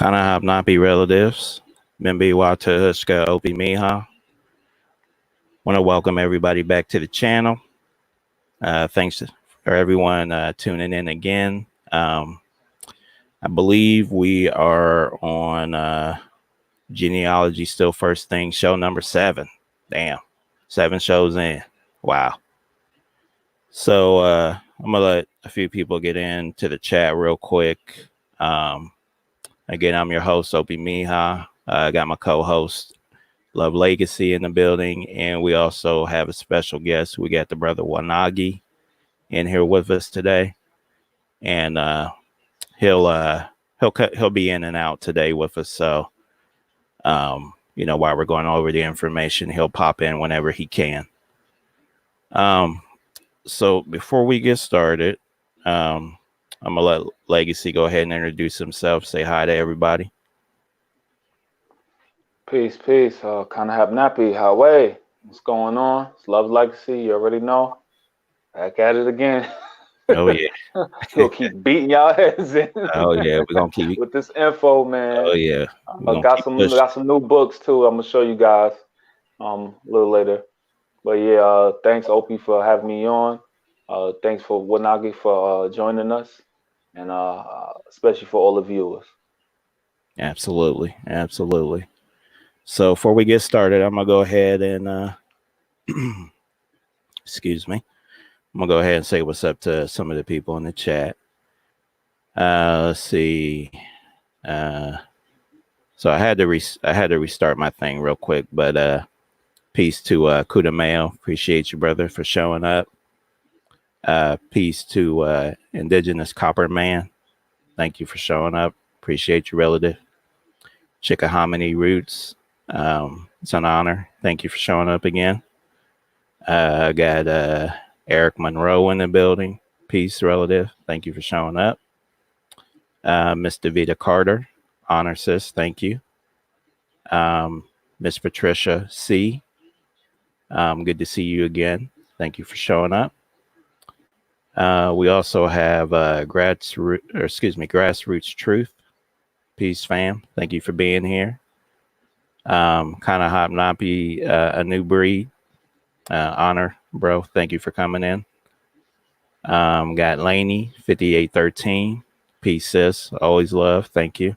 Kana Napi relatives, Mimbi Wata Huska Opemiha. Want to welcome everybody back to the channel. Thanks for everyone tuning in again. I believe we are on Genealogy Still First Thing, show number 7. Damn, 7 shows in. Wow. So I'm going to let a few people get into the chat real quick. Again, I'm your host, Opemiha. I got my co-host, Love Legacy, in the building, and we also have a special guest. We got the brother Wanagi in here with us today, and he'll be in and out today with us. So, while we're going over the information, he'll pop in whenever he can. So before we get started, I'm gonna let Legacy go ahead and introduce himself. Say hi to everybody. Peace, peace. Kind of have nappy. How what's going on? It's Love Legacy. You already know. Back at it again. Oh yeah. We'll keep beating y'all heads in. Oh yeah, we're gonna keep with this info, man. Oh yeah. Got some new books too. I'm gonna show you guys a little later. But yeah, thanks Opie for having me on. Thanks for Wanagi for joining us, and especially for all the viewers. Absolutely. So before we get started, I'm gonna go ahead and excuse me. I'm gonna go ahead and say what's up to some of the people in the chat. Let's see. So I had to restart my thing real quick, but peace to Kudamayo. Appreciate you, brother, for showing up. Peace to Indigenous Copper Man. Thank you for showing up. Appreciate you, relative. Chickahominy Roots. It's an honor. Thank you for showing up again. I got Eric Monroe in the building. Peace, relative. Thank you for showing up. Miss Davita Carter. Honor, sis. Thank you. Miss Patricia C. Good to see you again. Thank you for showing up. We also have Grassroots Truth. Peace, fam. Thank you for being here. Kind of Hop Nappy, a new breed. Honor, bro. Thank you for coming in. Got Laney, 5813. Peace, sis. Always love. Thank you.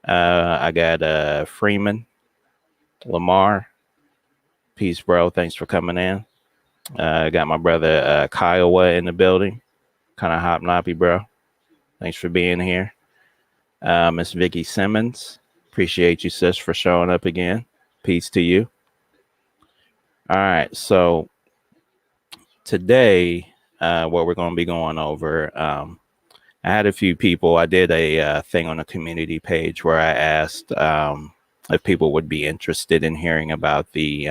I got Freeman, Lamar. Peace, bro. Thanks for coming in. I got my brother Kiowa in the building. Kind of Hop Nappy, bro. Thanks for being here. Miss Vicky Simmons. Appreciate you, sis, for showing up again. Peace to you. All right, so today, what we're going to be going over, I had a few people. I did a thing on the community page where I asked if people would be interested in hearing about the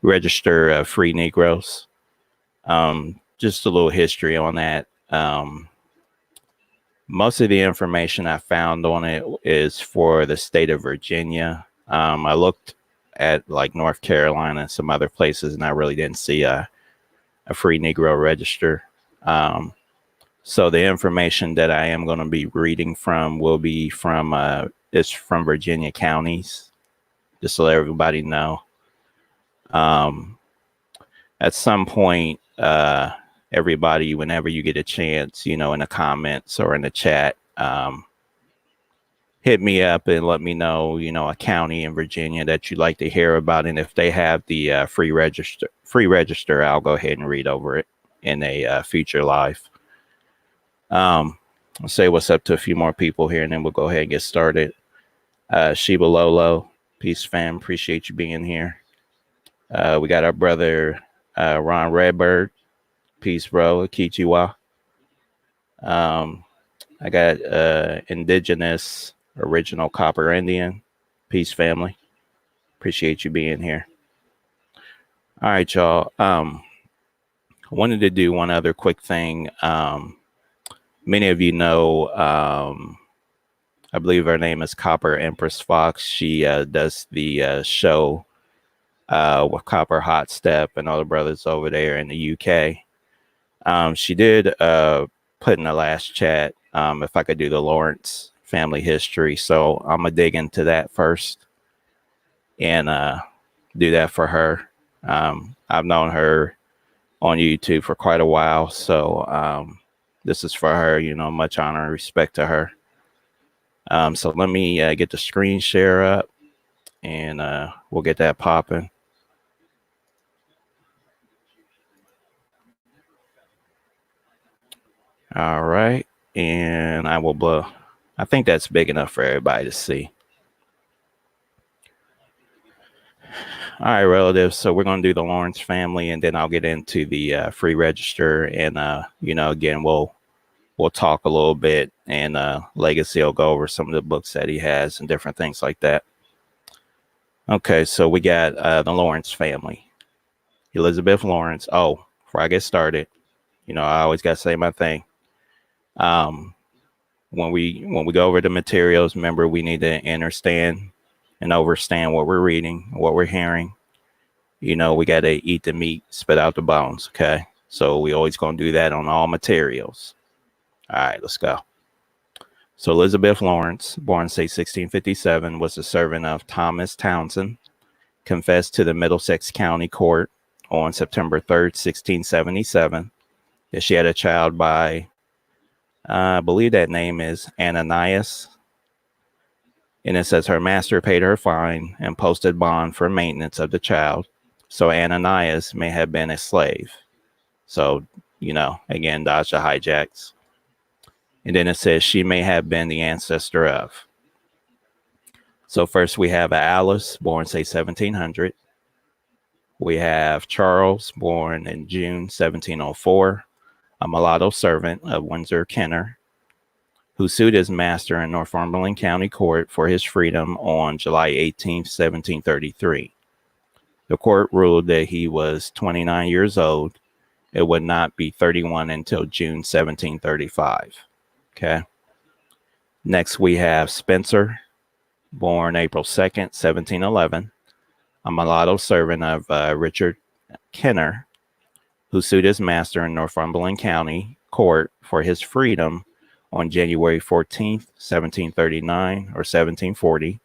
Register of Free Negroes. Just a little history on that. Most of the information I found on it is for the state of Virginia. I looked at like North Carolina and some other places, and I really didn't see a free Negro register. So the information that I am going to be reading from will be from Virginia counties, just to let everybody know. At some point, everybody, whenever you get a chance, in the comments or in the chat, hit me up and let me know, a county in Virginia that you'd like to hear about. And if they have the free register, I'll go ahead and read over it in a future live. I'll say what's up to a few more people here, and then we'll go ahead and get started. Sheba Lolo, peace, fam. Appreciate you being here. We got our brother Ron Redbird. Peace, bro. Kichiwa. I got Indigenous Original Copper Indian. Peace, family. Appreciate you being here. All right, y'all. I wanted to do one other quick thing. Many of you know, I believe her name is Copper Empress Fox. She does the show with Copper Hot Step and all the brothers over there in the UK. She did put in the last chat if I could do the Lawrence family history. So I'm gonna dig into that first and do that for her. I've known her on YouTube for quite a while, so this is for her. Much honor and respect to her. So let me get the screen share up, and we'll get that popping. All right, and I will blow. I think that's big enough for everybody to see. All right, relatives. So we're going to do the Lawrence family, and then I'll get into the free register, and again, we'll talk a little bit, and Legacy will go over some of the books that he has and different things like that. Okay, so we got the Lawrence family. Elizabeth Lawrence. Oh, before I get started, I always got to say my thing. When we go over the materials, remember we need to understand and understand what we're reading, what we're hearing. We got to eat the meat, spit out the bones. Okay, so we always going to do that on all materials. All right, let's go. So Elizabeth Lawrence, born say 1657, was a servant of Thomas Townsend, confessed to the Middlesex County Court on September 3rd, 1677, that she had a child by, I believe that name is Ananias. And it says her master paid her fine and posted bond for maintenance of the child. So Ananias may have been a slave. So, again, dodge the hijacks. And then it says she may have been the ancestor of. So first we have Alice, born say 1700. We have Charles, born in June 1704, a mulatto servant of Windsor Kenner, who sued his master in Northumberland County Court for his freedom on July 18, 1733. The court ruled that he was 29 years old. It would not be 31 until June 1735. Okay. Next, we have Spencer, born April 2nd, 1711, a mulatto servant of Richard Kenner, who sued his master in Northumberland County Court for his freedom on January 14th, 1739 or 1740.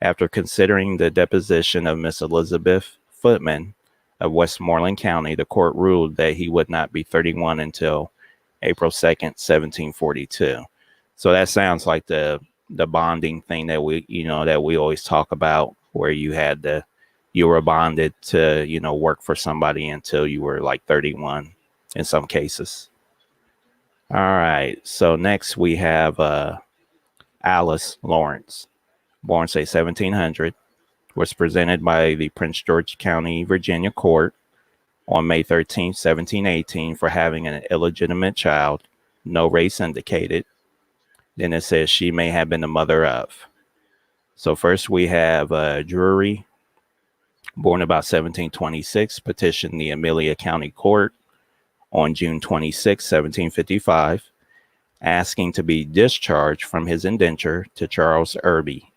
After considering the deposition of Miss Elizabeth Footman of Westmoreland County, the court ruled that he would not be 31 until April 2nd, 1742. So that sounds like the bonding thing that we always talk about, where you were bonded to, work for somebody until you were like 31 in some cases. All right. So next we have Alice Lawrence, born say 1700, was presented by the Prince George County, Virginia court on May 13, 1718 for having an illegitimate child, no race indicated. Then it says she may have been the mother of. So first we have Drury, born about 1726, petitioned the Amelia County Court on June 26, 1755, asking to be discharged from his indenture to Charles Irby.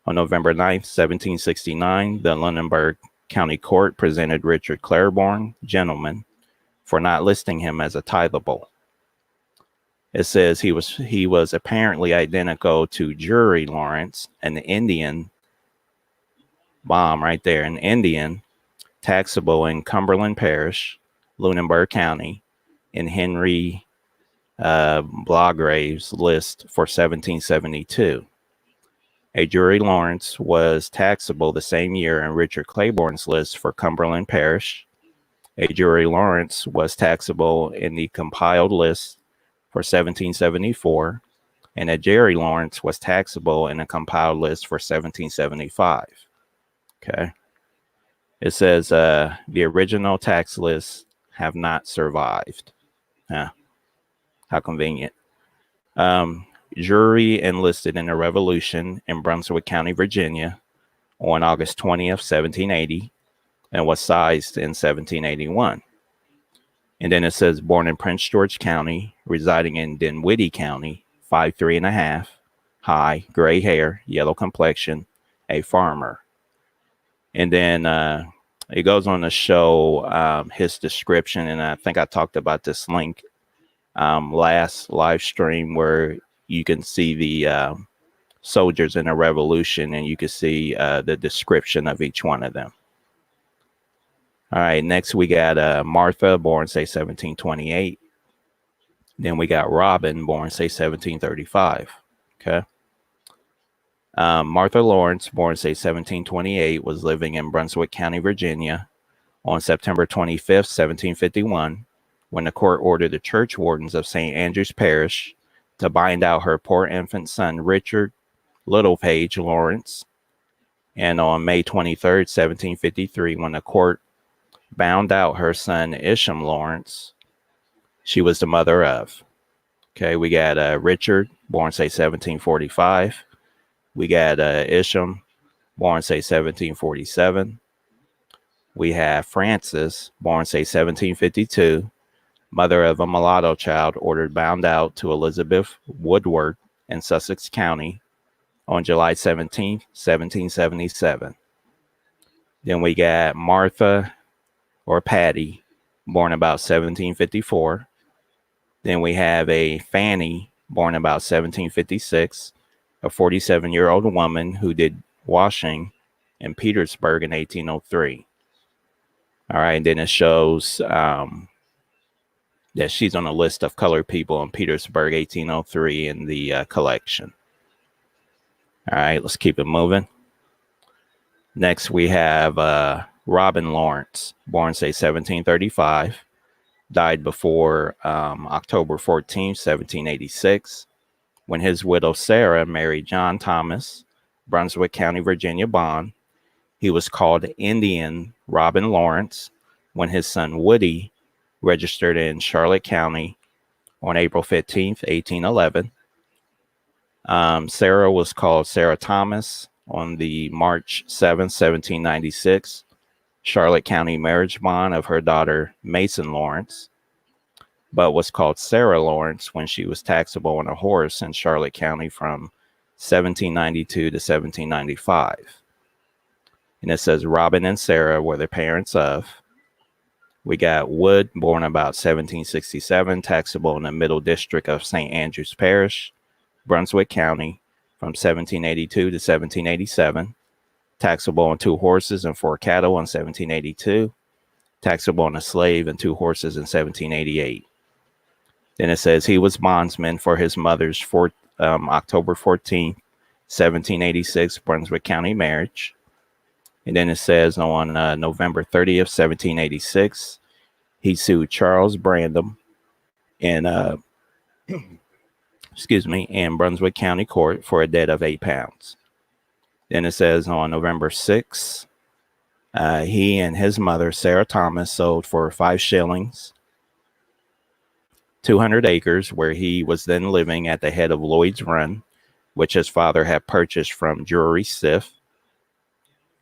On November 9, 1769, the Lunenburg County Court presented Richard Claiborne, gentleman, for not listing him as a tithable. It says he was apparently identical to Drury Lawrence, an Indian, bomb right there, an Indian, taxable in Cumberland Parish, Lunenburg County, in Henry Blagrave's list for 1772. A Drury Lawrence was taxable the same year in Richard Claiborne's list for Cumberland Parish. A Drury Lawrence was taxable in the compiled list for 1774, and a Jerry Lawrence was taxable in a compiled list for 1775. Okay. It says the original tax lists have not survived. How convenient. Drury enlisted in the Revolution in Brunswick County, Virginia on August 20th, 1780, and was sized in 1781. And then it says born in Prince George County, residing in Dinwiddie County, 5'3.5", high, gray hair, yellow complexion, a farmer. And then it goes on to show his description, and I think I talked about this link last live stream, where you can see the soldiers in the revolution, and you can see the description of each one of them. All right, next we got Martha, born, say, 1728. Then we got Robin, born, say, 1735. Okay. Martha Lawrence, born, say, 1728, was living in Brunswick County, Virginia on September 25th, 1751, when the court ordered the church wardens of St. Andrew's Parish to bind out her poor infant son, Richard Littlepage Lawrence. And on May 23rd, 1753, when the court bound out her son, Isham Lawrence, she was the mother of. Okay, we got Richard, born, say, 1745. We got Isham, born, say, 1747. We have Frances, born, say, 1752, mother of a mulatto child ordered bound out to Elizabeth Woodward in Sussex County on July 17th, 1777. Then we got Martha, or Patty, born about 1754. Then we have a Fanny, born about 1756, a 47-year-old woman who did washing in Petersburg in 1803. All right, and then it shows that she's on a list of colored people in Petersburg, 1803 in the collection. All right, let's keep it moving. Next, we have Robin Lawrence, born, say, 1735, died before October 14th, 1786, when his widow Sarah married John Thomas, Brunswick County, Virginia Bond. He was called Indian Robin Lawrence when his son Woody registered in Charlotte County on April 15th, 1811. Sarah was called Sarah Thomas on the March 7th, 1796, Charlotte County marriage bond of her daughter Mason Lawrence, but was called Sarah Lawrence when she was taxable on a horse in Charlotte County from 1792 to 1795. And it says Robin and Sarah were the parents of. We got Wood, born about 1767, taxable in the Middle District of St. Andrew's Parish, Brunswick County, from 1782 to 1787. Taxable on 2 horses and 4 cattle in 1782. Taxable on a slave and 2 horses in 1788. Then it says he was bondsman for his mother's October 14th, 1786 Brunswick County marriage. And then it says on November 30th, 1786, he sued Charles Brandom in in Brunswick County Court for a debt of £8. Then it says on November 6th, he and his mother, Sarah Thomas, sold for 5 shillings 200 acres where he was then living at the head of Lloyd's Run, which his father had purchased from Drury Sith.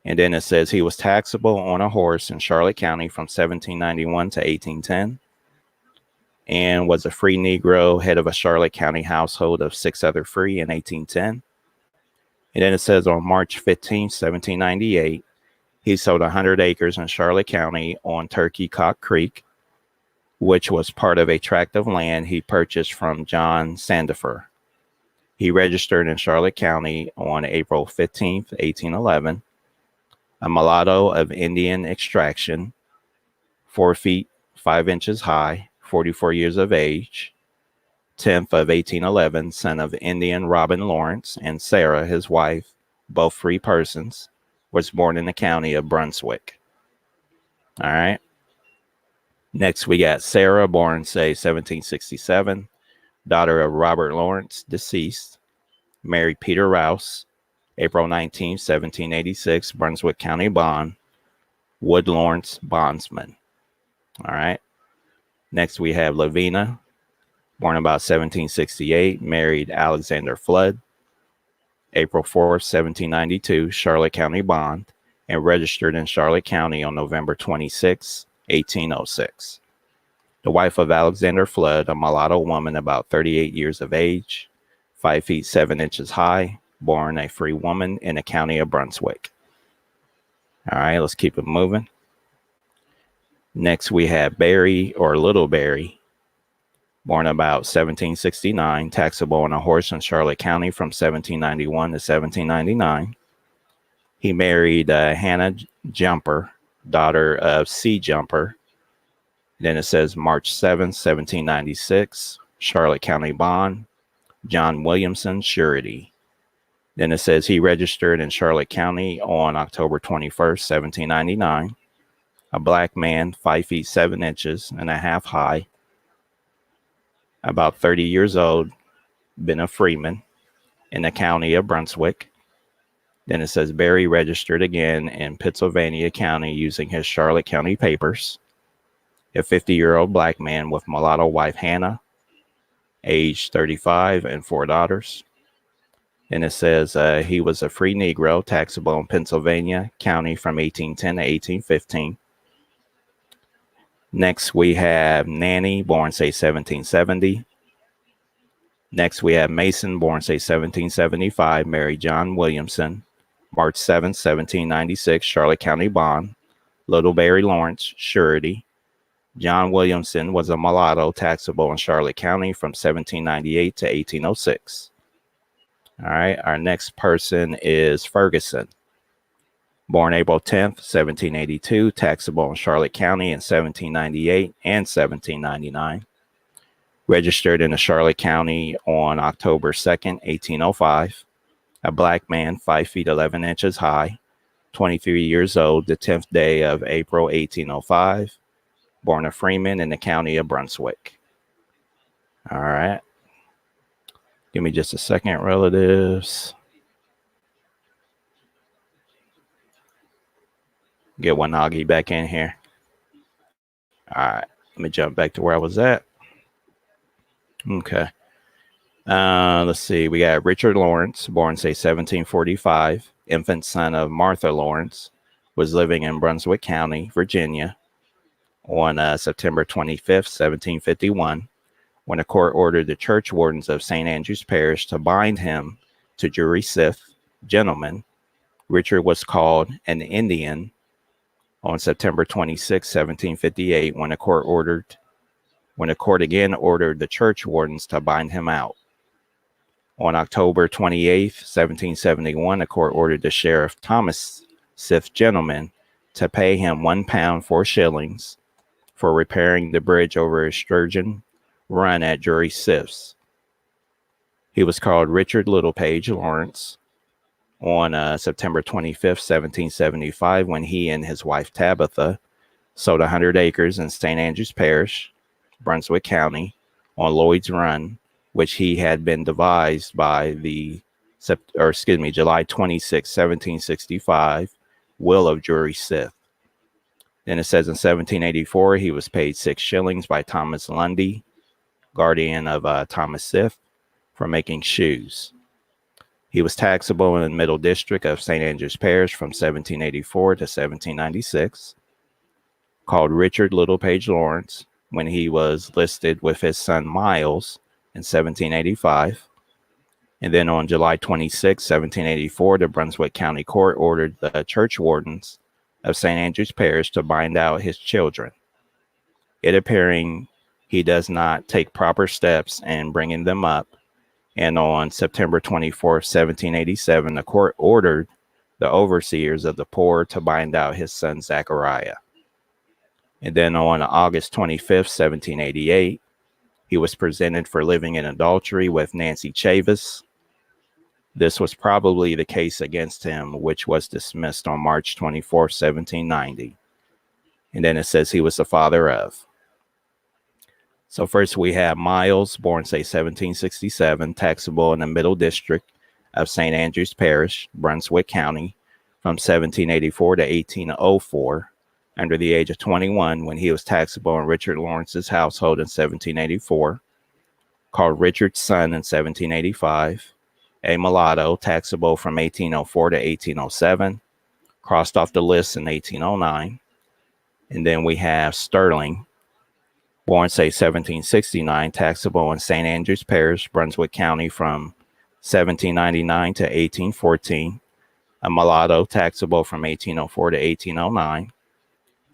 And then it says he was taxable on a horse in Charlotte County from 1791 to 1810 and was a free Negro, head of a Charlotte County household of 6 other free in 1810. And then it says on March 15th, 1798, he sold 100 acres in Charlotte County on Turkey Cock Creek, which was part of a tract of land he purchased from John Sandifer. He registered in Charlotte County on April 15th, 1811. A mulatto of Indian extraction, 4 feet 5 inches high, 44 years of age, 10th of 1811, son of Indian Robin Lawrence and Sarah, his wife, both free persons, was born in the county of Brunswick. All right. Next, we got Sarah, born, say, 1767, daughter of Robert Lawrence, deceased, married Peter Rouse, April 19, 1786, Brunswick County Bond, Wood Lawrence, bondsman. All right. Next, we have Lavina, born about 1768, married Alexander Flood, April 4th, 1792, Charlotte County Bond, and registered in Charlotte County on November 26, 1806. The wife of Alexander Flood, a mulatto woman about 38 years of age, 5 feet 7 inches high, born a free woman in the county of Brunswick. All right, let's keep it moving. Next, we have Barry, or Little Barry, born about 1769, taxable on a horse in Charlotte County from 1791 to 1799. He married Hannah Jumper, daughter of C. Jumper. Then it says March 7th, 1796, Charlotte County bond, John Williamson, surety. Then it says he registered in Charlotte County on October 21st, 1799. A black man, 5 feet 7 inches and a half high, about 30 years old, been a freeman in the county of Brunswick. Then it says Barry registered again in Pittsylvania County using his Charlotte County papers. A 50-year-old black man with mulatto wife Hannah, age 35, and 4 daughters. And it says he was a free Negro, taxable in Pennsylvania County from 1810 to 1815. Next, we have Nanny, born, say, 1770. Next, we have Mason, born, say, 1775, married John Williamson, March 7, 1796, Charlotte County bond, Little Barry Lawrence, surety. John Williamson was a mulatto, taxable in Charlotte County from 1798 to 1806. All right, our next person is Ferguson. Born April 10th, 1782, taxable in Charlotte County in 1798 and 1799. Registered in the Charlotte County on October 2nd, 1805. A black man, 5 feet 11 inches high, 23 years old, the 10th day of April, 1805. Born a freeman in the county of Brunswick. All right. Give me just a second, relatives. Get Wanagi back in here. All right. Let me jump back to where I was at. Okay. Let's see. We got Richard Lawrence, born, say, 1745, infant son of Martha Lawrence, was living in Brunswick County, Virginia, on September 25th, 1751, when a court ordered the church wardens of St. Andrew's Parish to bind him to Jury Sith, gentleman. Richard was called an Indian on September 26, 1758, when the court again ordered the church wardens to bind him out. On October 28, 1771, the court ordered the sheriff Thomas Sith, gentleman, to pay him £1 4 shillings for repairing the bridge over a sturgeon run at Jury Siths. He was called Richard Littlepage Lawrence on September 25th, 1775, when he and his wife Tabitha sold 100 acres in St. Andrew's Parish, Brunswick County, on Lloyd's Run, which he had been devised by July 26, 1765, will of Jury Sith. Then it says in 1784, he was paid 6 shillings by Thomas Lundy, guardian of Thomas Sith, for making shoes. He was taxable in the Middle District of St. Andrew's Parish from 1784 to 1796, called Richard Littlepage Lawrence when he was listed with his son Miles in 1785. And then on July 26, 1784, the Brunswick County Court ordered the church wardens of St. Andrew's Parish to bind out his children. It appearing he does not take proper steps in bringing them up. And on September 24, 1787, the court ordered the overseers of the poor to bind out his son Zachariah. And then on August 25th, 1788, he was presented for living in adultery with Nancy Chavis. This was probably the case against him, which was dismissed on March 24, 1790. And then it says he was the father of. So first we have Miles, born, say, 1767, taxable in the Middle District of St. Andrew's Parish, Brunswick County, from 1784 to 1804, under the age of 21, when he was taxable in Richard Lawrence's household in 1784, called Richard's son in 1785, a mulatto, taxable from 1804 to 1807, crossed off the list in 1809. And then we have Sterling, born, say, 1769, taxable in St. Andrew's Parish, Brunswick County, from 1799 to 1814, a mulatto, taxable from 1804 to 1809,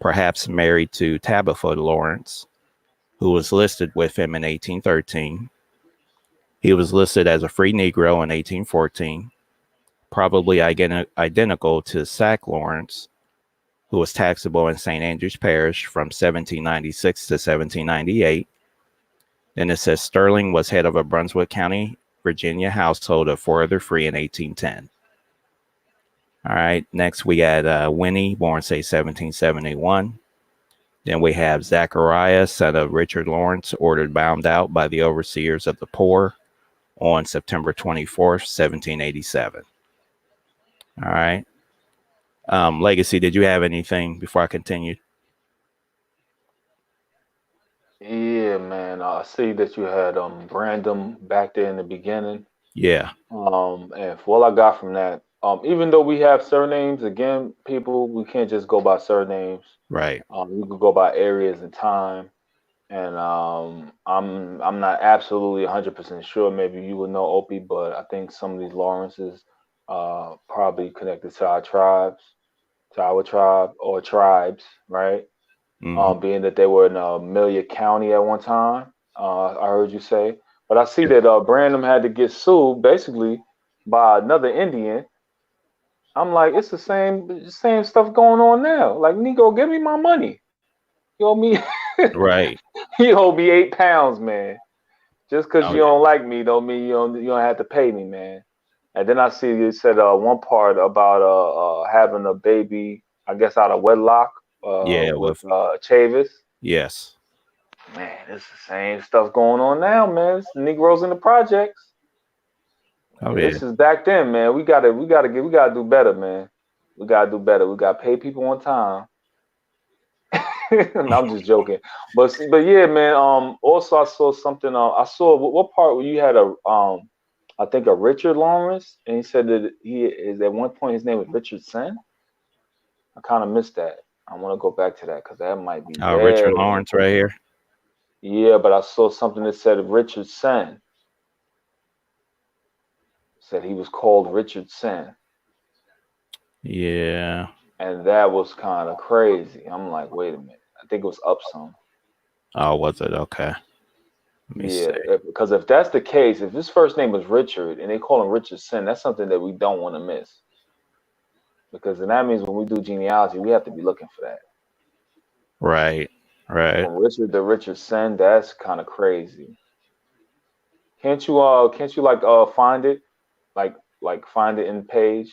perhaps married to Tabitha Lawrence, who was listed with him in 1813. He was listed as a free Negro in 1814, probably identical to Sack Lawrence, who was taxable in St. Andrew's Parish from 1796 to 1798. Then it says Sterling was head of a Brunswick County, Virginia household of 4 other free in 1810. All right, next we got Winnie, born say 1771. Then we have Zachariah, son of Richard Lawrence, ordered bound out by the overseers of the poor on September 24th, 1787. All right. Legacy, did you have anything before I continue? Yeah, man. I see that you had Brandon back there in the beginning. Yeah. And for what I got from that, even though we have surnames, again, people, we can't just go by surnames. Right. We could go by areas and time. And I'm not absolutely 100% sure. Maybe you would know Opie, but I think some of these Lawrences probably connected to our tribes, to our tribe or tribes, right? Mm-hmm. Being that they were in Amelia County at one time, I heard you say. But I see that Brandon had to get sued basically by another Indian. I'm like, it's the same stuff going on now. Like, Negro, give me my money. You owe me, Right. you owe me 8 pounds, man. Just because Oh, you yeah. don't like me, don't mean you don't have to pay me, man. And then I see you said one part about having a baby, I guess out of wedlock Yeah. with Chavis. Yes. Man, it's the same stuff going on now, man. It's Negroes in the projects. Oh, And yeah. this is back then, man. We gotta do better, man. We gotta do better. We gotta pay people on time. No, I'm just joking, but yeah, man. Also I saw something. I saw what part where you had I think a Richard Lawrence, and he said that he is at one point his name was Richard Sen. I kind of missed that. I want to go back to that because that might be Richard very Lawrence right important. here. Yeah, but I saw something that said Richard Sen. Said he was called Richard Sen, Yeah. and that was kind of crazy. I'm like, wait a minute. I think it was up some. Oh, was it? Okay. Let me see. Yeah, because if that's the case, if his first name was Richard and they call him Richard Sen, that's something that we don't want to miss. Because then that means when we do genealogy, we have to be looking for that. Right. Right. From Richard to Richard Sen, that's kind of crazy. Can't you like find it? Like find it in the page,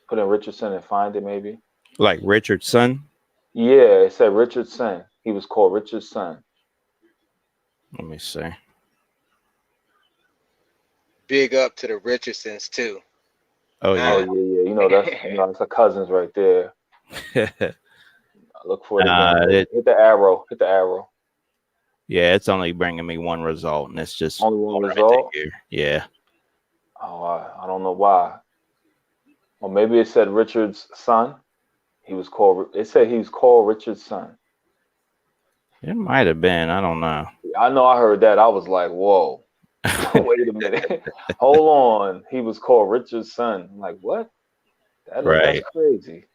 put in Richardson and find it maybe? Like Richardson. Yeah, it said Richardson. He was called Richardson. Let me see. Big up to the Richardsons too. Oh, Oh yeah. yeah, yeah. That's our cousins right there. Look for it again. Hit the arrow. Hit the arrow. Yeah, it's only bringing me one result, and it's just Only one automatic result. here. Yeah. Oh, I don't know why. Or maybe it said Richard's son. He was called. It said he was called Richard's son. It might have been. I don't know. I know. I heard that. I was like, whoa. Wait a minute. Hold on. He was called Richard's son. I'm like, what? That's Right. crazy.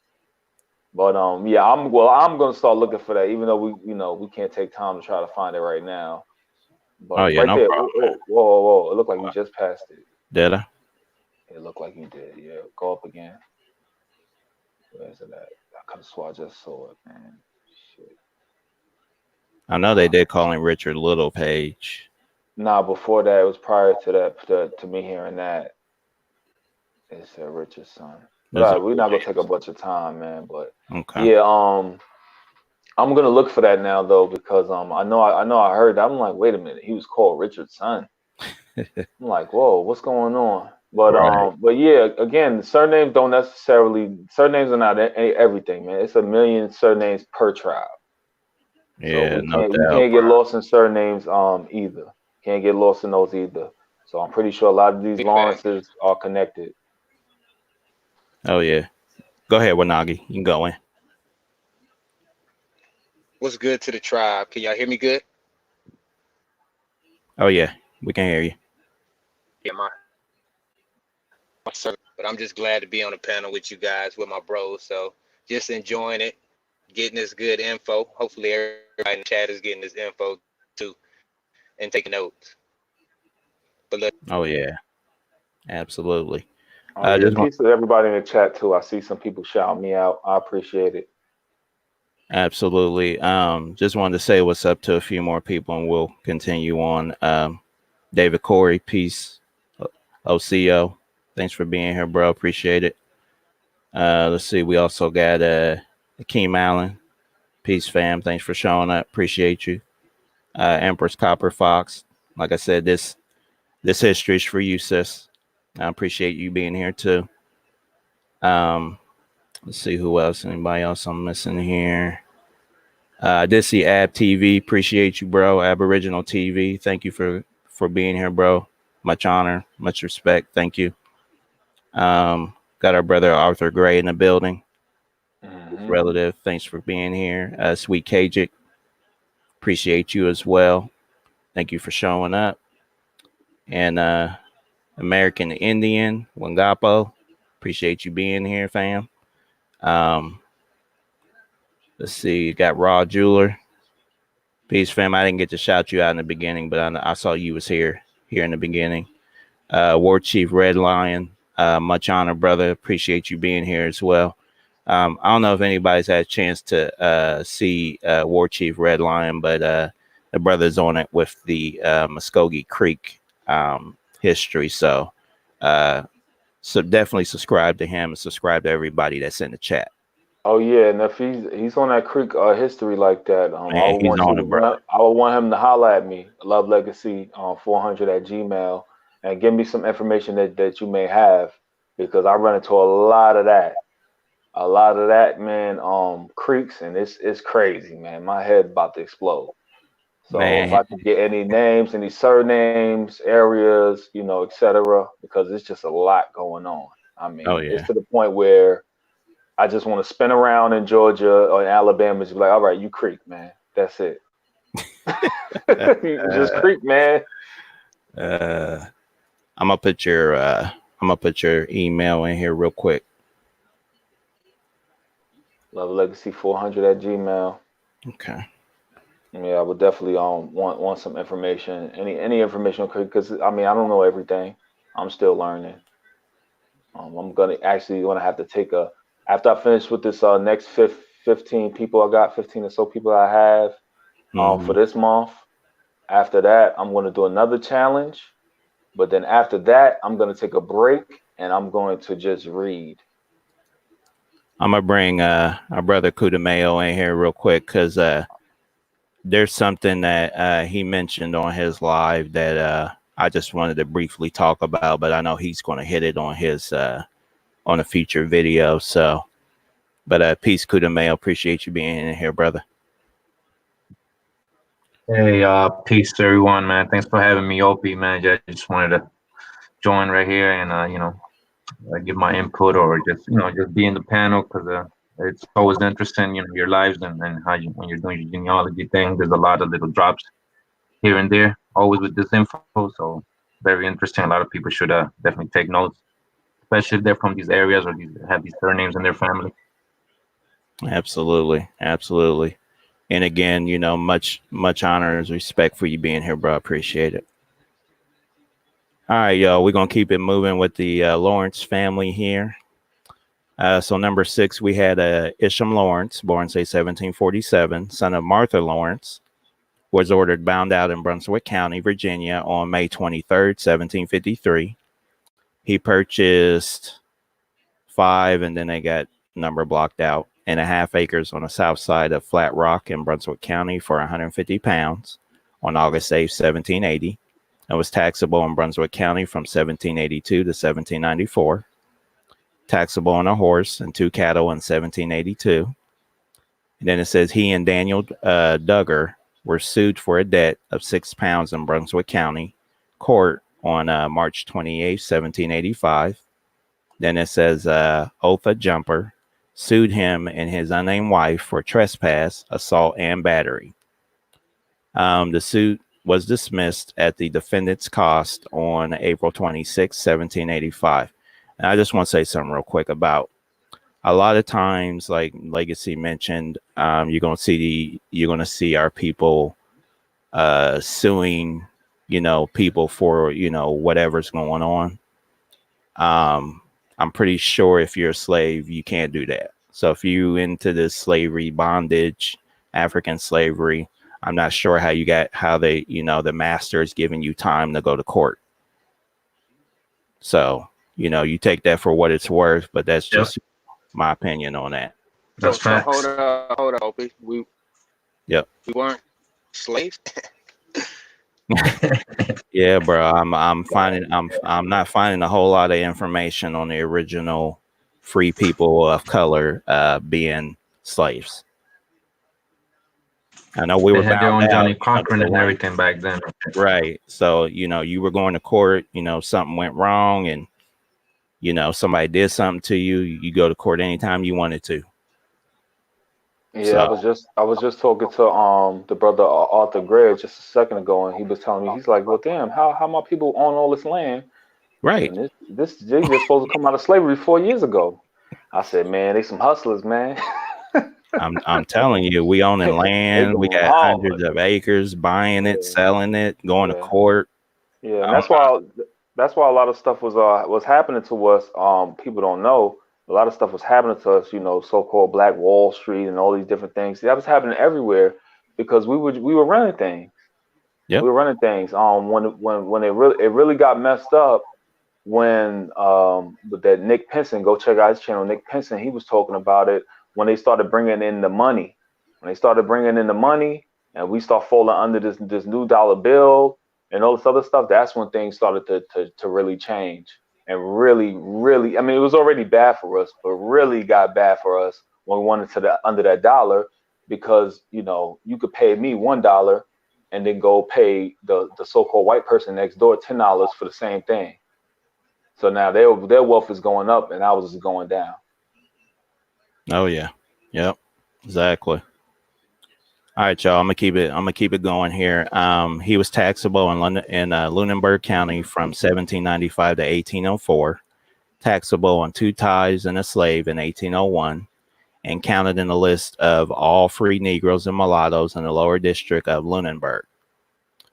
But yeah, I'm gonna start looking for that, even though we can't take time to try to find it right now. Oh, But yeah. right No there, problem. whoa, whoa, whoa, it looked like you just passed it. Did I? It looked like you did. Yeah, go up again. Where's it at? I could have swore I just saw it, man. Shit. I know they did call him Richard Littlepage. Nah, before that, it was prior to that, to me hearing that. It said Richard's son. But There's a we're not gonna take a bunch of time, man. But okay. yeah, I'm gonna look for that now though because I heard that. I'm like, wait a minute, he was called Richard's son. I'm like, whoa, what's going on? Right. But yeah, again, surnames are not everything, man. It's a million surnames per tribe, so Yeah, no we doubt, can't get bro. lost in surnames either. Can't get lost in those either. So I'm pretty sure a lot of these Big fact. Lawrences are connected. Oh, yeah. Go ahead, Wanagi. You can go in. What's good to the tribe? Can y'all hear me good? Oh, yeah. We can hear you. Yeah, but I'm just glad to be on the panel with you guys, with my bros. So just enjoying it, getting this good info. Hopefully everybody in the chat is getting this info too and taking notes. But Oh yeah, absolutely. Oh yeah, Just want, peace to everybody in the chat too. I see some people shouting me out. I appreciate it. absolutely. Just wanted to say what's up to a few more people, and we'll continue on. David Corey, peace. OCO, thanks for being here, bro. Appreciate it. Let's see. We also got Akeem Allen, peace, fam. Thanks for showing up. Appreciate you. Empress Copper Fox. Like I said, this history is for you, sis. I appreciate you being here too. Let's see who else. Anybody else I'm missing here? I did see Ab TV. Appreciate you, bro. Aboriginal TV. Thank you for being here, bro. Much honor, much respect. Thank you. Got our brother Arthur Gray in the building. Relative. Thanks for being here. Sweet Kajik. Appreciate you as well. Thank you for showing up. And American Indian Wangapo. Appreciate you being here, fam. Let's see. You got Raw Jeweler. Peace, fam. I didn't get to shout you out in the beginning, but I saw you was here in the beginning. War Chief Red Lion. Much honor, brother. Appreciate you being here as well. I don't know if anybody's had a chance to see War Chief Red Lion, but the brother's on it with the Muskogee Creek history. So definitely subscribe to him and subscribe to everybody that's in the chat. Oh yeah, and if he's on that creek history like that, Man, he's on it, brother. I would want him to holler at me, Love Legacy 400 at Gmail, and give me some information that you may have, because I run into a lot of that, man. Creeks, and it's crazy, man. My head about to explode. So Man. if I could get any names, any surnames, areas, etc., because it's just a lot going on. I mean, Oh, yeah. it's to the point where I just want to spin around in Georgia or in Alabama, just be like, all right, you creek, man. That's it. Just creek, man. I'm gonna put your email in here real quick. Love Legacy 400 at Gmail. Okay. Yeah, I would definitely want some information. Any information on creek, because I mean I don't know everything. I'm still learning. I'm gonna have to take after I finish with this next 15 people I got, 15 or so people I have for this month. After that, I'm going to do another challenge. But then after that, I'm going to take a break and I'm going to just read. I'm going to bring our brother Kudamayo in here real quick, because there's something that he mentioned on his live that I just wanted to briefly talk about, but I know he's going to hit it on his on a future video. So, but peace, Kudamayo. Appreciate you being in here, brother. Hey, peace to everyone, man. Thanks for having me, Opie, man. I just wanted to join right here and give my input, or just be in the panel, because it's always interesting, your lives and how when you're doing your genealogy thing. There's a lot of little drops here and there, always with this info. So very interesting. A lot of people should definitely take notes, especially if they're from these areas or have these surnames in their family. Absolutely, absolutely. And again, much honor and respect for you being here, bro. Appreciate it. All right, y'all. We're gonna keep it moving with the Lawrence family here. So number 6, we had Isham Lawrence, born say 1747, son of Martha Lawrence, was ordered bound out in Brunswick County, Virginia, on May 23rd, 1753. He purchased 5, and then they got number blocked out, and a half acres on the south side of Flat Rock in Brunswick County for 150 pounds on August 8, 1780. It was taxable in Brunswick County from 1782 to 1794. Taxable on a horse and 2 cattle in 1782. And then it says he and Daniel Duggar were sued for a debt of 6 pounds in Brunswick County court on March 28, 1785. Then it says Otha Jumper sued him and his unnamed wife for trespass, assault, and battery. The suit was dismissed at the defendant's cost on April 26, 1785. And I just want to say something real quick about a lot of times, like Legacy mentioned, you're going to see our people suing, people for, whatever's going on. I'm pretty sure if you're a slave, you can't do that. So if you into this slavery, bondage, African slavery, I'm not sure how they, the master is giving you time to go to court. So, you take that for what it's worth, but that's just my opinion on that. That's So facts. hold on, Opie. We weren't slaves. Yeah, bro. I'm not finding a whole lot of information on the original free people of color being slaves. I know we They were had their bound own out, Johnny Cochran and everything back then. right? So you were going to court. Something went wrong, and somebody did something to you. You go to court anytime you wanted to. Yeah, So, I was just talking to the brother Arthur Gregg just a second ago, and he was telling me, he's like, well, damn, how my people own all this land? right. And this they just supposed to come out of slavery 4 years ago. I said, man, they some hustlers, man. I'm telling you, we owning They land. We going got hard. hundreds of acres, buying it, Yeah, selling it, going to yeah, court. yeah, and I don't know. that's why a lot of stuff was happening to us. People don't know a lot of stuff was happening to us. So-called Black Wall Street and all these different things. That was happening everywhere because we were running things. Yep. We were running things. When it really got messed up when with that Nick Pinson, go check out his channel. Nick Pinson, he was talking about it when they started bringing in the money. When they started bringing in the money, and we start falling under this new dollar bill and all this other stuff. That's when things started to really change and really. I mean, it was already bad for us, but really got bad for us when we went into the under that dollar because you could pay me $1 and then go pay the so-called white person next door $10 for the same thing. So now their wealth is going up and ours is going down. Oh yeah. Yep. Exactly. All right, y'all. I'm gonna keep it going here. He was taxable in London in Lunenburg County from 1795 to 1804. Taxable on 2 tithes and a slave in 1801, and counted in the list of all free Negroes and mulattoes in the lower district of Lunenburg,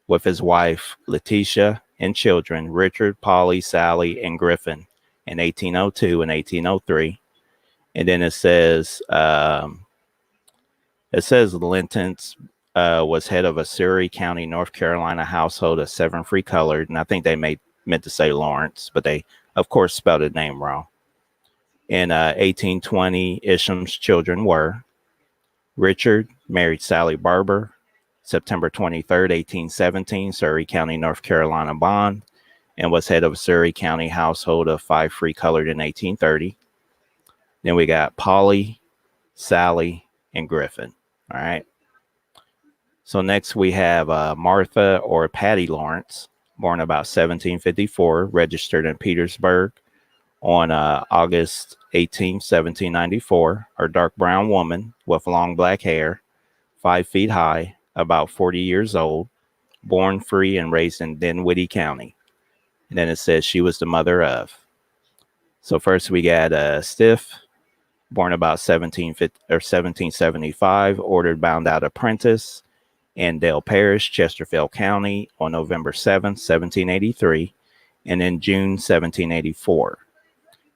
with his wife Letitia and children Richard, Polly, Sally, and Griffin in 1802 and 1803. And then it says Lentence was head of a Surrey County, North Carolina household of 7 free colored, and I think they meant to say Lawrence, but they of course spelled his name wrong. In 1820, Isham's children were Richard married Sally Barber, September 23rd, 1817, Surrey County, North Carolina bond, and was head of a Surrey County household of 5 free colored in 1830. Then we got Polly, Sally, and Griffin. All right. So next we have Martha or Patty Lawrence, born about 1754, registered in Petersburg on August 18, 1794, a dark brown woman with long black hair, 5 feet high, about 40 years old, born free and raised in Dinwiddie County. And then it says she was the mother of. So first we got Stiff, born about 1775, ordered bound out apprentice in Dale Parish, Chesterfield County on November 7th, 1783, and in June 1784.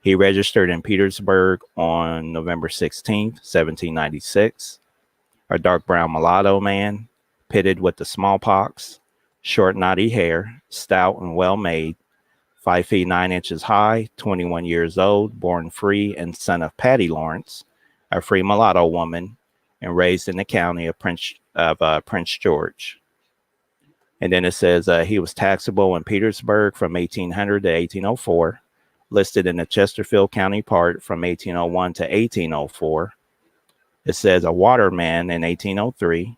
He registered in Petersburg on November 16th, 1796. A dark brown mulatto man, pitted with the smallpox, short knotty hair, stout and well made, 5 feet 9 inches high, 21 years old, born free and son of Patty Lawrence, a free mulatto woman, and raised in the county of Prince George. And then it says he was taxable in Petersburg from 1800 to 1804, listed in the Chesterfield County part from 1801 to 1804. It says a waterman in 1803,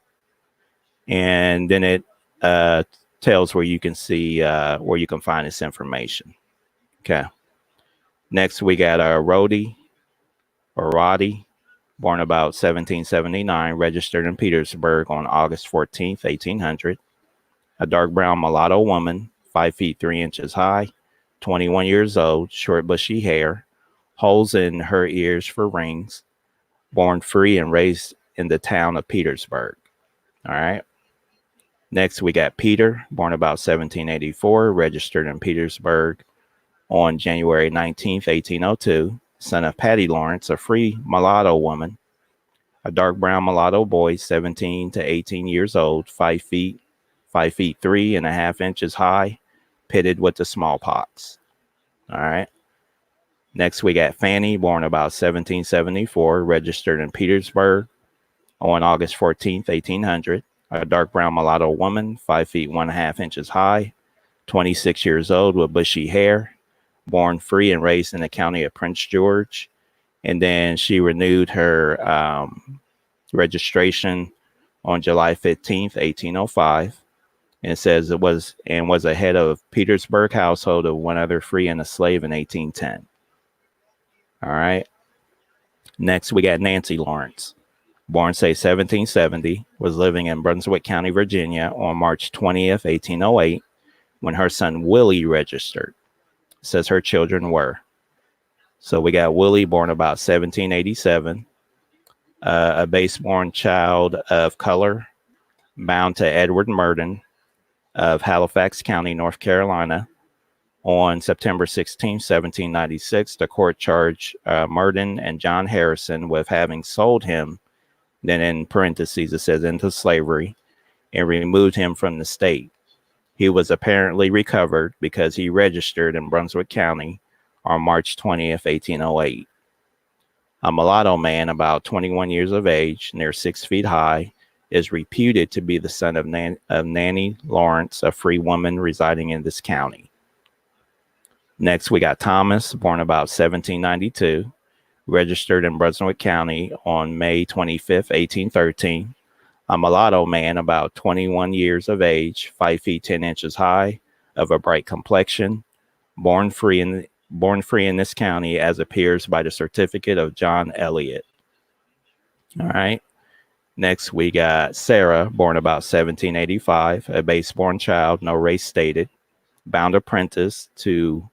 and then it tells where you can see where you can find this information. Okay. Next, we got Roddy, born about 1779, registered in Petersburg on August 14th, 1800. A dark brown mulatto woman, 5 feet 3 inches high, 21 years old, short bushy hair, holes in her ears for rings, born free and raised in the town of Petersburg. All right. Next, we got Peter, born about 1784, registered in Petersburg on January 19th, 1802, son of Patty Lawrence, a free mulatto woman. A dark brown mulatto boy, 17 to 18 years old, 5 feet 3.5 inches high, pitted with the smallpox. All right. Next, we got Fanny, born about 1774, registered in Petersburg on August 14th, 1800. A dark brown mulatto woman, 5 feet 1.5 inches high, 26 years old with bushy hair, born free and raised in the county of Prince George. And then she renewed her registration on July 15th, 1805. And it says it was a head of Petersburg household of one other free and a slave in 1810. All right. Next, we got Nancy Lawrence, born, say, 1770, was living in Brunswick County, Virginia on March 20th, 1808, when her son Willie registered. It says her children were. So we got Willie, born about 1787, a base-born child of color, bound to Edward Murden of Halifax County, North Carolina. On September 16, 1796, the court charged Murden and John Harrison with having sold him, then in parentheses it says, into slavery, and removed him from the state. He was apparently recovered because he registered in Brunswick County on March 20th, 1808. A mulatto man about 21 years of age, near 6 feet high, is reputed to be the son of Nanny Lawrence, a free woman residing in this county. Next, we got Thomas, born about 1792, registered in Brunswick County on May 25th, 1813. A mulatto man about 21 years of age, 5 feet 10 inches high, of a bright complexion, born free in this county, as appears by the certificate of John Elliott. All right. Next, we got Sarah, born about 1785, a base-born child, no race stated, bound apprentice to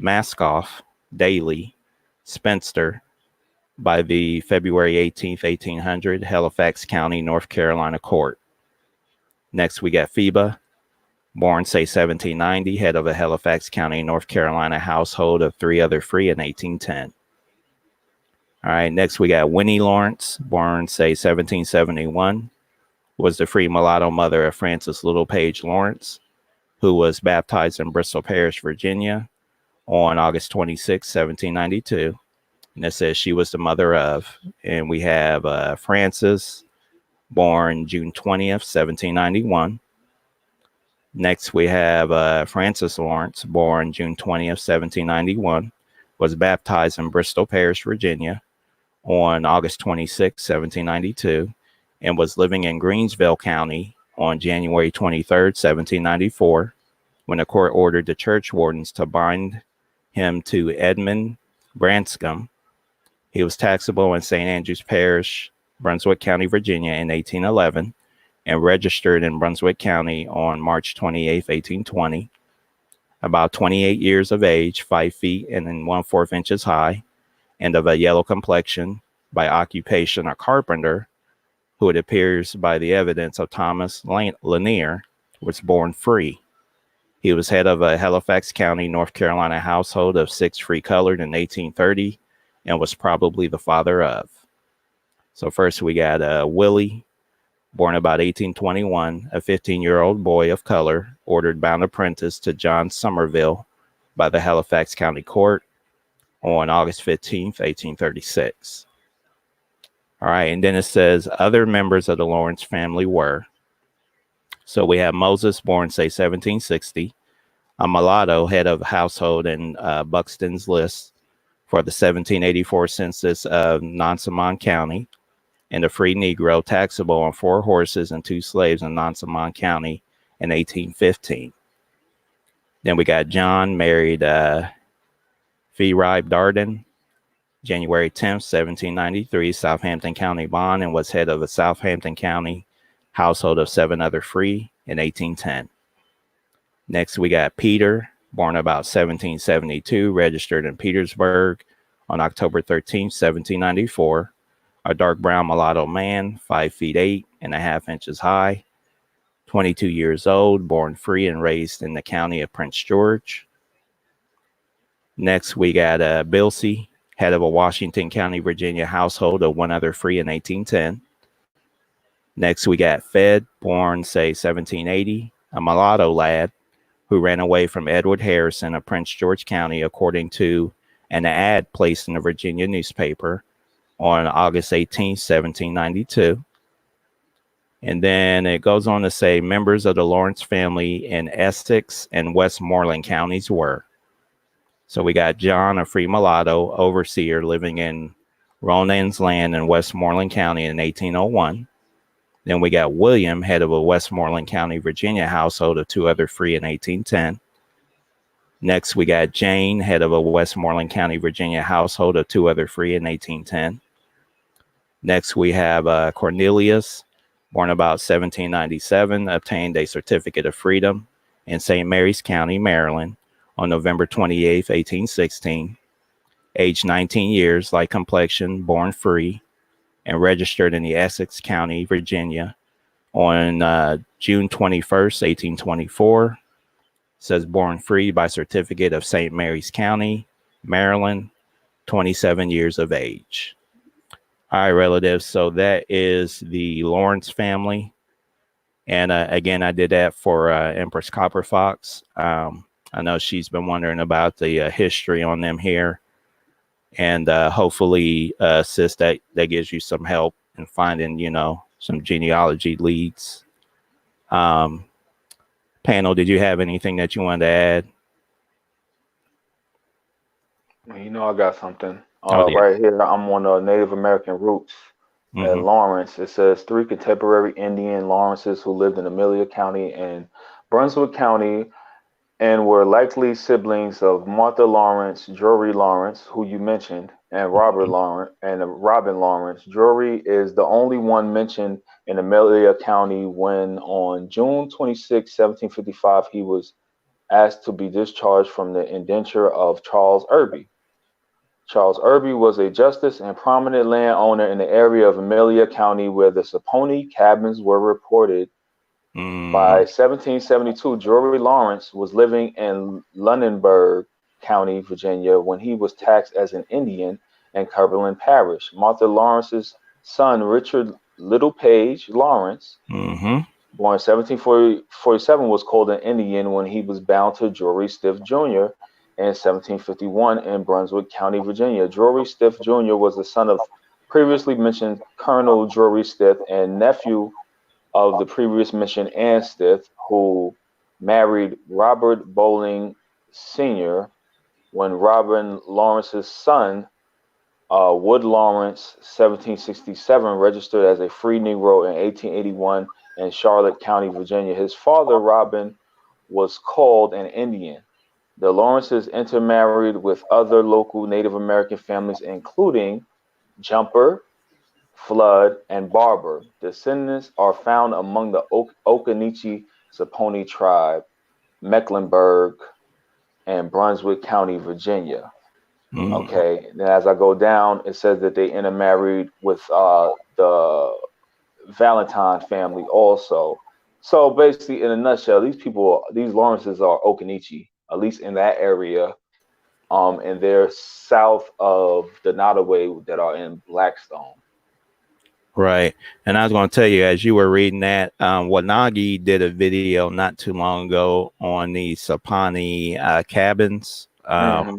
Maskoff Daly, spinster, by the February 18th, 1800 Halifax County, North Carolina court. Next, we got Phoeba, born, say, 1790, head of a Halifax County, North Carolina household of 3 other free in 1810. All right, next we got Winnie Lawrence, born, say, 1771, was the free mulatto mother of Francis Littlepage Lawrence, who was baptized in Bristol Parish, Virginia, on August 26, 1792. And it says she was the mother of. And we have Francis, born June 20th, 1791. Next, we have Francis Lawrence, born June 20th, 1791, was baptized in Bristol Parish, Virginia, on August 26, 1792, and was living in Greensville County on January 23rd, 1794, when the court ordered the church wardens to bind him to Edmund Branscombe. He was taxable in St. Andrew's Parish, Brunswick County, Virginia, in 1811, and registered in Brunswick County on March 28, 1820. About 28 years of age, 5 feet and 1/4 inches high, and of a yellow complexion, by occupation a carpenter, who it appears by the evidence of Thomas Lanier, was born free. He was head of a Halifax County, North Carolina household of 6 free colored in 1830, and was probably the father of. So first we got Willie, born about 1821, a 15-year-old boy of color, ordered bound apprentice to John Somerville by the Halifax County Court on August 15th, 1836. All right, and then it says other members of the Lawrence family were. So we have Moses, born, say, 1760, a mulatto, head of household in Buxton's list for the 1784 census of Nansemond County, and a free Negro, taxable on 4 horses and 2 slaves in Nansemond County in 1815. Then we got John, married Fee-Ribe Darden, January 10th, 1793, Southampton County bond, and was head of a Southampton County household of 7 other free in 1810. Next, we got Peter, born about 1772, registered in Petersburg on October 13th, 1794, a dark brown mulatto man, 5 feet 8.5 inches high, 22 years old, born free and raised in the county of Prince George. Next, we got Bilsey, head of a Washington County, Virginia household of one other free in 1810. Next, we got Fed, born, say, 1780, a mulatto lad who ran away from Edward Harrison of Prince George County, according to an ad placed in a Virginia newspaper on August 18, 1792. And then it goes on to say members of the Lawrence family in Essex and Westmoreland counties were. So we got John, a free mulatto overseer living in Ronan's Land in Westmoreland County in 1801. Then we got William, head of a Westmoreland County, Virginia household of two other free in 1810. Next, we got Jane, head of a Westmoreland County, Virginia household of two other free in 1810. Next, we have Cornelius, born about 1797, obtained a certificate of freedom in St. Mary's County, Maryland on November 28, 1816. Age 19 years, light complexion, born free, and registered in the Essex County, Virginia on June 21st, 1824. Says born free by certificate of St. Mary's County, Maryland, 27 years of age. All right, relatives. So that is the Lawrence family. And again, I did that for Empress Copperfox. I know she's been wondering about the history on them here. And hopefully, sis, that gives you some help in finding, some genealogy leads. Panel, did you have anything that you wanted to add? I got something. Yeah. Right here, I'm on Native American roots. At Lawrence, it says 3 contemporary Indian Lawrences who lived in Amelia County and Brunswick County and were likely siblings of Martha Lawrence, Drury Lawrence, who you mentioned, and Robert Lawrence and Robin Lawrence. Drury is the only one mentioned in Amelia County when on June 26, 1755, he was asked to be discharged from the indenture of Charles Irby. Charles Irby was a justice and prominent landowner in the area of Amelia County where the Saponi cabins were reported. By 1772, Drury Lawrence was living in Lunenburg County, Virginia, when he was taxed as an Indian in Cumberland Parish. Martha Lawrence's son, Richard Little Page Lawrence, born in 1747, was called an Indian when he was bound to Drury Stiff Jr. in 1751 in Brunswick County, Virginia. Drury Stiff Jr. was the son of previously mentioned Colonel Drury Stiff and nephew of the previous mentioned Ann Stiff, who married Robert Bowling Sr. when Robin Lawrence's son, Wood Lawrence, 1767, registered as a free Negro in 1881 in Charlotte County, Virginia. His father, Robin, was called an Indian. The Lawrences intermarried with other local Native American families, including Jumper, Flood, and Barber. Descendants are found among the Occaneechi Saponi tribe, Mecklenburg, and Brunswick County, Virginia. Okay, and as I go down, it says that they intermarried with the Valentine family also. So basically, in a nutshell, these Lawrences are Occaneechi, at least in that area, and they're south of the Nottoway that are in Blackstone. Right. And I was going to tell you, as you were reading that, Wanagi did a video not too long ago on the Saponi cabins. I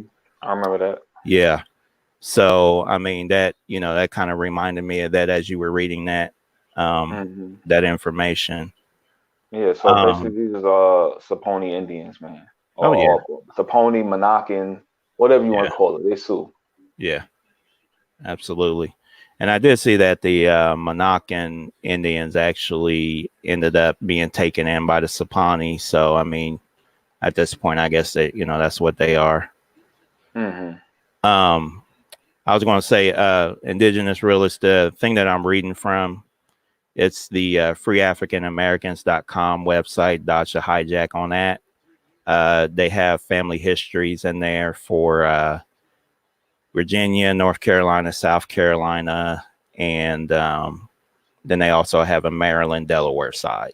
remember that. Yeah. So, I mean, that kind of reminded me of that as you were reading that, that information. Yeah. So basically, these are Saponi Indians, man. Or Saponi, Monacan, whatever you want to call it. They Sioux. Yeah. Absolutely. And I did see that the Monacan Indians actually ended up being taken in by the Saponi. So, I mean, at this point, I guess that, that's what they are. I was going to say Indigenous Realist, the thing that I'm reading from, it's the freeafricanamericans.com website. Dodge a hijack on that. They have family histories in there for Virginia, North Carolina, South Carolina, and then they also have a Maryland, Delaware side.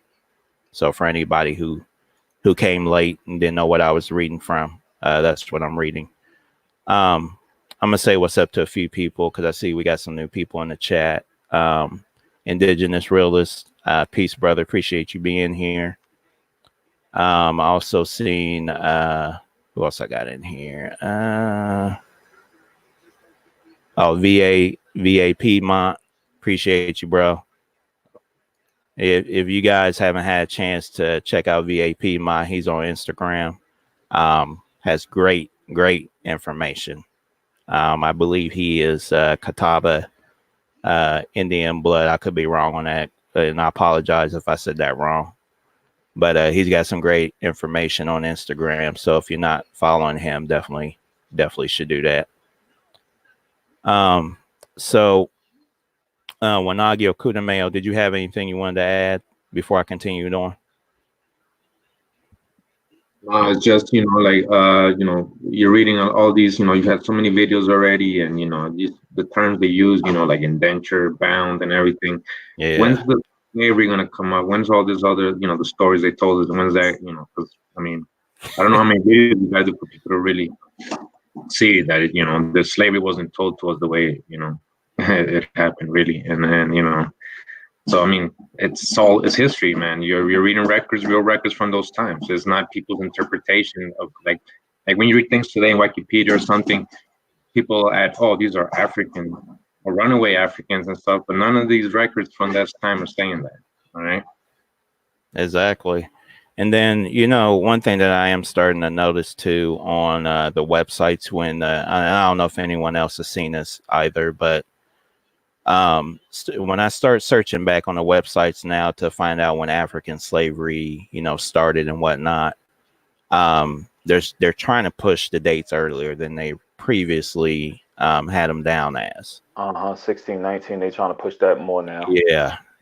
So for anybody who came late and didn't know what I was reading from, that's what I'm reading. I'm gonna say what's up to a few people because I see we got some new people in the chat. Indigenous Realist, peace, brother. Appreciate you being here. Also seen who else I got in here? VA Piedmont. Appreciate you, bro. If you guys haven't had a chance to check out VA Piedmont, he's on Instagram. Has great information. I believe he is Catawba Indian blood. I could be wrong on that, and I apologize if I said that wrong. But he's got some great information on Instagram. So if you're not following him, definitely should do that. So Wanagi Okudameo, did you have anything you wanted to add before I continue on? It's just, you're reading all these, you had so many videos already, and, the terms they use, like indenture, bound, and everything. Yeah. When's the slavery going to come up? When's all this other, the stories they told us? When's that, because, I don't know how many videos you guys do for people to really see that, the slavery wasn't told to us the way, it happened, really. And then, so it's history, man. You're reading real records from those times. It's not people's interpretation of like when you read things today in Wikipedia or something, people add, oh, these are African or runaway Africans and stuff, but none of these records from that time are saying that. All right. Exactly. And then, one thing that I am starting to notice too on the websites when I don't know if anyone else has seen this either, but when I start searching back on the websites now to find out when African slavery, started and whatnot, they're trying to push the dates earlier than they previously had them down as. 1619. They trying to push that more now.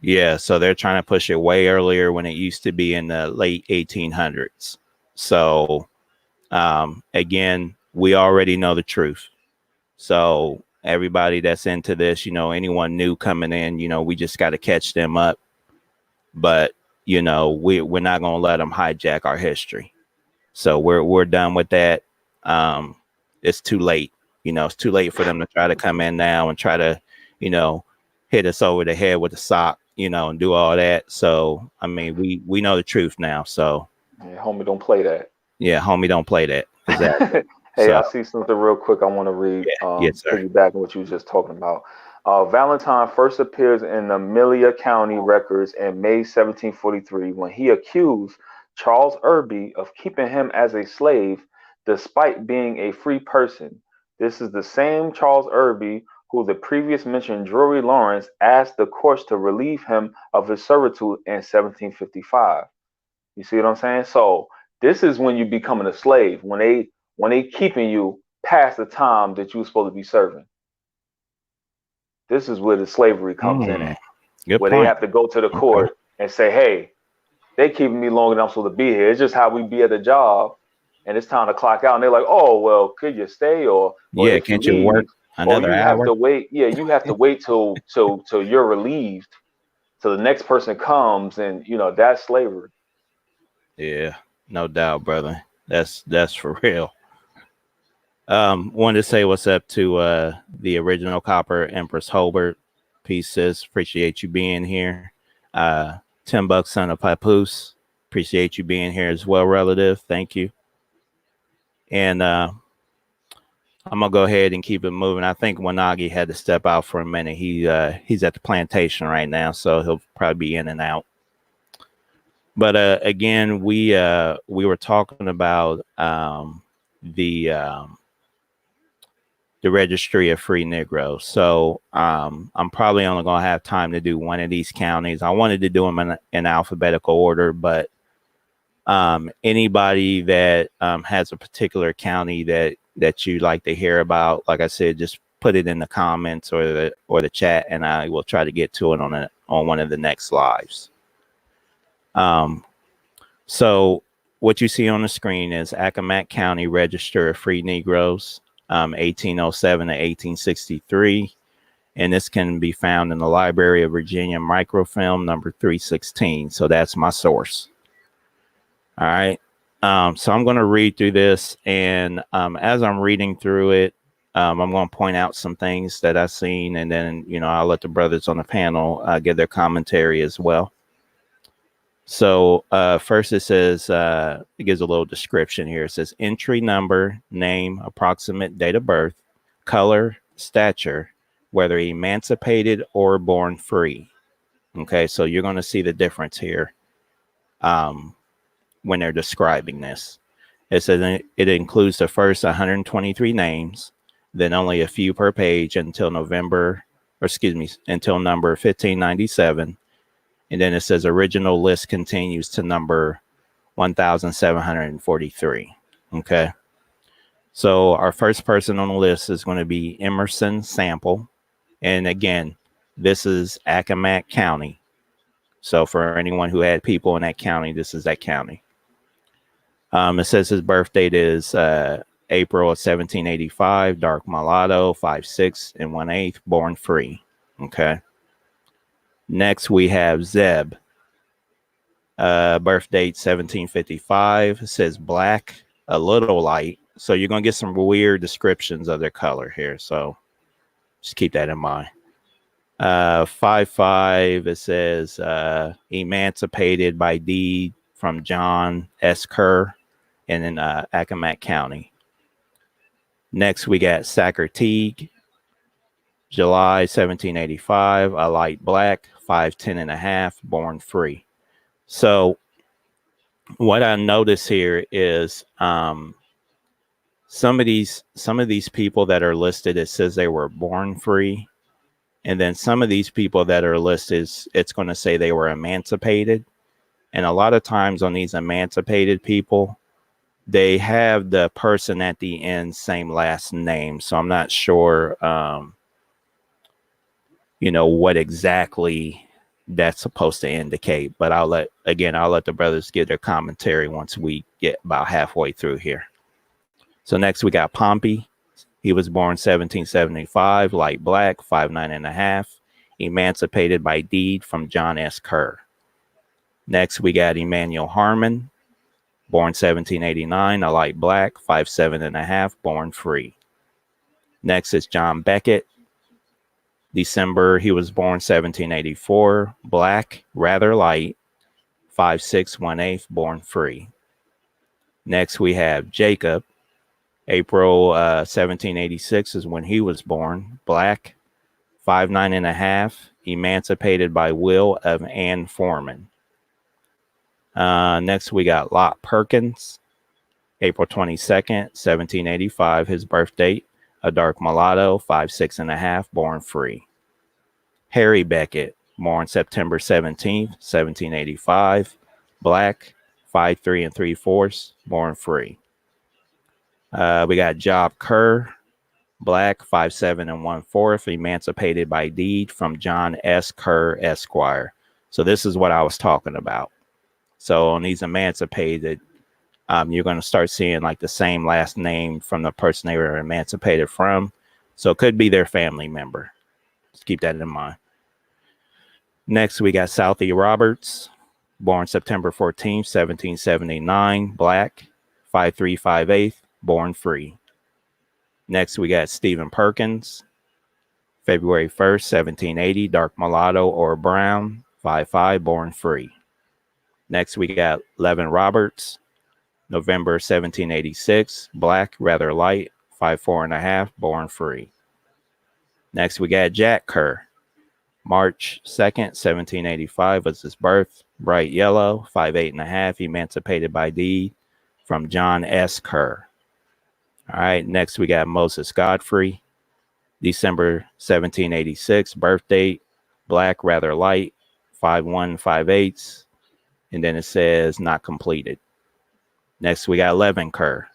Yeah. So they're trying to push it way earlier when it used to be in the late 1800s. So again, we already know the truth. So everybody that's into this, anyone new coming in, we just got to catch them up. But, we're not going to let them hijack our history. So we're done with that. It's too late. It's too late for them to try to come in now and try to, hit us over the head with a sock, and do all that. So, we know the truth now. So, yeah, homie, don't play that. Yeah, homie, don't play that. Exactly. Hey, I see something real quick I want to read. Yes, sir. Back on what you were just talking about. Valentine first appears in the Amelia County records in May 1743 when he accused Charles Irby of keeping him as a slave despite being a free person. This is the same Charles Irby who the previous mentioned Drury Lawrence asked the courts to relieve him of his servitude in 1755. You see what I'm saying? So this is when you're becoming a slave, when they keeping you past the time that you're supposed to be serving. This is where the slavery comes in at. Good where point. They have to go to the court and say, hey, they keeping me longer than I'm supposed to be here. It's just how we be at a job and it's time to clock out. And they're like, oh, well, could you stay or can't you work another hour? Have to wait. Yeah, you have to wait till you're relieved till the next person comes, and that's slavery. Yeah, no doubt, brother. That's for real. Wanted to say what's up to the original Copper Empress Holbert. Peace, sis. Appreciate you being here. $10, son of Papoose. Appreciate you being here as well, relative. Thank you. And I'm gonna go ahead and keep it moving. I think Wanagi had to step out for a minute. He's at the plantation right now, so he'll probably be in and out. But again, we were talking about the Registry of Free Negroes. So I'm probably only gonna have time to do one of these counties. I wanted to do them in alphabetical order, but anybody that has a particular county that you'd like to hear about, like I said, just put it in the comments or the chat, and I will try to get to it on one of the next lives. So what you see on the screen is Accomack County Register of Free Negroes, 1807 to 1863. And this can be found in the Library of Virginia microfilm number 316. So that's my source. All right. So I'm going to read through this, and as I'm reading through it, I'm going to point out some things that I've seen, and then, I'll let the brothers on the panel give their commentary as well. So first it says, it gives a little description here. It says entry number, name, approximate date of birth, color, stature, whether emancipated or born free. Okay, so you're going to see the difference here when they're describing this. It says it includes the first 123 names, then only a few per page until number 1597. And then it says original list continues to number 1743. Okay. So our first person on the list is going to be Emerson Sample. And again, this is Accomack County. So for anyone who had people in that county, this is that county. It says his birth date is April of 1785, dark mulatto, 5'6" and 1/8, born free. Okay. Next we have Zeb. Birth date 1755. It says black, a little light. So you're going to get some weird descriptions of their color here. So just keep that in mind. 5'5". It says emancipated by deed from John S. Kerr in Accomack County. Next, we got Sacker Teague, July 1785, a light black, 5'10" and a half, born free. So what I notice here is some of these people that are listed, it says they were born free. And then some of these people that are listed, it's going to say they were emancipated. And a lot of times on these emancipated people, they have the person at the end, same last name. So I'm not sure, what exactly that's supposed to indicate. But I'll let the brothers give their commentary once we get about halfway through here. So next we got Pompey. He was born 1775, light black, 5'9" and a half, emancipated by deed from John S. Kerr. Next, we got Emmanuel Harmon, born 1789, a light black, 5'7" and a half, born free. Next is John Beckett. December, he was born 1784, black, rather light, 5'6", 1/8, born free. Next, we have Jacob. April 1786 is when he was born, black, 5'9" and a half, emancipated by will of Ann Foreman. Next, we got Lot Perkins, April 22nd, 1785, his birth date, a dark mulatto, 5'6" and a half, born free. Harry Beckett, born September 17th, 1785, black, 5'3" and 3/4, born free. We got Job Kerr, black, 5'7" and 1/4, emancipated by deed from John S. Kerr, Esquire. So this is what I was talking about. So on these emancipated, you're going to start seeing like the same last name from the person they were emancipated from. So it could be their family member. Just keep that in mind. Next, we got Southie Roberts, born September 14th, 1779, black, 5'3", 5/8, born free. Next, we got Stephen Perkins, February 1st, 1780, dark mulatto or brown, 5'5", born free. Next, we got Levin Roberts, November 1786, black, rather light, 5'4" and a half, born free. Next, we got Jack Kerr, March 2nd, 1785 was his birth, bright yellow, 5'8" and a half, emancipated by deed from John S. Kerr. All right, next we got Moses Godfrey, December 1786, birth date, black, rather light, 5'1", 5/8, and then it says not completed. Next we got Levin Kerr,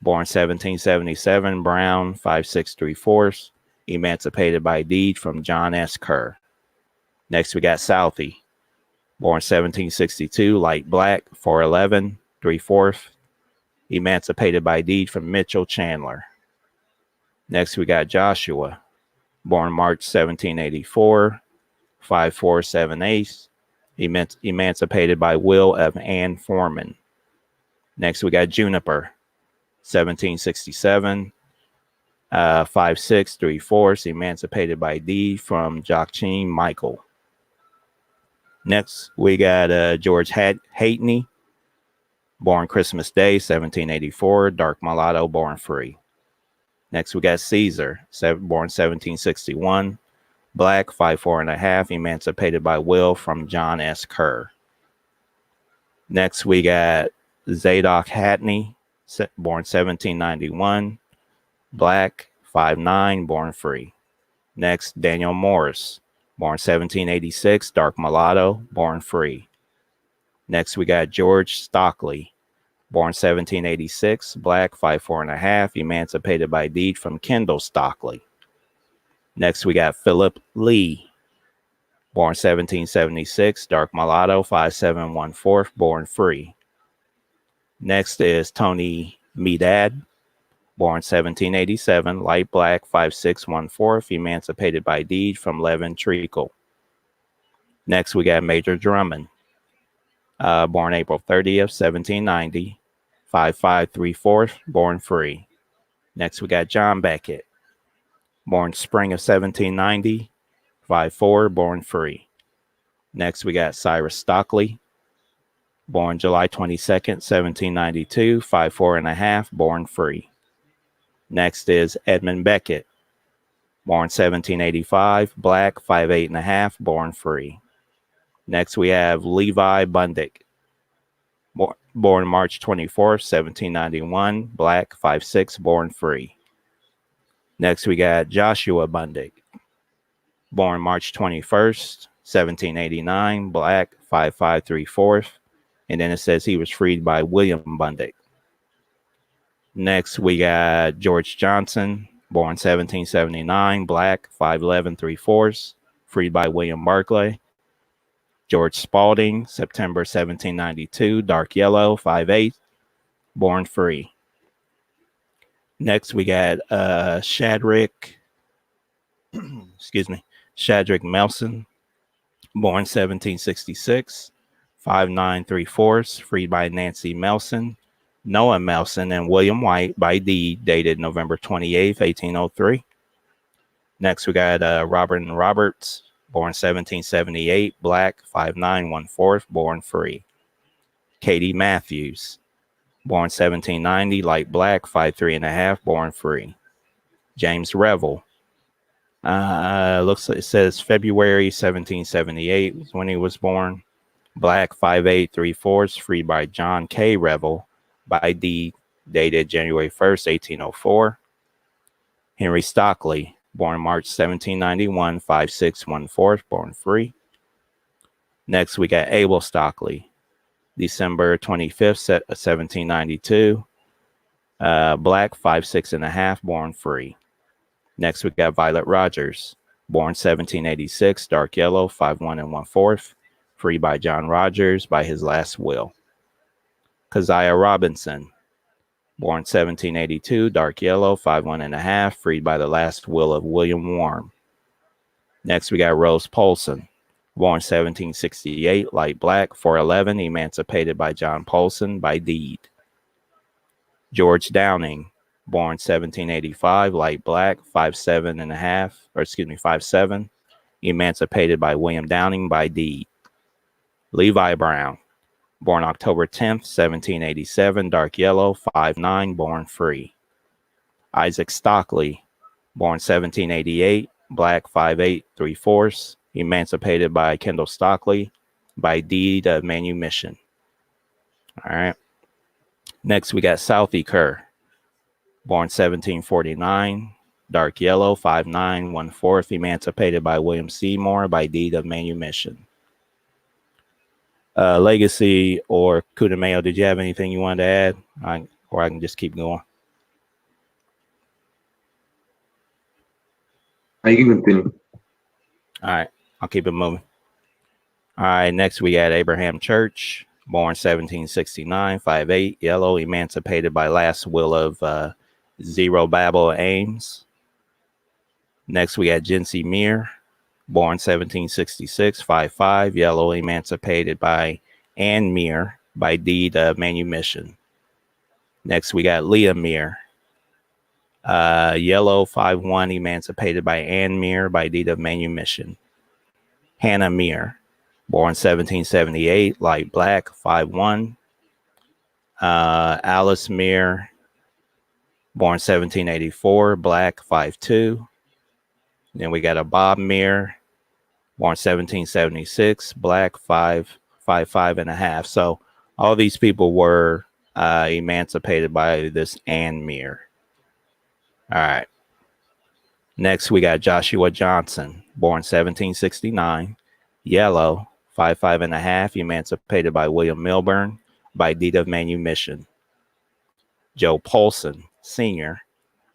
born 1777, brown, 5'6", 3/4, emancipated by deed from John S. Kerr. Next we got Southie, born 1762, light black, 4'11", 3/4, emancipated by deed from Mitchell Chandler. Next, we got Joshua, born March 1784, 5'4", 7/8, emancipated by will of Ann Foreman. Next, we got Juniper, 1767, 5'6", 3/4", emancipated by deed from Joachim Michael. Next, we got George Haytney, born Christmas Day, 1784, dark mulatto, born free. Next, we got Caesar, born 1761, black, 5'4½", emancipated by will from John S. Kerr. Next, we got Zadok Hatney, born 1791, black, 5'9", born free. Next, Daniel Morris, born 1786, dark mulatto, born free. Next, we got George Stockley, born 1786, black, 5'4½", emancipated by deed from Kendall Stockley. Next, we got Philip Lee, born 1776, dark mulatto, 5'7", 1/4", born free. Next is Tony Medad, born 1787, light black, 5'6", 1/4", emancipated by deed from Levin Treacle. Next, we got Major Drummond, born April 30th, 1790, 5'5", 3/4", born free. Next, we got John Beckett, born spring of 1790, 5'4", born free. Next, we got Cyrus Stockley, born July 22nd, 1792, 5'4½", born free. Next is Edmund Beckett, born 1785, black, 5'8½", born free. Next, we have Levi Bundick, born March 24th, 1791, black, 5'6", born free. Next, we got Joshua Bundick, born March 21st, 1789, black, 5'5", 3/4", and then it says he was freed by William Bundick. Next, we got George Johnson, born 1779, black, 5'11", 3/4", freed by William Barclay. George Spalding, September 1792, dark yellow, 5'8", born free. Next, we got Shadrach Melson, born 1766, 5'9", 3/4", freed by Nancy Melson, Noah Melson, and William White by deed, dated November 28th, 1803. Next, we got Robert Roberts, born 1778, black, 5'9", 1/4", born free. Katie Matthews, born 1790, light black, 5'3½", born free. James Revel, looks like it says February 1778 was when he was born. Black, 5'8", 3/4", freed by John K. Revel by deed, dated January 1st, 1804. Henry Stockley, born March 1791, 5'6", 1/4", born free. Next, we got Abel Stockley, December 25th, 1792, black, 5'6½", born free. Next, we got Violet Rogers, born 1786, dark yellow, 5'1" 1/4", free by John Rogers by his last will. Keziah Robinson, born 1782, dark yellow, 5'1" 1/2", freed by the last will of William Warm. Next, we got Rose Polson, born 1768, light black, 4'11", emancipated by John Polson by deed. George Downing, born 1785, light black, 5'7", emancipated by William Downing by deed. Levi Brown, born October 10th, 1787, dark yellow, 5'9", born free. Isaac Stockley, born 1788, black, 5'8", 3/4", emancipated by Kendall Stockley by deed of manumission. All right. Next, we got Southie Kerr, born 1749, dark yellow, 5'9", 1/4", emancipated by William Seymour by deed of manumission. Legacy or Kudameo, did you have anything you wanted to add? Or I can just keep going. You can continue. All right, I'll keep it moving. All right, next we got Abraham Church, born 1769, 5'8", yellow, emancipated by last will of Zerubbabel Ames. Next we got Jency Meir, born 1766, 5'5", yellow, emancipated by Ann Meir by deed of manumission. Next, we got Leah Meir. Yellow, 5-1, emancipated by Ann Meir by deed of manumission. Hannah Meir, born 1778, light black, 5-1. Alice Meir, born 1784, black, 5-2. Then we got a Bob Meir, born 1776, black, 5.5. So all these people were emancipated by this Ann Meir. All right. Next, we got Joshua Johnson, born 1769, yellow, 5.5, emancipated by William Milburn by deed of manumission. Joe Polson, senior,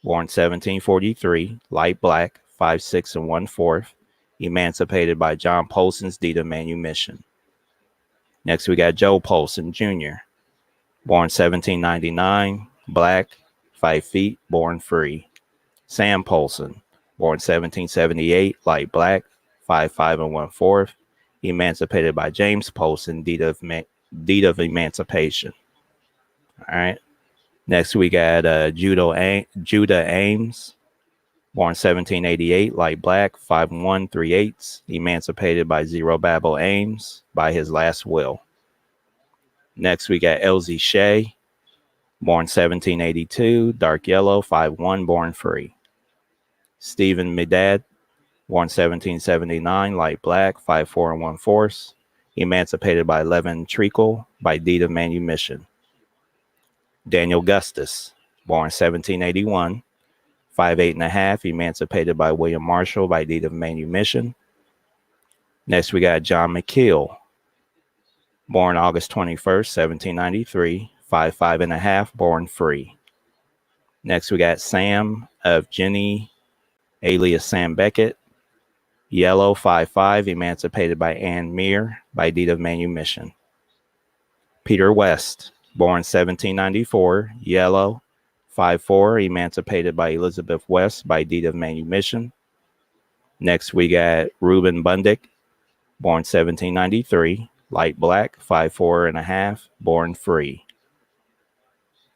born 1743, light black, 5.6 1/4, emancipated by John Polson's deed of manumission. Next, we got Joe Polson, Jr., born 1799, black, 5 feet, born free. Sam Polson, born 1778, light black, 5.5 1/4, emancipated by James Polson, deed of emancipation. All right. Next, we got Judah Ames, born 1788, light black, 5'1 3/8, emancipated by Zerubbabel Ames by his last will. Next, we got Elsie Shea, born 1782, dark yellow, 5'1, born free. Stephen Medad, born 1779, light black, 5'4 1/4, emancipated by Levin Treacle by deed of manumission. Daniel Gustus, born 1781, 5'8 1/2, emancipated by William Marshall by deed of manumission. Next, we got John McKeel, born August 21st, 1793, 5'5 1/2, born free. Next, we got Sam of Jenny, alias Sam Beckett, yellow, 5'5", emancipated by Ann Meir by deed of manumission. Peter West, born 1794, yellow, 5'4", emancipated by Elizabeth West by deed of manumission. Next, we got Reuben Bundick, born 1793, light black, 5'4 1/2, born free.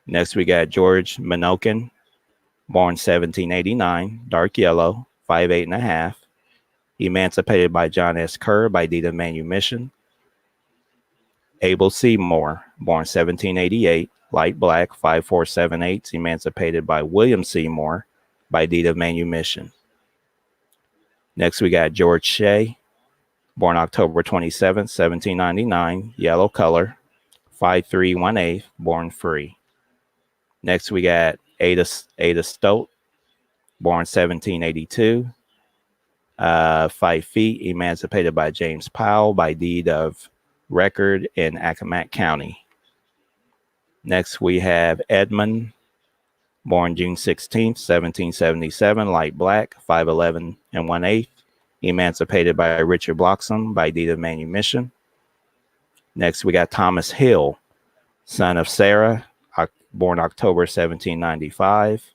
Next, we got George Minokin, born 1789, dark yellow, 5'8 1/2, emancipated by John S. Kerr by deed of manumission. Abel Seymour, born 1788, light black, 5'4 7/8, emancipated by William Seymour by deed of manumission. Next, we got George Shea, born October 27, 1799, yellow color, 5'3 1/8, born free. Next, we got Ada Stote, born 1782, 5 feet, emancipated by James Powell by deed of record in Accomack County. Next, we have Edmund, born June 16th, 1777, light black, 5'11 1/8, emancipated by Richard Bloxham by deed of manumission. Next, we got Thomas Hill, son of Sarah, born October 1795,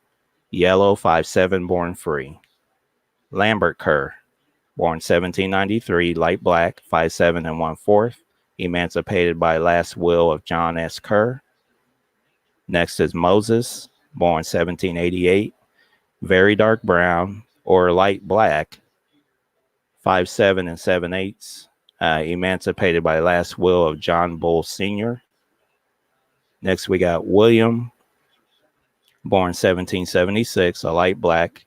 yellow, 5'7", born free. Lambert Kerr, born 1793, light black, 5'7 1/4, emancipated by last will of John S. Kerr. Next is Moses, born 1788, very dark brown or light black, 5'7 7/8, emancipated by last will of John Bull Sr. Next, we got William, born 1776, a light black,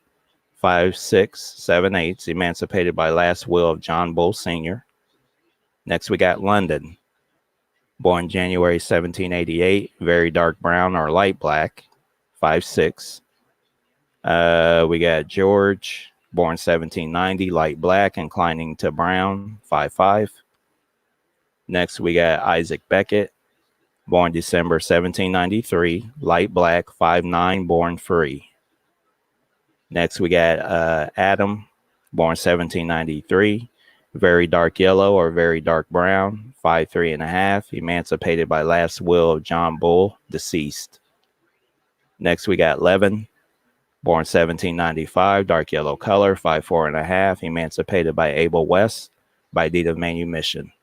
5'6 7/8, emancipated by last will of John Bull Sr. Next, we got London, born January 1788, very dark brown or light black, 5'6". We got George, born 1790, light black, inclining to brown, 5'5". Next, we got Isaac Beckett, born December 1793, light black, 5'9", born free. Next, we got Adam, born 1793, very dark yellow or very dark brown, 5'3 1/2, emancipated by last will of John Bull, deceased. Next, we got Levin, born 1795, dark yellow color, 5'4 1/2, emancipated by Abel West by deed of manumission.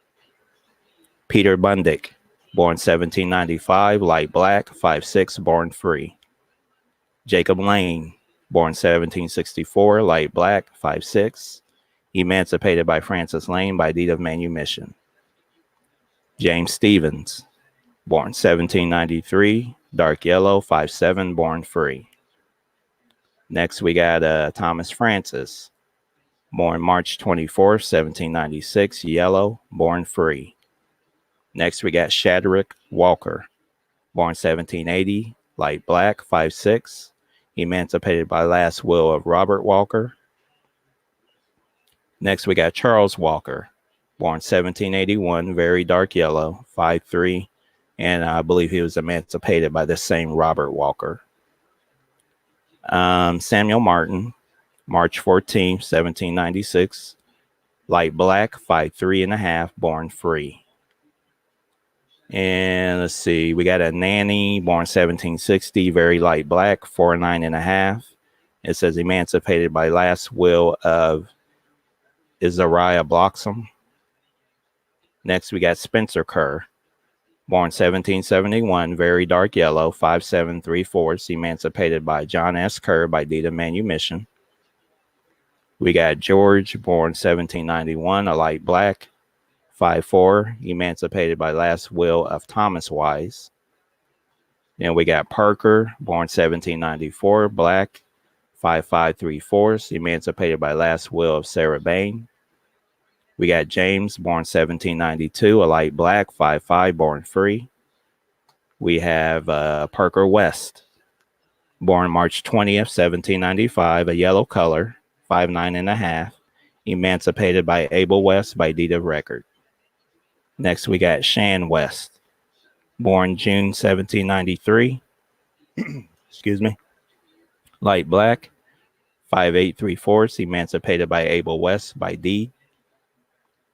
Peter Bundick, born 1795, light black, 5'6", born free. Jacob Lane, born 1764, light black, 5'6", emancipated by Francis Lane by deed of manumission. James Stevens, born 1793, dark yellow, 5'7", born free. Next, we got Thomas Francis, born March 24th, 1796, yellow, born free. Next, we got Shadrach Walker, born 1780, light black, 5'6", emancipated by last will of Robert Walker. Next, we got Charles Walker, born 1781, very dark yellow, 5'3", and I believe he was emancipated by the same Robert Walker. Samuel Martin, March 14th, 1796, light black, 5'3.5", born free. And let's see, we got a Nanny, born 1760, very light black, 4'9.5". It says emancipated by last will of Isaiah Bloxham. Next, we got Spencer Kerr, born 1771, very dark yellow, 5'7", 3/4", emancipated by John S. Kerr by deed of manumission. We got George, born 1791, a light black, 5'4", emancipated by last will of Thomas Wise. Then we got Parker, born 1794, black, 5'5", 3/4", emancipated by last will of Sarah Bain. We got James, born 1792, a light black, 5'5", born free. We have Parker West, born March 20th, 1795, a yellow color, 5'9.5", emancipated by Abel West by deed of record. Next, we got Shan West, born June 1793, excuse me, light black, 5'8", 3/4", emancipated by Abel West by deed.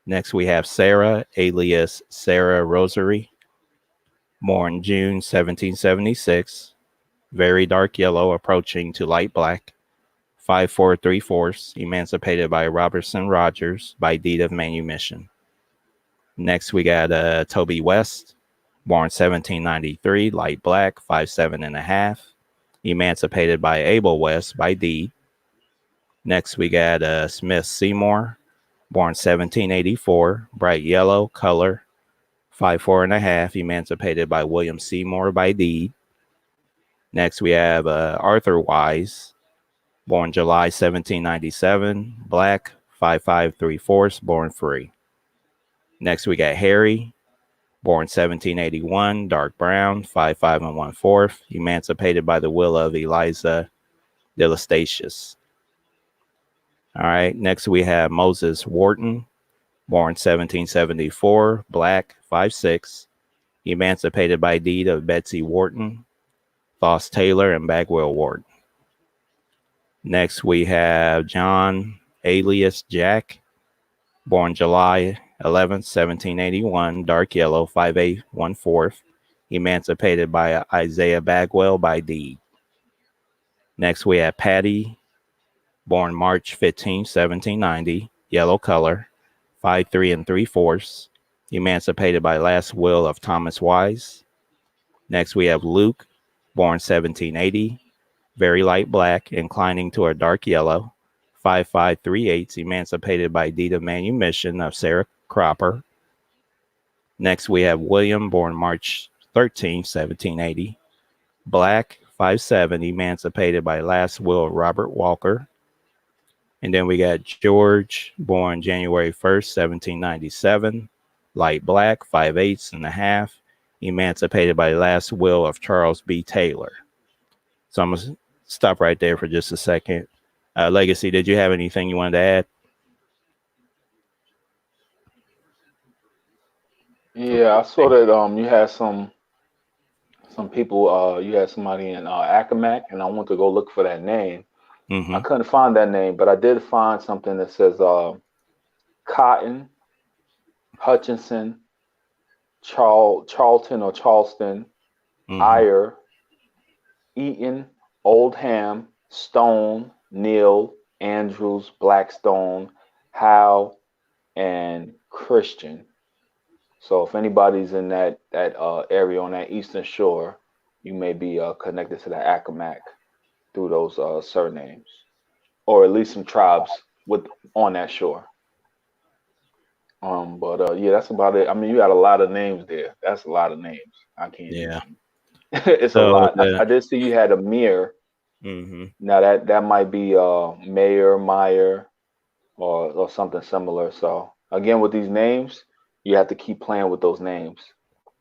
Next, we have Sarah, alias Sarah Rosary, born June 1776, very dark yellow approaching to light black, 5'4", 3/4", emancipated by Robertson Rogers by deed of manumission. Next, we got Toby West, born 1793, light black, 5'7.5", emancipated by Abel West by deed. Next, we got Smith Seymour, born 1784, bright yellow color, 5'4.5", emancipated by William Seymour by deed. Next, we have Arthur Wise, born July 1797, black, 5'5", 3/4", born free. Next, we got Harry, born 1781, dark brown, 5'5" 1/4", emancipated by the will of Eliza Delastatius. All right, next we have Moses Wharton, born 1774, black, 5'6", emancipated by deed of Betsy Wharton, Foss Taylor, and Bagwell Wharton. Next we have John, alias Jack, born July 11th, 1781, dark yellow, 5'8", 1/4", emancipated by Isaiah Bagwell by deed. Next we have Patty, born March 15, 1790, yellow color, 5'3" 3/4", emancipated by last will of Thomas Wise. Next we have Luke, born 1780, very light black, inclining to a dark yellow, 5'5" 3/8", emancipated by deed of manumission of Sarah Cropper. Next we have William, born March 13, 1780, black, 5'7", emancipated by last will of Robert Walker. And then we got George, born January 1st, 1797, light black, 5'8.5", emancipated by last will of Charles B. Taylor. So I'm going to stop right there for just a second. Legacy, did you have anything you wanted to add? Yeah, I saw that you had some people, you had somebody in Accomack, and I went to go look for that name. I couldn't find that name, but I did find something that says Cotton, Hutchinson, Charlton or Charleston, Eyre, Eaton, Oldham, Stone, Neal, Andrews, Blackstone, Howe, and Christian. So if anybody's in that area on that eastern shore, you may be connected to the Accomack through those surnames, or at least some tribes with on that shore. But yeah, that's about it. I mean, you got a lot of names there. That's a lot of names. I can't Yeah. even. It's a So lot. I did see you had a Mir. mhm. Now that might be Mayor, Meyer, or something similar. So again, with these names, you have to keep playing with those names.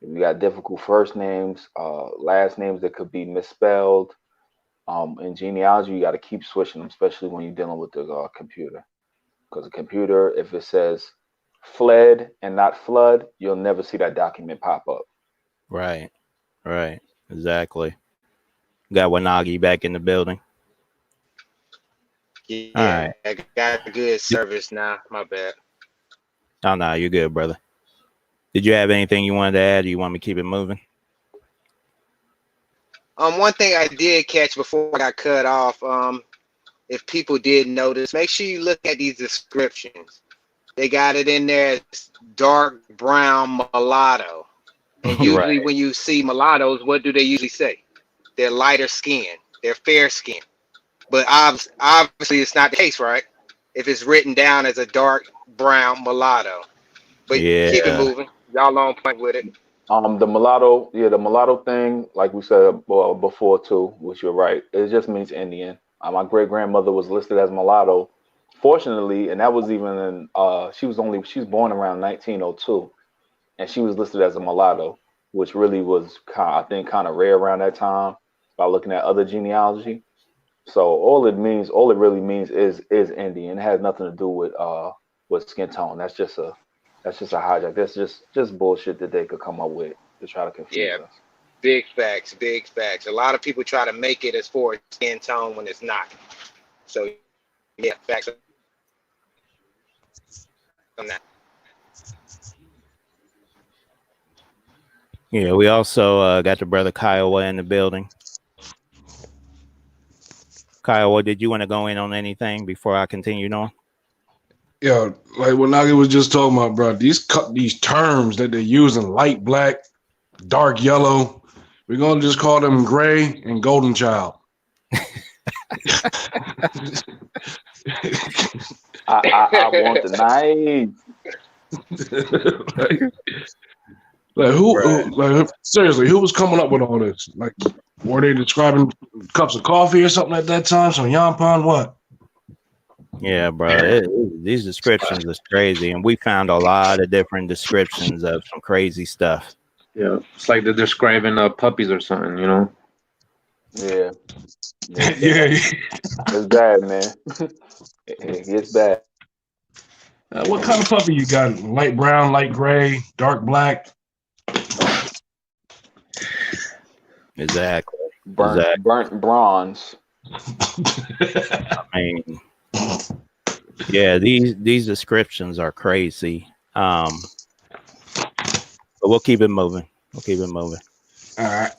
You got difficult first names, last names that could be misspelled. In genealogy, you got to keep switching them, especially when you're dealing with the computer. Because the computer, if it says fled and not flood, you'll never see that document pop up. Right. Right. Exactly. Got Wanagi back in the building. All Yeah, right. I got good service now. My bad. Oh no, you're good, brother. Did you have anything you wanted to add? Or you want me to keep it moving? One thing I did catch before I got cut off. If people did notice, make sure you look at these descriptions. They got it in there as dark brown mulatto. And usually Right. when you see mulattoes, what do they usually say? They're lighter skin. They're fair skin. But obviously it's not the case, right? If it's written down as a dark brown mulatto. But keep it Yeah. moving. Y'all on point with it. The mulatto, yeah, the mulatto thing, like we said before too, which you're right, it just means Indian. My great grandmother was listed as mulatto, fortunately, and that was even in, she was born around 1902, and she was listed as a mulatto, which really was I think kind of rare around that time by looking at other genealogy. So all it really means is Indian. It has nothing to do with skin tone. That's just a hijack. That's just bullshit that they could come up with to try to confuse Yeah, us. big facts, big facts. A lot of people try to make it as for skin tone when it's not. So yeah, facts on that. Yeah. We also got the brother Kiowa in the building. Kiowa, did you want to go in on anything before I continue on? Yeah, like what Nagi was just talking about, bro. These terms that they're using, light black, dark yellow, we're gonna just call them gray and golden child. I want the knife. like like seriously, who was coming up with all this? Like, were they describing cups of coffee or something at that time? Some yampon, what? Yeah, bro. These descriptions is crazy, and we found a lot of different descriptions of some crazy stuff. Yeah, it's like they're describing puppies or something, you know. Yeah, Yeah. it's bad, man. It gets bad. What kind of puppy you got? Light brown, light gray, dark black? Exactly. Burnt bronze. I mean, yeah, these descriptions are crazy. But we'll keep it moving. All right.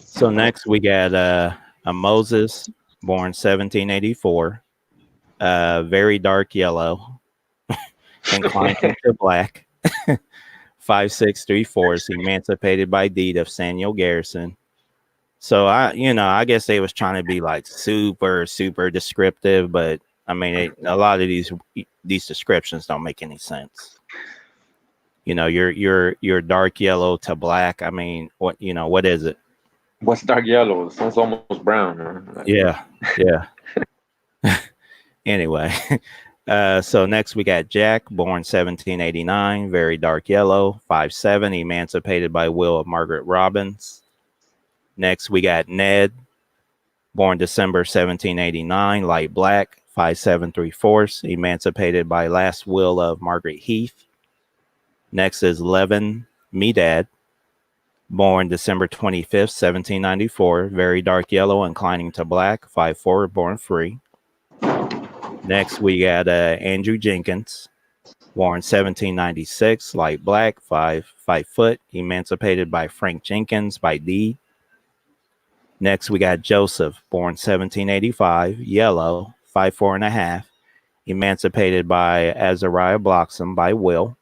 So next we got a Moses, born 1784, very dark yellow, inclined to black, 5634, emancipated by deed of Samuel Garrison. So I guess they was trying to be like super descriptive, but I mean, a lot of these descriptions don't make any sense. You're dark yellow to black. I mean, what is it? What's dark yellow? It's almost brown. Huh? Yeah. Anyway, so next we got Jack, born 1789, very dark yellow, 5'7", emancipated by will of Margaret Robbins. Next we got Ned, born December 1789, light black, 5'7", 3/4", emancipated by last will of Margaret Heath. Next is Levin Medad, born December 25th, 1794, very dark yellow, inclining to black, 5'4", born free. Next, we got Andrew Jenkins, born 1796, light black, 5 foot, emancipated by Frank Jenkins by deed. Next, we got Joseph, born 1785, yellow, 5'4.5", emancipated by Azariah Bloxham by will.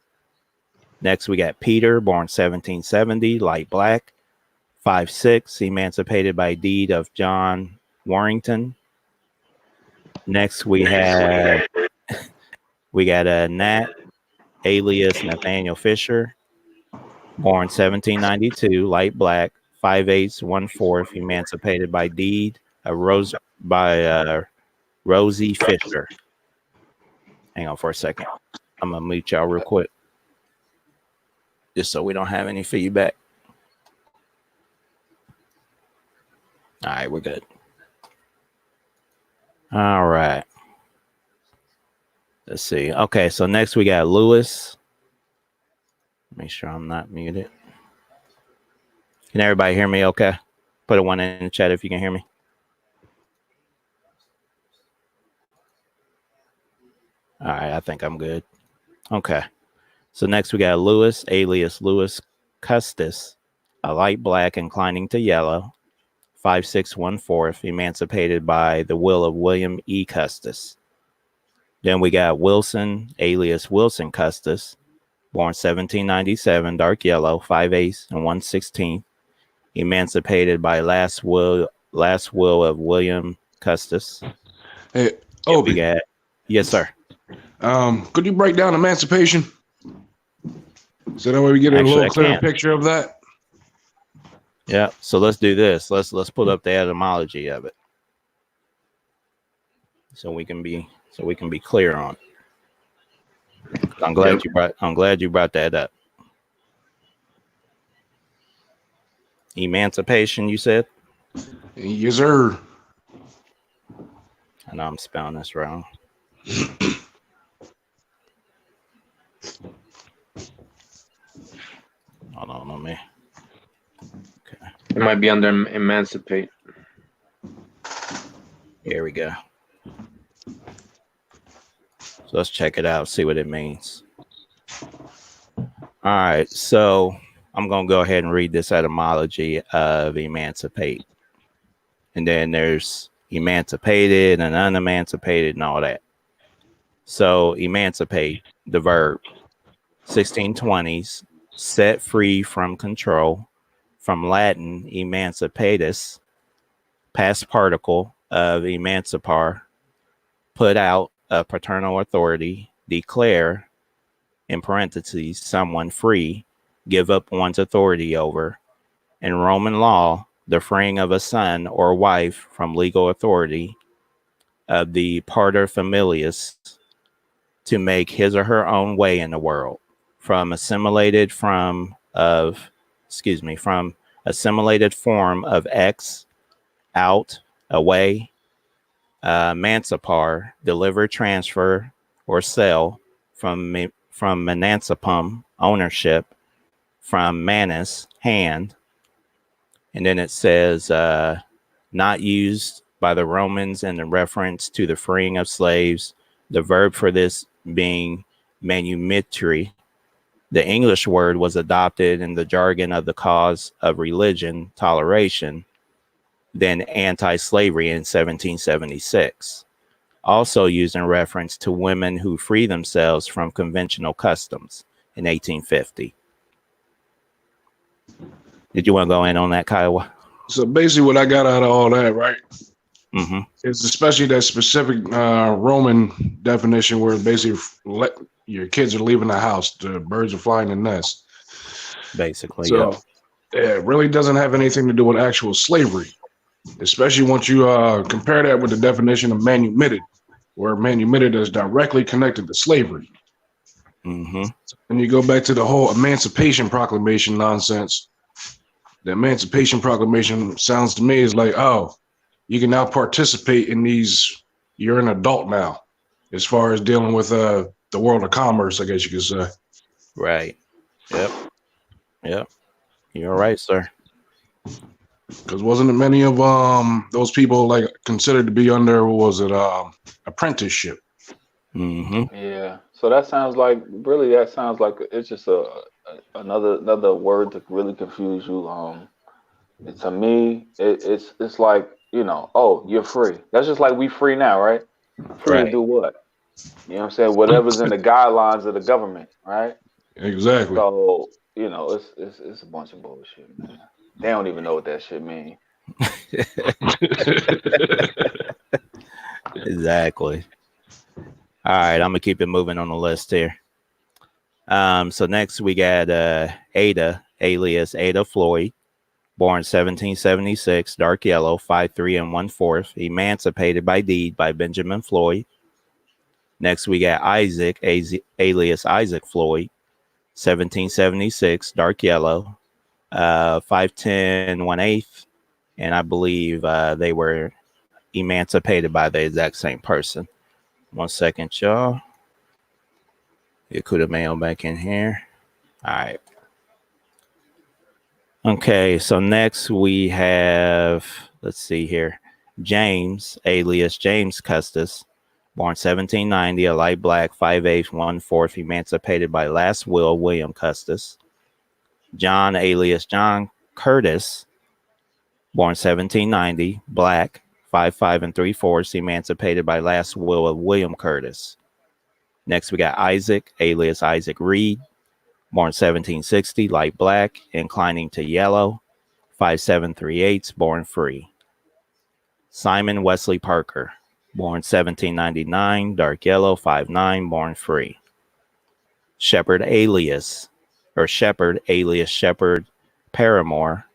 Next, we got Peter, born 1770, light black, 5'6", emancipated by deed of John Warrington. Next, we got Nat, alias Nathaniel Fisher, born 1792, light black, 5'8", 1/4", emancipated by deed of Rosie Fisher. Hang on for a second. I'm gonna mute y'all real quick, just so we don't have any feedback. All right, we're good. All right. Let's see. Okay, so next we got Lewis. Make sure I'm not muted. Can everybody hear me okay? Put a 1 in the chat if you can hear me. All right, I think I'm good. Okay. So next we got Lewis, alias Lewis Custis, a light black inclining to yellow, 5'6", 1/4", emancipated by the will of William E. Custis. Then we got Wilson, alias Wilson Custis, born 1797, dark yellow, 5'8" and 1/16", emancipated by last will of William Custis. Hey, Obi. Yes, sir. Could you break down emancipation? So that way we get a little clearer picture of that. Yeah. So let's do this. Let's put up the etymology of it, so we can be clear on it. I'm glad you brought that up. Emancipation, you said? Yes, sir. I know I'm spelling this wrong. Hold on me. Okay. It might be under emancipate. Here we go. So let's check it out, see what it means. All right, so I'm going to go ahead and read this etymology of emancipate. And then there's emancipated and unemancipated and all that. So emancipate, the verb, 1620s, set free from control, from Latin emancipatus, past particle of emancipar, put out of paternal authority, declare, in parentheses, someone free, give up one's authority over. In Roman law, the freeing of a son or wife from legal authority of the pater familias to make his or her own way in the world, from assimilated form of ex, out, away, mancipar, deliver, transfer, or sell, from manancipum, ownership, from manus, hand. And then it says, not used by the Romans in reference to the freeing of slaves, the verb for this being manumitry. The English word was adopted in the jargon of the cause of religion, toleration, then anti-slavery in 1776. Also used in reference to women who free themselves from conventional customs in 1850. Did you want to go in on that, Kiowa? So basically what I got out of all that, right, Mm-hmm. is especially that specific Roman definition where basically your kids are leaving the house, the birds are flying the nest. Basically, so it really doesn't have anything to do with actual slavery, especially once you compare that with the definition of manumitted, where manumitted is directly connected to slavery. Mm-hmm. And you go back to the whole Emancipation Proclamation nonsense. The Emancipation Proclamation sounds to me is like, oh, you can now participate in these. You're an adult now, as far as dealing with the world of commerce, I guess you could say. Right. Yep. You're right, sir. Because wasn't it many of those people like considered to be under, what was it, apprenticeship? Mm-hmm. Yeah. So that sounds like it's just another word to really confuse you. To me, it's like, oh, you're free. That's just like we free now, right? Free to do what? You know what I'm saying? Whatever's in the guidelines of the government, right? Exactly. So, you know, it's a bunch of bullshit, man. They don't even know what that shit mean. Exactly. All right, I'm gonna keep it moving on the list here. So next we got Ada, alias Ada Floyd, born 1776, dark yellow, 5'3" and 1/4, emancipated by deed by Benjamin Floyd. Next we got Isaac, alias Isaac Floyd, 1776, dark yellow, 5'10", 1/8, and I believe they were emancipated by the exact same person. 1 second, y'all. It could have mailed back in here. All right. Okay, so next we have, let's see here, James, alias James Custis, born 1790, a light black, 5'8", 1/4, emancipated by last will, William Custis. John, alias John Curtis, born 1790, black, 5'5" and 3/4, emancipated by last will of William Curtis. Next, we got Isaac, alias Isaac Reed, born 1760, light black, inclining to yellow, 5'7", 3/8, born free. Simon Wesley Parker, born 1799, dark yellow, 5'9", born free. Shepherd alias Shepherd Paramore,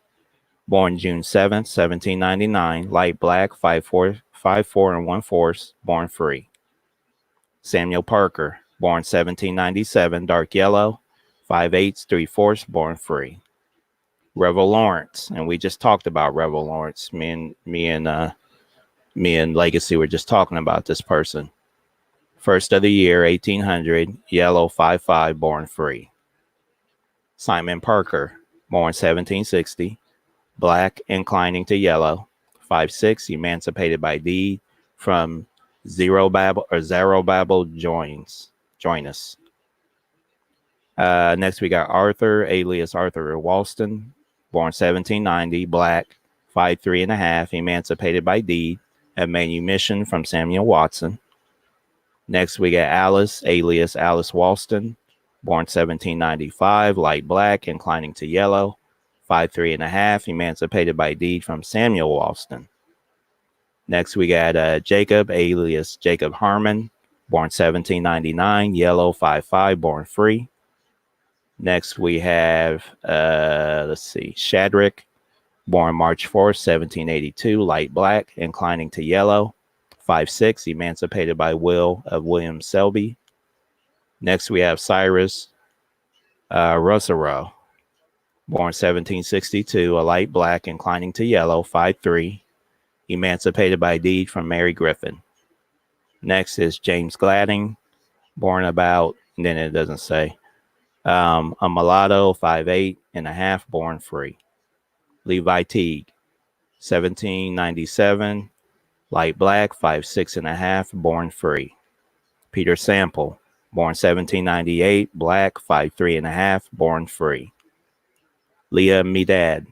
born June 7th, 1799, light black, 5'4", 5'4" and 1/4, born free. Samuel Parker, born 1797, dark yellow, 5'8", 3/4, born free. Revel Lawrence, and we just talked about Revel Lawrence. Me and Legacy were just talking about this person. First of the year, 1800, yellow, 5'5", born free. Simon Parker, born 1760, black, inclining to yellow, 5'6", emancipated by deed from Zerubbabel Joinus. Next, we got Arthur, alias Arthur Walston, born 1790, black, 5'3" and a half, emancipated by deed, a manumission from Samuel Watson. Next, we got Alice, alias Alice Walston, born 1795, light black, inclining to yellow, 5'3" and a half, emancipated by deed from Samuel Walston. Next, we got Jacob, alias Jacob Harmon, born 1799, yellow, 5'5", born free. Next, we have, Shadrach, born March 4th, 1782, light black, inclining to yellow, 5'6", emancipated by will of William Selby. Next, we have Cyrus Rossero, born 1762, a light black, inclining to yellow, 5'3", emancipated by deed from Mary Griffin. Next is James Gladding, born about, and then it doesn't say, a mulatto, 5'8" and a half, born free. Levi Teague, 1797, light black, 5'6" and a half, born free. Peter Sample, born 1798, black, 5'3" and a half, born free. Leah Medad,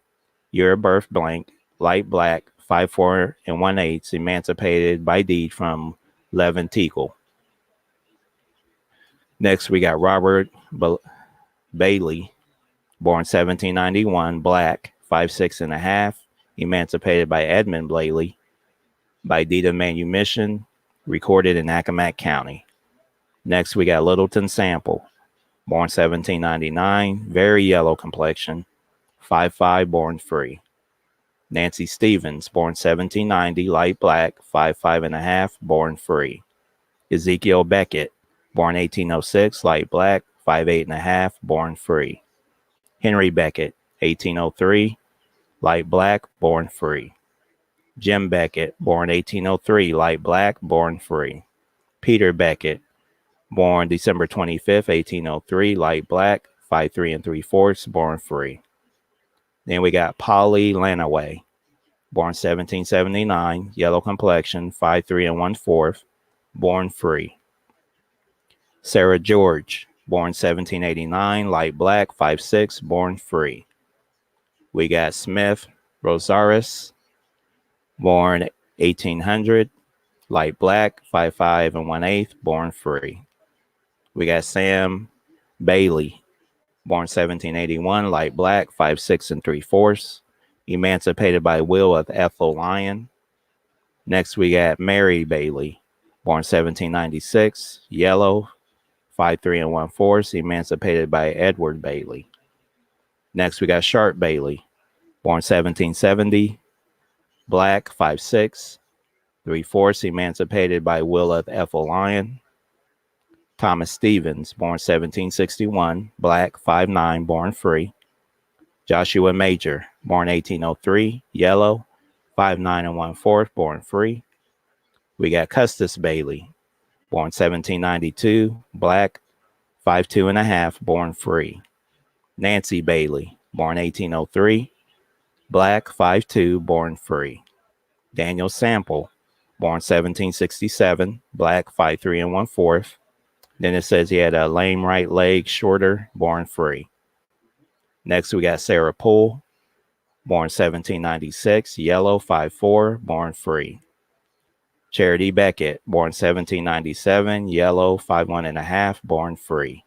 year of birth blank, light black, 5'4" and 1/8, emancipated by deed from Levin Teagle. Next, we got Robert Bailey, born 1791, black, 5'6" and a half, emancipated by Edmund Bailey, by deed of manumission, recorded in Accomack County. Next, we got Littleton Sample, born 1799, very yellow complexion, 5'5", born free. Nancy Stevens, born 1790, light black, 5'5" and a half, born free. Ezekiel Beckett, born 1806, light black, 5'8" and a half, born free. Henry Beckett, 1803, light black, born free. Jim Beckett, born 1803, light black, born free. Peter Beckett, born December 25th, 1803, light black, 5'3" and 3/4, born free. Then we got Polly Lanaway, born 1779, yellow complexion, 5'3" and 1/4, born free. Sarah George, born 1789, light black, 5'6", born free. We got Smith Rosaris, born 1800, light black, 5'5" and 1/8, born free. We got Sam Bailey, born 1781, light black, 5'6" and 3/4, emancipated by will of Ethel Lyon. Next, we got Mary Bailey, born 1796, yellow, 5'3" and 1/4, emancipated by Edward Bailey. Next, we got Sharp Bailey, born 1770, black, 5'6", 3/4, emancipated by will of Ethel Lyon. Thomas Stevens, born 1761, black, 5'9", born free. Joshua Major, born 1803, yellow, 5'9" and 1/4, born free. We got Custis Bailey, born 1792, black, 5'2" and 1/2, born free. Nancy Bailey, born 1803, black, 5'2", born free. Daniel Sample, born 1767, black, 5'3" and 1/4. Then it says he had a lame right leg, shorter, born free. Next, we got Sarah Poole, born 1796, yellow, 5'4", born free. Charity Beckett, born 1797, yellow, 5'1" and 1/2, born free.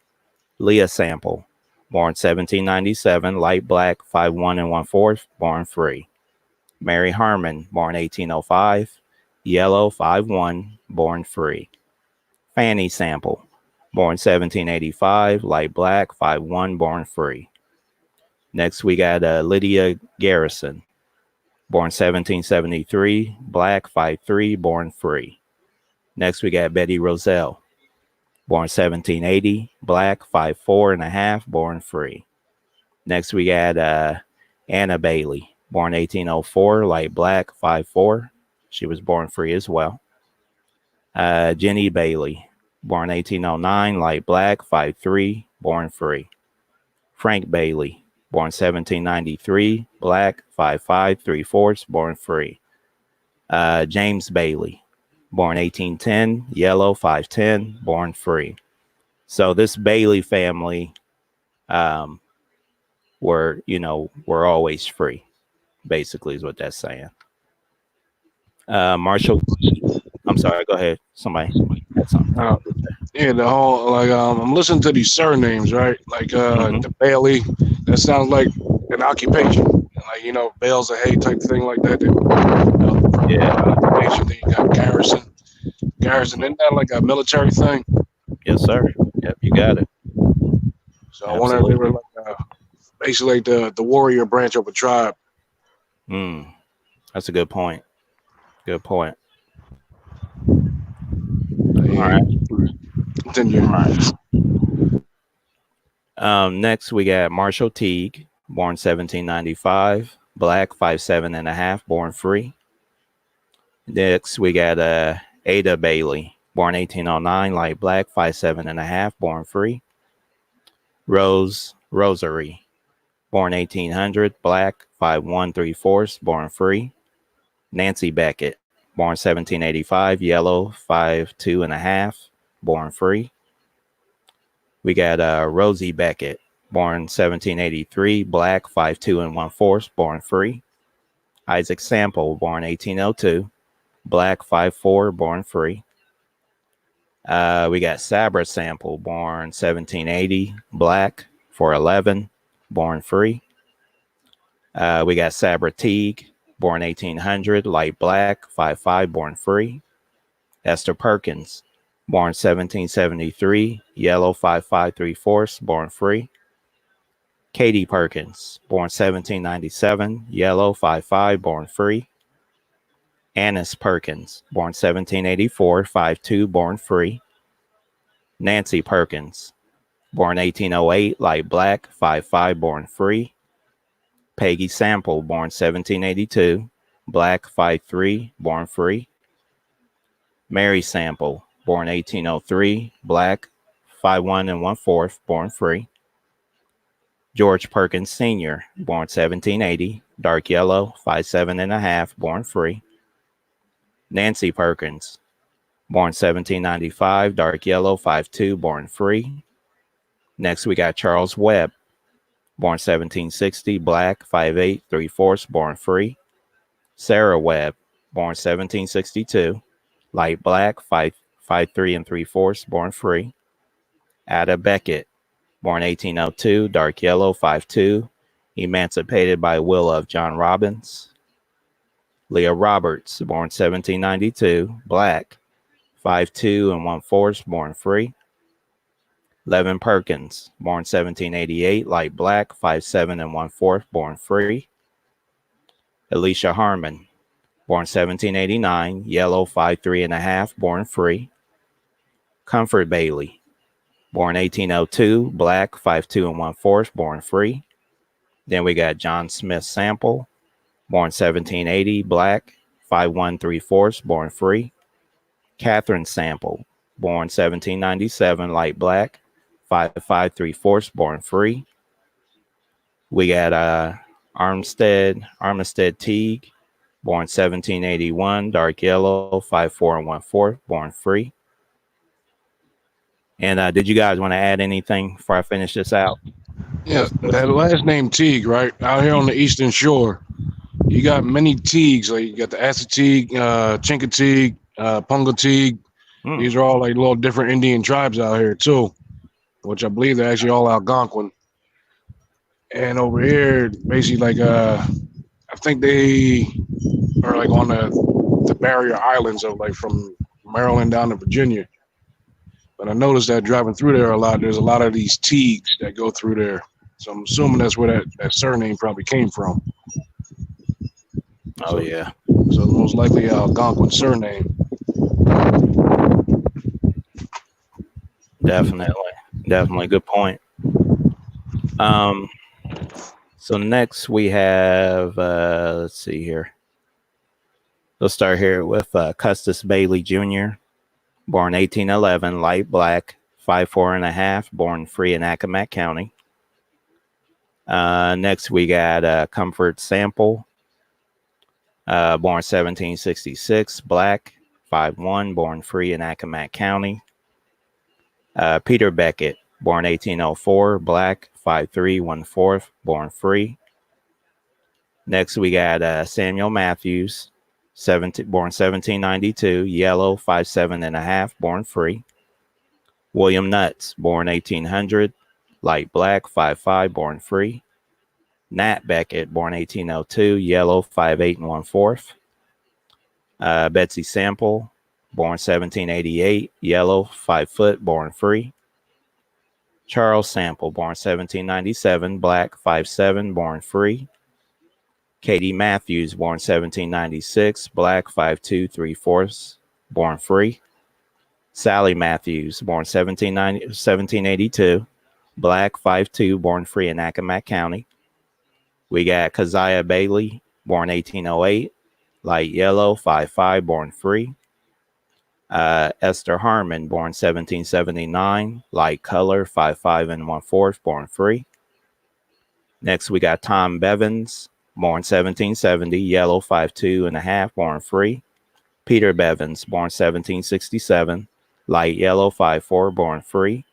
Leah Sample, born 1797, light black, 5'1" and 1/4, born free. Mary Harmon, born 1805, yellow, 5'1", born free. Fanny Sample, born 1785, light black, 5'1", born free. Next, we got Lydia Garrison, born 1773, black, 5'3", born free. Next, we got Betty Roselle, born 1780, black, 5'4" and 1/2, born free. Next, we got Anna Bailey, born 1804, light black, 5'4". She was born free as well. Jenny Bailey, born 1809, light black, 5'3", born free. Frank Bailey, born 1793, black, 5'5", 3/4, born free. James Bailey, born 1810, yellow, 5'10", born free. So this Bailey family were always free, basically is what that's saying. Marshall, I'm sorry, go ahead. Somebody had something. Yeah, the whole I'm listening to these surnames, right? Like the Bailey, that sounds like an occupation, like bales of hay type thing like that. Occupation. Then you got Garrison. Isn't that like a military thing? Yes, sir. Yep, you got it. So I wonder if they were like basically the warrior branch of a tribe. That's a good point. Good point. All right. Continue. Next, we got Marshall Teague, born 1795, black, 5'7" and 1/2, born free. Next, we got Ada Bailey, born 1809, light black, 5'7" and 1/2, born free. Rosary, born 1800, black, 5'1", 3/4, born free. Nancy Beckett, born 1785, yellow, 5'2" and 1/2, born free. We got Rosie Beckett, born 1783, black, 5'2" and 1/4, born free. Isaac Sample, born 1802, black, 5'4", born free. We got Sabra Sample, born 1780, black, 4'11", born free. We got Sabra Teague, born 1800, light black, 5'5", born free. Esther Perkins, born 1773, yellow, 5'5", 3/4, born free. Katie Perkins, born 1797, yellow, 5'5", born free. Annis Perkins, born 1784, 5'2", born free. Nancy Perkins, born 1808, light black, 5'5", born free. Peggy Sample, born 1782, black, 5'3", born free. Mary Sample, born 1803, black, 5'1" and 1/4, born free. George Perkins Sr., born 1780, dark yellow, 5'7" and 1/2, born free. Nancy Perkins, born 1795, dark yellow, 5'2", born free. Next, we got Charles Webb, born 1760, black, 5'8", 3/4, born free. Sarah Webb, born 1762, light black, 5'3" and 3/4, born free. Ada Beckett, born 1802, dark yellow, 5'2", emancipated by will of John Robbins. Leah Roberts, born 1792, black, 5'2" and 1/4", born free. Levin Perkins, born 1788, light black, 5'7" and 1/4", born free. Alicia Harmon, born 1789, yellow, 5'3" and a half", born free. Comfort Bailey, born 1802, black, 5'2" and 1/4", born free. Then we got John Smith Sample, born 1780, black, 5'1" 3/4", born free. Catherine Sample, born 1797, light black, 5'5" 3/4", born free. We got Armistead Teague, born 1781, dark yellow, 5'4" and 1/4", born free. And did you guys want to add anything before I finish this out? Yeah, that last name Teague, right? Out here on the Eastern Shore, you got many Teagues. Like you got the Assateague, Chincoteague, Pungateague. These are all like little different Indian tribes out here too, which I believe they're actually all Algonquin. And over here, basically, like I think they are like on the barrier islands of like from Maryland down to Virginia. But I noticed that driving through there a lot, there's a lot of these Teagues that go through there. So I'm assuming that's where that surname probably came from. Oh, yeah. So most likely Algonquin surname. Definitely. Good point. So next we have, let's see here. We'll start here with Custis Bailey Jr., born 1811, light black, 5'4" and a half", born free in Accomack County. Next we got Comfort Sample, born 1766, black, 5'1", born free in Accomack County. Peter Beckett, born 1804, black, 5'3", 1/4", born free. Next we got Samuel Matthews, born 1792, yellow, 5'7" and a half", born free. William Nuts, born 1800, light black, 5'5", born free. Nat Beckett, born 1802, yellow, 5'8" and 1/4". Betsy Sample, born 1788, yellow, 5 foot, born free. Charles Sample, born 1797, black, 5'7", born free. Katie Matthews, born 1796, black, 5'2", 3/4", born free. Sally Matthews, born 1782, black, 5'2", born free in Accomack County. We got Keziah Bailey, born 1808, light yellow, 5'5", born free. Esther Harmon, born 1779, light color, 5'5" and 1/4", born free. Next, we got Tom Bevins, born 1770, yellow, 5'2" and a half", born free. Peter Bevins, born 1767, light yellow, 5'4", born free.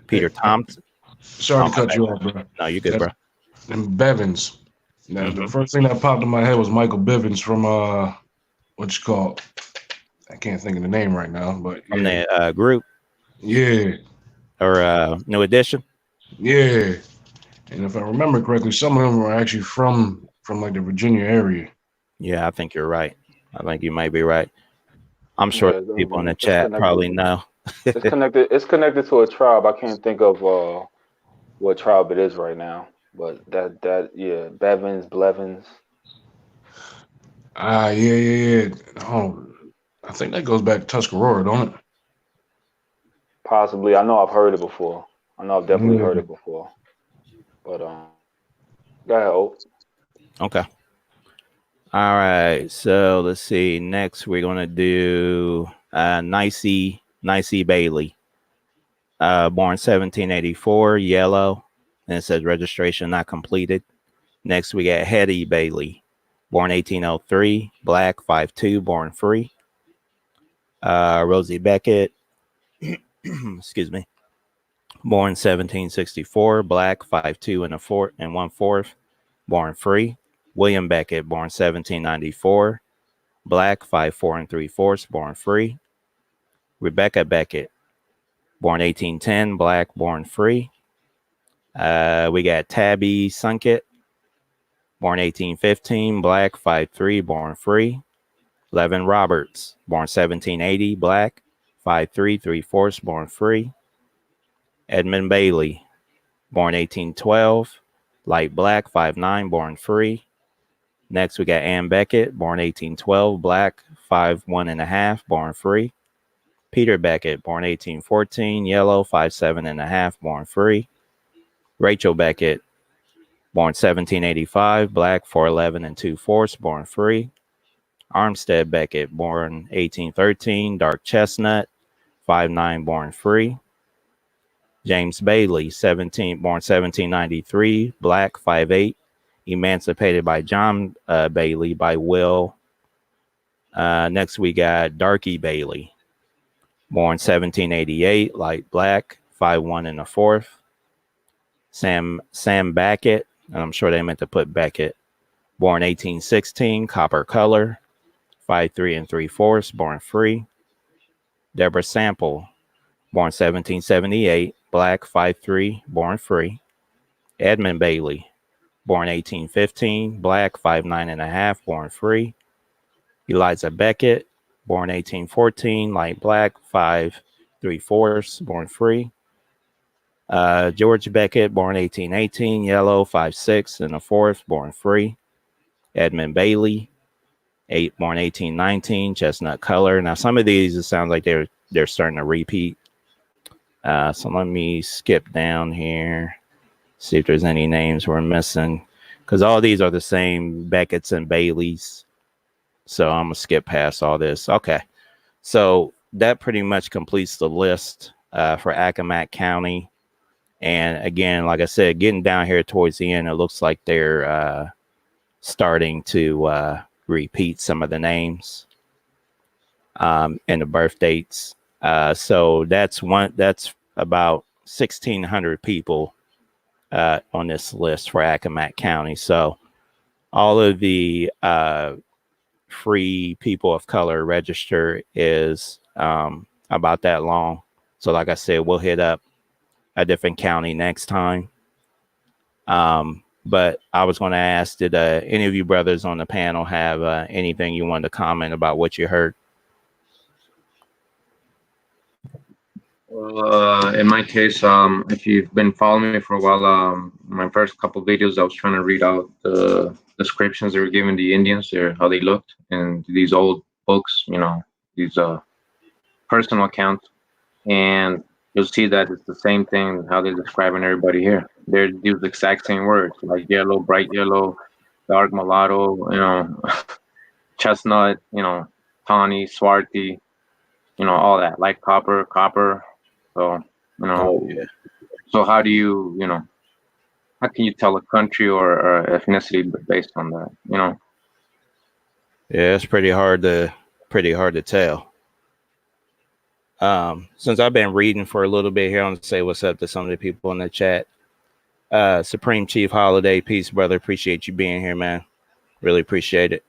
Peter Thompson. Sorry to cut you off, bro. No, you're good, bro. And Bevins. Now, the first thing that popped in my head was Michael Bivins from what you call? I can't think of the name right now, but From the group. Yeah. Or New Edition. Yeah. And if I remember correctly, some of them were actually from like the Virginia area. Yeah, I think you're right. I think you might be right. I'm sure people in the chat probably know. It's connected. It's connected to a tribe. I can't think of what tribe it is right now. But yeah, Bevins, Blevins. Yeah. Oh, I think that goes back to Tuscarora, don't it? Possibly. I know I've heard it before. I know I've definitely heard it before. But go ahead, Oak. Okay. All right. So let's see. Next, we're gonna do Nicey Bailey, born 1784, yellow, and it says registration not completed. Next, we got Hetty Bailey, born 1803, black, 5'2", born free. Rosie Beckett, excuse me, born 1764, black, 5'2" and 1/4", born free. William Beckett, born 1794, black, 5'4" and 3/4", born free. Rebecca Beckett, born 1810, black, born free. We got Tabby Sunkett, born 1815, black, 5'3", born free. Levin Roberts, born 1780, black, 5'3", 3/4", born free. Edmund Bailey, born 1812, light black, 5'9", born free. Next, we got Ann Beckett, born 1812, black, 5'1½", born free. Peter Beckett, born 1814, yellow, 5'7½", born free. Rachel Beckett, born 1785, black, 4'11 2/4", born free. Armstead Beckett, born 1813, dark chestnut, 5'9", born free. James Bailey, born 1793, black, 5'8", emancipated by John Bailey by will. Next, we got Darky Bailey, born 1788, light black, 5'1 1/4". Sam Beckett, and I'm sure they meant to put Beckett, born 1816, copper color, 5'3 3/4", born free. Deborah Sample, born 1778, black, 5'3", born free. Edmund Bailey, born 1815, black, 5'9 1/2", born free. Eliza Beckett, born 1814, light black, 5 3/4", born free. George Beckett, born 1818, yellow, 5'6 1/4", born free. Edmund Bailey, born 1819, chestnut color. Now, some of these, it sounds like they're starting to repeat. So let me skip down here, see if there's any names we're missing, because all these are the same Beckett's and Baileys. So I'm gonna skip past all this. Okay, so that pretty much completes the list for Accomack County. And again, like I said, getting down here towards the end, it looks like they're starting to repeat some of the names and the birth dates. So that's about 1,600 people on this list for Accomack County. So all of the free people of color register is about that long. So like I said, we'll hit up a different county next time. But I was going to ask, did any of you brothers on the panel have anything you wanted to comment about what you heard? Well, in my case, if you've been following me for a while, my first couple videos, I was trying to read out the descriptions they were giving the Indians, how they looked, and these old books, these personal accounts, and you'll see that it's the same thing how they're describing everybody here. They're use the exact same words, like yellow, bright yellow, dark mulatto, chestnut, tawny, swarthy, all that, like copper. So, Yeah. so how do you, how can you tell a country or ethnicity based on that, Yeah, it's pretty hard to tell. Since I've been reading for a little bit here, I want to say what's up to some of the people in the chat. Supreme Chief Holiday, peace, brother. Appreciate you being here, man. Really appreciate it.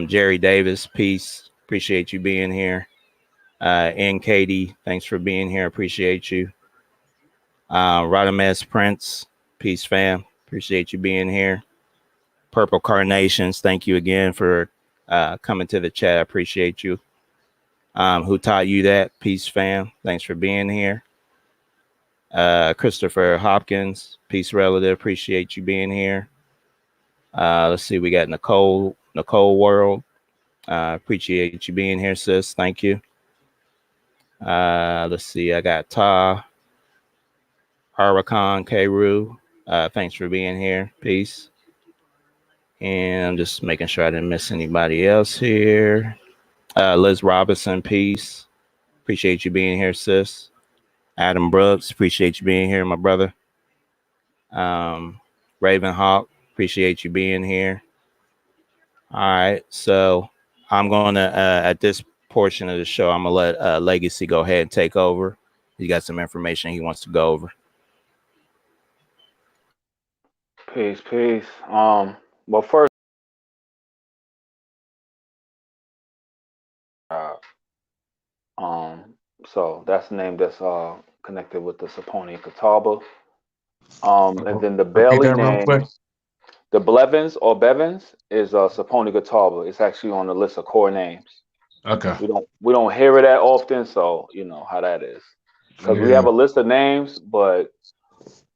Jerry Davis, peace. Appreciate you being here. And Katie, thanks for being here. Appreciate you. Radames Prince, peace, fam. Appreciate you being here. Purple Carnations, thank you again for coming to the chat. I appreciate you. Who taught you that? Peace, fam. Thanks for being here. Christopher Hopkins, peace, relative. Appreciate you being here. Let's see, we got Nicole World. Appreciate you being here, sis. Thank you. Let's see, I got Ta, Harakan, Kru. Thanks for being here. Peace. And I'm just making sure I didn't miss anybody else here. Liz Robinson, peace. Appreciate you being here, sis. Adam Brooks, appreciate you being here, my brother. Raven Hawk, appreciate you being here. All right, so I'm going to, at this portion of the show, I'm going to let Legacy go ahead and take over. He got some information he wants to go over. Peace, peace. Well, first, um, so that's the name that's connected with the Saponi-Catawba. And then the Repeat Bailey that real quick. names, the Blevins or Bevins is Saponi-Catawba. It's actually on the list of core names. Okay. We don't hear it that often, so you know how that is. Because we Yeah. have a list of names, but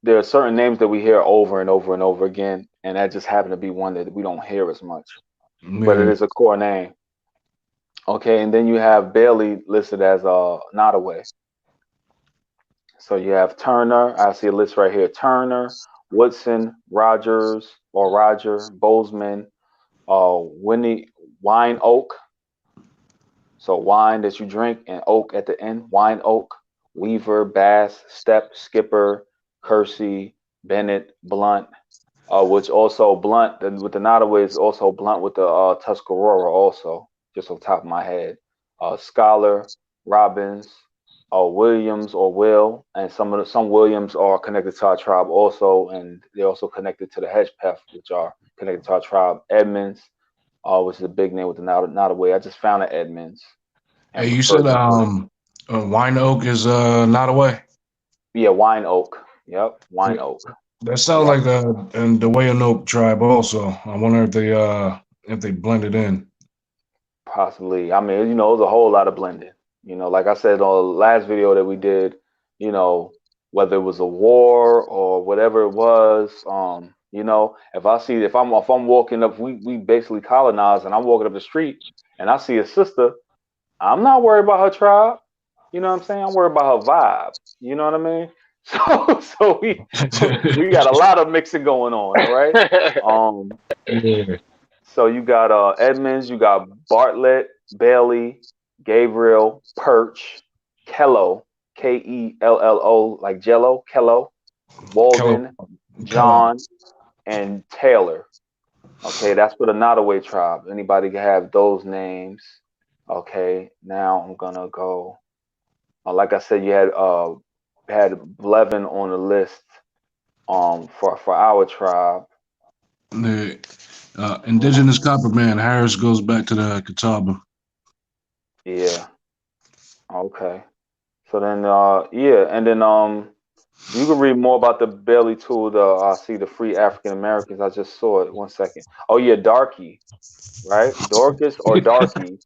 there are certain names that we hear over and over and over again, and that just happened to be one that we don't hear as much. But it Yeah. is a core name. Okay, and then you have Bailey listed as Nottoway. So you have Turner. I see a list right here: Turner, Woodson, Rogers or Roger, Bozeman, Winnie, Wine Oak. So wine that you drink and oak at the end. Wine Oak, Weaver, Bass, Step, Skipper, Kersey, Bennett, Blunt. Which also Blunt with the Nottoway is also Blunt with the Tuscarora also, just on top of my head. Scholar, Robbins, Williams or Will, and some Williams are connected to our tribe also, and they're also connected to the Hedgepeth, which are connected to our tribe. Edmonds, which is a big name with the Nottoway. I just found an Edmonds Hey, and you said preferred to put Wine Oak is not away. yeah, Wine Oak. Yep, Wine Oak. That sounds Yep. like in the Wayanoke tribe also. I wonder if they blended in. Possibly. I mean, you know, there's a whole lot of blending. You know, like I said on the last video that we did, you know, whether it was a war or whatever it was, you know, if I'm walking up, we basically colonized, and I'm walking up the street and I see a sister, I'm not worried about her tribe. You know what I'm saying? I'm worried about her vibe. You know what I mean? So we got a lot of mixing going on, all right? Um, Yeah. so you got Edmonds, you got Bartlett, Bailey, Gabriel, Perch, Kello, Kello, like Jello, Kello, Kello. Walden, Kello. John, and Taylor. Okay, that's for the Nottoway tribe. Anybody can have those names. Okay, now I'm gonna go. Like I said, you had Blevin on the list for our tribe. The indigenous copper man Harris goes back to the Catawba. Yeah. Okay. So then, yeah, and then you can read more about the Bailey tool. I see the Free African Americans. I just saw it. 1 second. Oh yeah, Darky, right? Dorcas or Darky.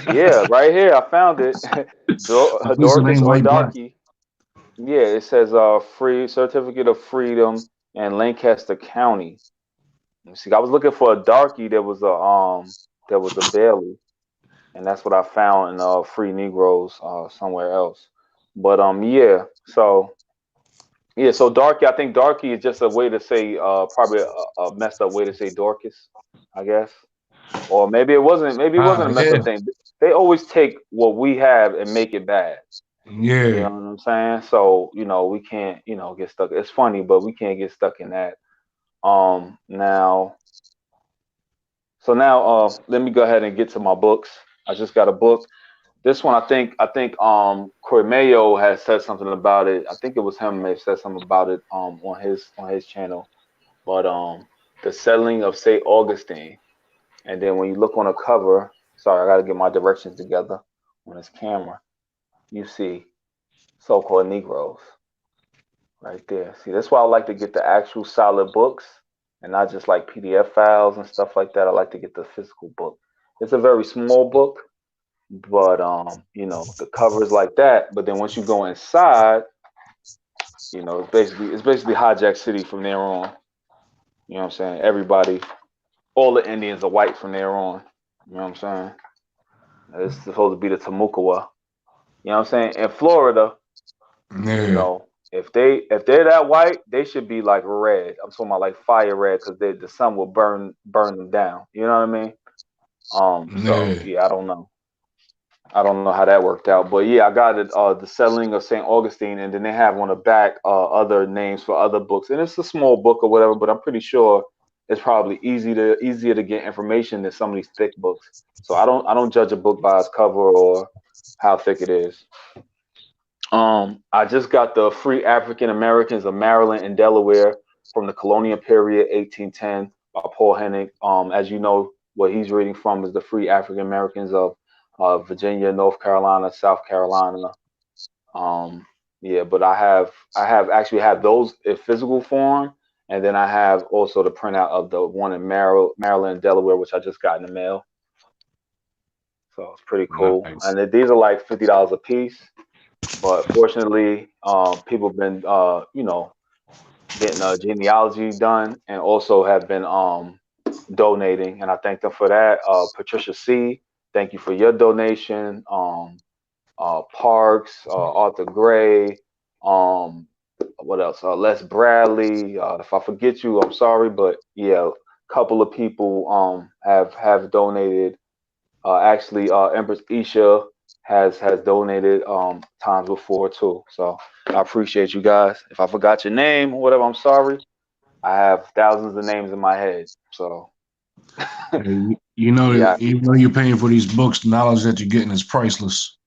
Yeah, right here. I found it. This Dorcas ain't or white black. Darky. Yeah, it says free certificate of freedom in Lancaster County. Let me see, I was looking for a Darky. There was a Bailey, and that's what I found in Free Negroes somewhere else. But yeah. So yeah, so Darky, I think Darky is just a way to say, probably a messed up way to say Dorcas, I guess. Or maybe it wasn't a messed Yeah. up thing. They always take what we have and make it bad. You Yeah. know what I'm saying? So, you know, we can't, you know, get stuck. It's funny, but we can't get stuck in that. Now, so now, let me go ahead and get to my books. I just got a book. This one, Corey Mayo has said something about it. I think it was him may have said something about it on his channel. But the settling of St. Augustine. And then when you look on the cover, sorry, I gotta get my directions together on this camera. You see so-called Negroes right there. See, that's why I like to get the actual solid books and not just like PDF files and stuff like that. I like to get the physical book. It's a very small book, but you know, the cover is like that. But then once you go inside, you know, it's basically Hijack City from there on. You know what I'm saying? Everybody, all the Indians are white from there on. You know what I'm saying? It's supposed to be the Tamukawa. You know what I'm saying? In Florida, you Yeah. know, if they're that white, they should be like red. I'm talking about like fire red because the sun will burn them down. You know what I mean? So Yeah. yeah, I don't know. I don't know how that worked out, but yeah, I got it. The Settling of St. Augustine, and then they have on the back other names for other books, and it's a small book or whatever. But I'm pretty sure it's probably easier to get information than some of these thick books. So I don't judge a book by its cover or how thick it is. I just got the Free African Americans of Maryland and Delaware from the Colonial Period, 1810, by Paul Hennig. As you know, what he's reading from is the Free African Americans of Virginia, North Carolina, South Carolina. Um, Yeah, but I have actually had those in physical form, and then I have also the printout of the one in Maryland and Delaware, which I just got in the mail. So it's pretty cool. Nice. And these are like $50 a piece. But fortunately, people have been, getting a genealogy done, and also have been donating, and I thank them for that. Patricia C, thank you for your donation. Parks, Arthur Gray, um, what else? Les Bradley. If I forget you, I'm sorry, but yeah, a couple of people have donated. Actually, Empress Isha has donated times before too. So I appreciate you guys. If I forgot your name or whatever, I'm sorry. I have thousands of names in my head. So Hey, you know, yeah, even though you're paying for these books, the knowledge that you're getting is priceless.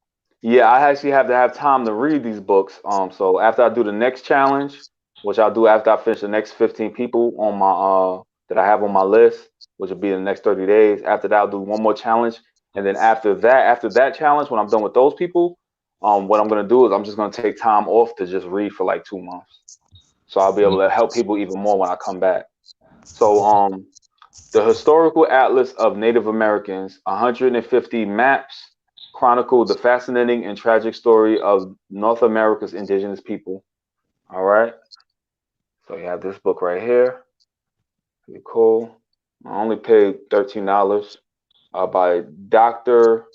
yeah, I actually have to have time to read these books. So after I do the next challenge, which I'll do after I finish the next 15 people on my that I have on my list, which will be in the next 30 days. After that, I'll do one more challenge, and then after that challenge, when I'm done with those people, what I'm gonna do is I'm just gonna take time off to just read for like 2 months. So I'll be able to help people even more when I come back. So the Historical Atlas of Native Americans, 150 maps, chronicle the fascinating and tragic story of North America's indigenous people. All right. So you have this book right here. Pretty cool. I only paid $13 by Dr.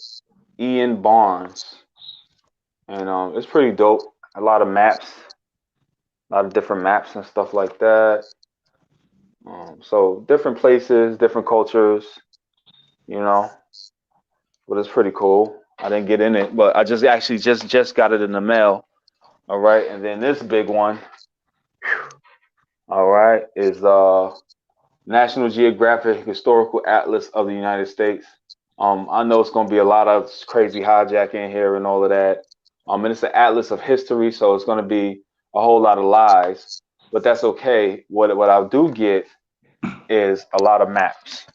Ian Barnes. And it's pretty dope. A lot of maps, a lot of different maps and stuff like that. So different places, different cultures, you know. But it's pretty cool. I didn't get in it, but I just actually just got it in the mail. All right, and then this big one, all right, is National Geographic Historical Atlas of the United States. I know it's gonna be a lot of crazy hijacking here and all of that. And it's an atlas of history, so it's gonna be a whole lot of lies, but that's okay. What I do get is a lot of maps,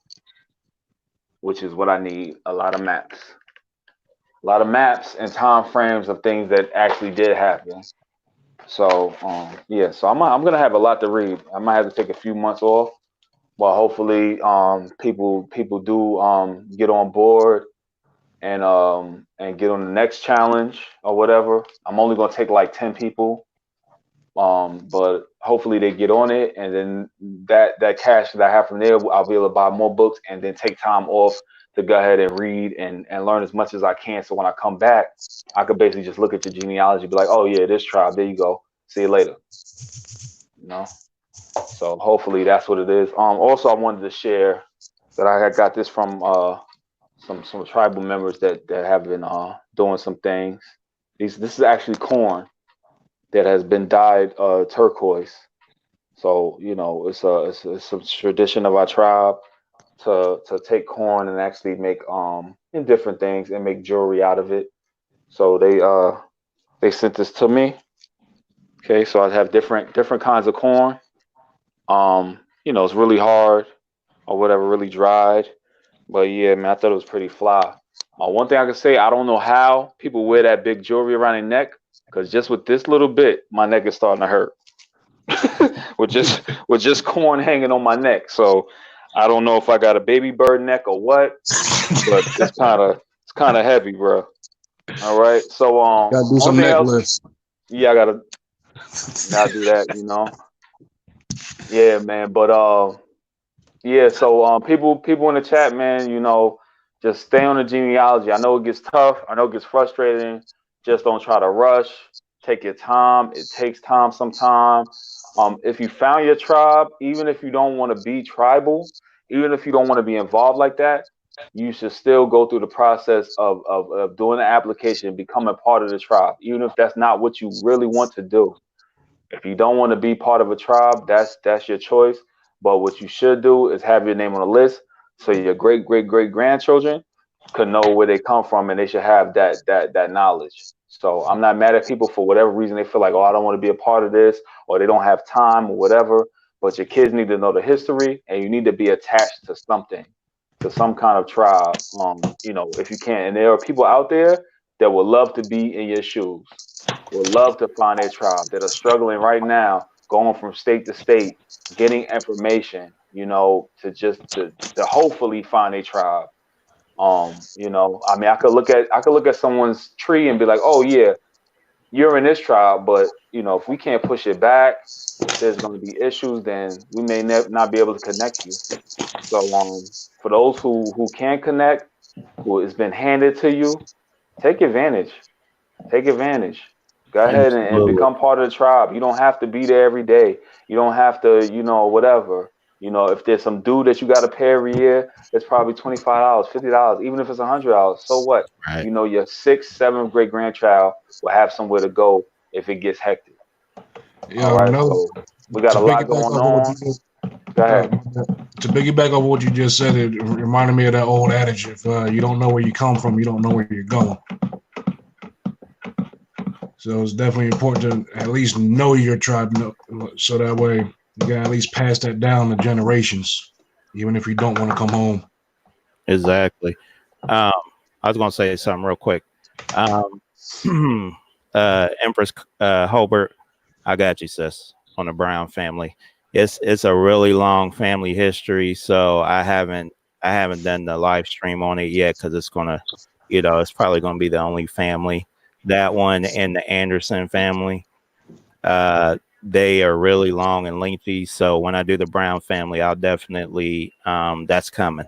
which is what I need. A lot of maps and time frames of things that actually did happen. So yeah, so I'm gonna have a lot to read. I might have to take a few months off, but hopefully people do get on board and get on the next challenge or whatever. I'm only gonna take like 10 people, but hopefully they get on it, and then that cash that I have from there, I'll be able to buy more books and then take time off to go ahead and read and learn as much as I can. So when I come back, I could basically just look at your genealogy, be like, oh yeah, this tribe, there you go. See you later. You know. So hopefully that's what it is. Also I wanted to share that I had got this from some tribal members that have been doing some things. This is actually corn that has been dyed turquoise. So you know, it's a tradition of our tribe to take corn and actually make in different things and make jewelry out of it. So they sent this to me. Okay, so I have different kinds of corn. It's really hard or whatever, really dried. But yeah, man, I thought it was pretty fly. One thing I can say, I don't know how people wear that big jewelry around their neck, because just with this little bit, my neck is starting to hurt. with just corn hanging on my neck. So I don't know if I got a baby bird neck or what, but it's kind of heavy, bro. All right. So Gotta do only some thing neck else, lifts. yeah, I gotta do that. Yeah, man. But yeah, so people in the chat, man, just stay on the genealogy. I know it gets tough. I know it gets frustrating. Just don't try to rush. Take your time. It takes time sometime. If you found your tribe, even if you don't want to be tribal, even if you don't want to be involved like that, you should still go through the process of doing the application and becoming part of the tribe, even if that's not what you really want to do. If you don't want to be part of a tribe, that's your choice. But what you should do is have your name on a list, so your great grandchildren could know where they come from, and they should have that knowledge. So I'm not mad at people for whatever reason they feel like, oh, I don't want to be a part of this, or they don't have time or whatever. But your kids need to know the history, and you need to be attached to something, to some kind of tribe. If you can. And there are people out there that would love to be in your shoes. would love to find their tribe, that are struggling right now, going from state to state, getting information, to hopefully find a tribe. I mean, I could look at someone's tree and be like, oh yeah, you're in this tribe, but if we can't push it back, if there's going to be issues, then we may not be able to connect you. So for those who can connect, who has been handed to you, take advantage. Take advantage. Go ahead and Absolutely. become part of the tribe. You don't have to be there every day. You don't have to, whatever. If there's some dude that you got to pay every year, it's probably $25, $50, even if it's $100. So what? Right. Your sixth, seventh great grandchild will have somewhere to go if it gets hectic. All Yeah, right. no. So we got To a lot piggyback going off of what on. you just, Go ahead. to piggyback off what you just said, it reminded me of that old adage: if you don't know where you come from, you don't know where you're going. So it's definitely important to at least know your tribe, so that way you can at least pass that down to generations, even if you don't want to come home. Exactly. I was gonna say something real quick. Um, Empress Hobart, I got you, sis, on the Brown family. It's a really long family history, so I haven't done the live stream on it yet because it's gonna, it's probably gonna be the only family. That one and the Anderson family. They are really long and lengthy. So when I do the Brown family, I'll definitely that's coming.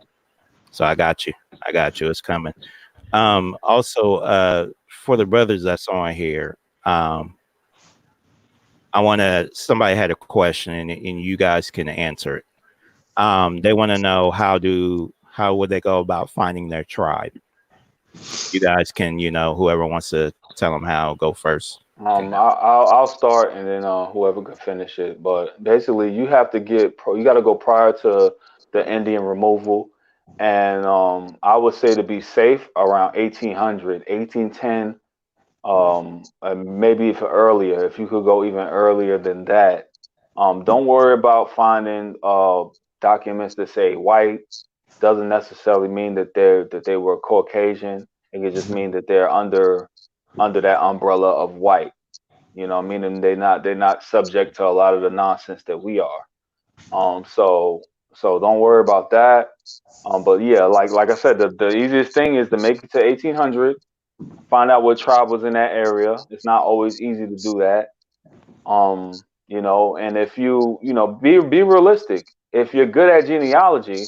So I got you. I got you. It's coming. Also, for the brothers that's on here, somebody had a question and you guys can answer it. They want to know how would they go about finding their tribe? You guys can, whoever wants to tell them how, go first. I'll start and then whoever can finish it. But basically, you got to go prior to the Indian removal, and I would say to be safe around 1800, 1810, maybe even earlier. If you could go even earlier than that, don't worry about finding documents that say white. Doesn't necessarily mean that they were Caucasian. It could just mean that they're under that umbrella of white, meaning they're not subject to a lot of the nonsense that we are. So don't worry about that. But yeah, like I said, the easiest thing is to make it to 1800, find out what tribe was in that area. It's not always easy to do that. And if be realistic. If you're good at genealogy,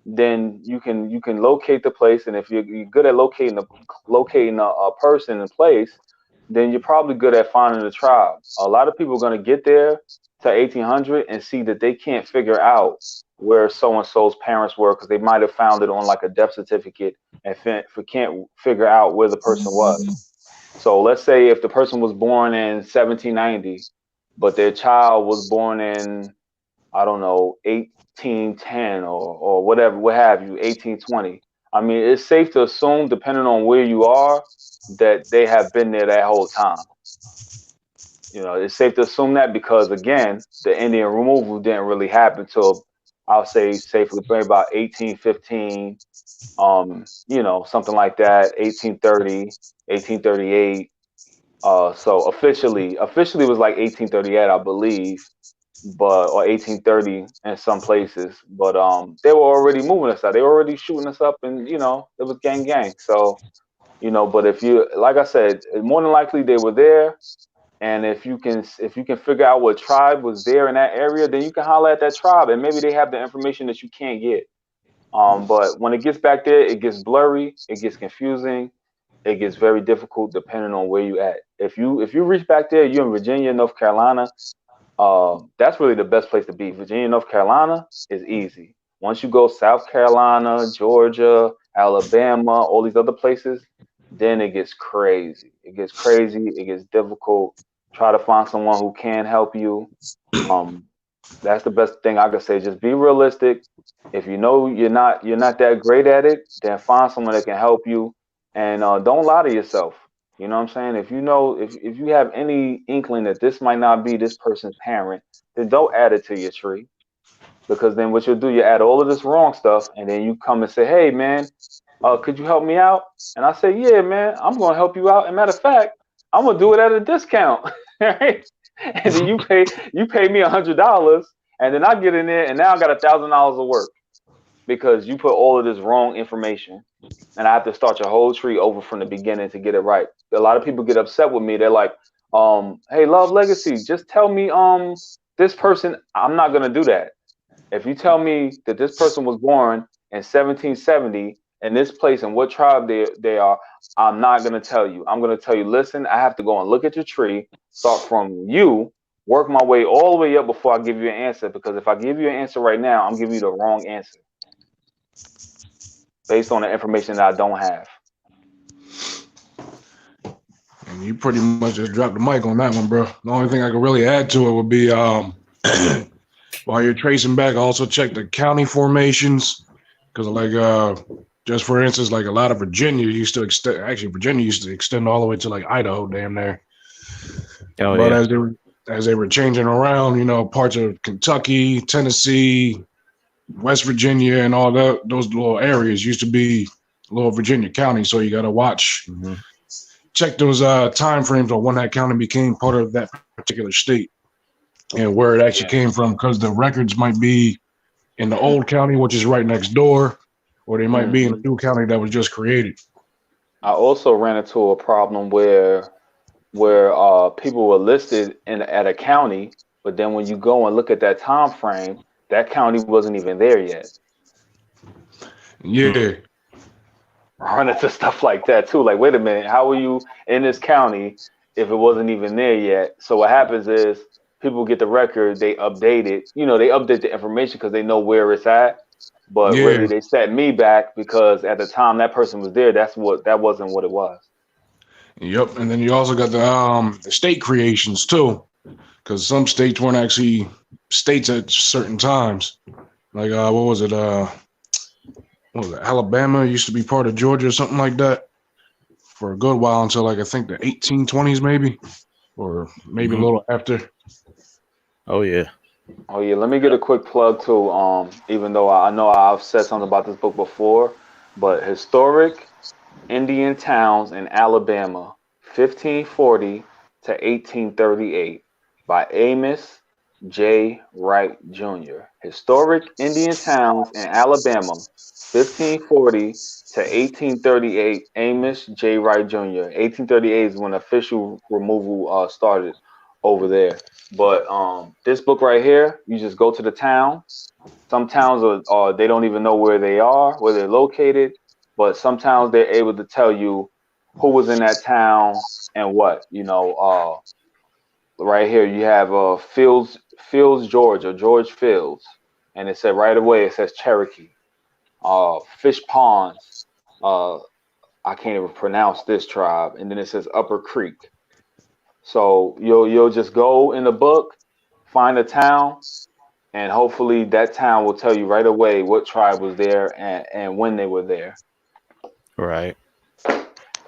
then you can locate the place, and if you're good at locating a person and place, then you're probably good at finding the tribe. A lot of people are going to get there to 1800 and see that they can't figure out where so and so's parents were because they might have found it on like a death certificate and can't figure out where the person was. So let's say if the person was born in 1790, but their child was born in, I don't know, 1810 or whatever, what have you, 1820. I mean, it's safe to assume, depending on where you are, that they have been there that whole time. It's safe to assume that because, again, the Indian removal didn't really happen till, I'll say safely, maybe about 1815, something like that, 1830, 1838. So officially was like 1838, I believe, or 1830 in some places. But they were already moving us out. They were already shooting us up, and it was gang. So but if you, like I said, more than likely they were there. And if you can figure out what tribe was there in that area, then you can holler at that tribe, and maybe they have the information that you can't get. But when it gets back there, it gets blurry, it gets confusing, it gets very difficult depending on where you at. If you reach back there, you're in Virginia, North Carolina. That's really the best place to be. Virginia, North Carolina is easy. Once you go South Carolina, Georgia, Alabama, all these other places, then it gets crazy. It gets crazy. It gets difficult. Try to find someone who can help you. Um, that's the best thing I could say. Just be realistic. If you know you're not that great at it, then find someone that can help you, and don't lie to yourself. You know what I'm saying? If you have any inkling that this might not be this person's parent, then don't add it to your tree, because then what you'll do, you add all of this wrong stuff, and then you come and say, "Hey, man, could you help me out?" And I say, "Yeah, man, I'm gonna help you out. And matter of fact, I'm gonna do it at a discount, right? And then you pay me $100, and then I get in there, and now I got $1,000 of work because you put all of this wrong information, and I have to start your whole tree over from the beginning to get it right. A lot of people get upset with me. They're like, hey, Love Legacy, just tell me this person. I'm not gonna do that. If you tell me that this person was born in 1770 in this place and what tribe they are, I'm not going to tell you. I'm going to tell you, listen, I have to go and look at your tree, start from you, work my way all the way up before I give you an answer. Because if I give you an answer right now, I'm giving you the wrong answer based on the information that I don't have. And you pretty much just dropped the mic on that one, bro. The only thing I could really add to it would be while you're tracing back, also check the county formations. Because like just for instance, like a lot of Virginia used to extend, actually Virginia used to extend all the way to like Idaho, damn near. Oh, but yeah. as they were changing around, you know, parts of Kentucky, Tennessee, West Virginia, and all those little areas used to be little Virginia county. So you got to watch, check those time frames on when that county became part of that particular state and where it actually came from, because the records might be in the old county, which is right next door, or they might be in a new county that was just created. I also ran into a problem where people were listed at a county, but then when you go and look at that time frame, that county wasn't even there yet. Yeah. Run into stuff like that too. Like, wait a minute, how are you in this county if it wasn't even there yet? So what happens is people get the record, they update it. You know, they update the information because they know where it's at. But really, they set me back because at the time that person was there, that wasn't what it was. Yep, and then you also got the state creations too, because some states weren't actually states at certain times. Like what was it? Alabama used to be part of Georgia or something like that for a good while until like I think the 1820s maybe, or maybe a little after. Oh yeah. Oh yeah. Let me get a quick plug too. Even though I know I've said something about this book before, but Historic Indian Towns in Alabama, 1540 to 1838, by Amos J. Wright Jr. Historic Indian Towns in Alabama, 1540 to 1838, Amos J. Wright Jr. 1838 is when official removal started over there. But this book right here, you just go to the town. Some towns are they don't even know where they are, where they're located. But sometimes they're able to tell you who was in that town and what. You know, right here you have Fields, Georgia, George Fields, and it said right away it says Cherokee. Fish Ponds, I can't even pronounce this tribe, and then it says Upper Creek. So you'll just go in the book, find a town, and hopefully that town will tell you right away what tribe was there and when they were there. Right.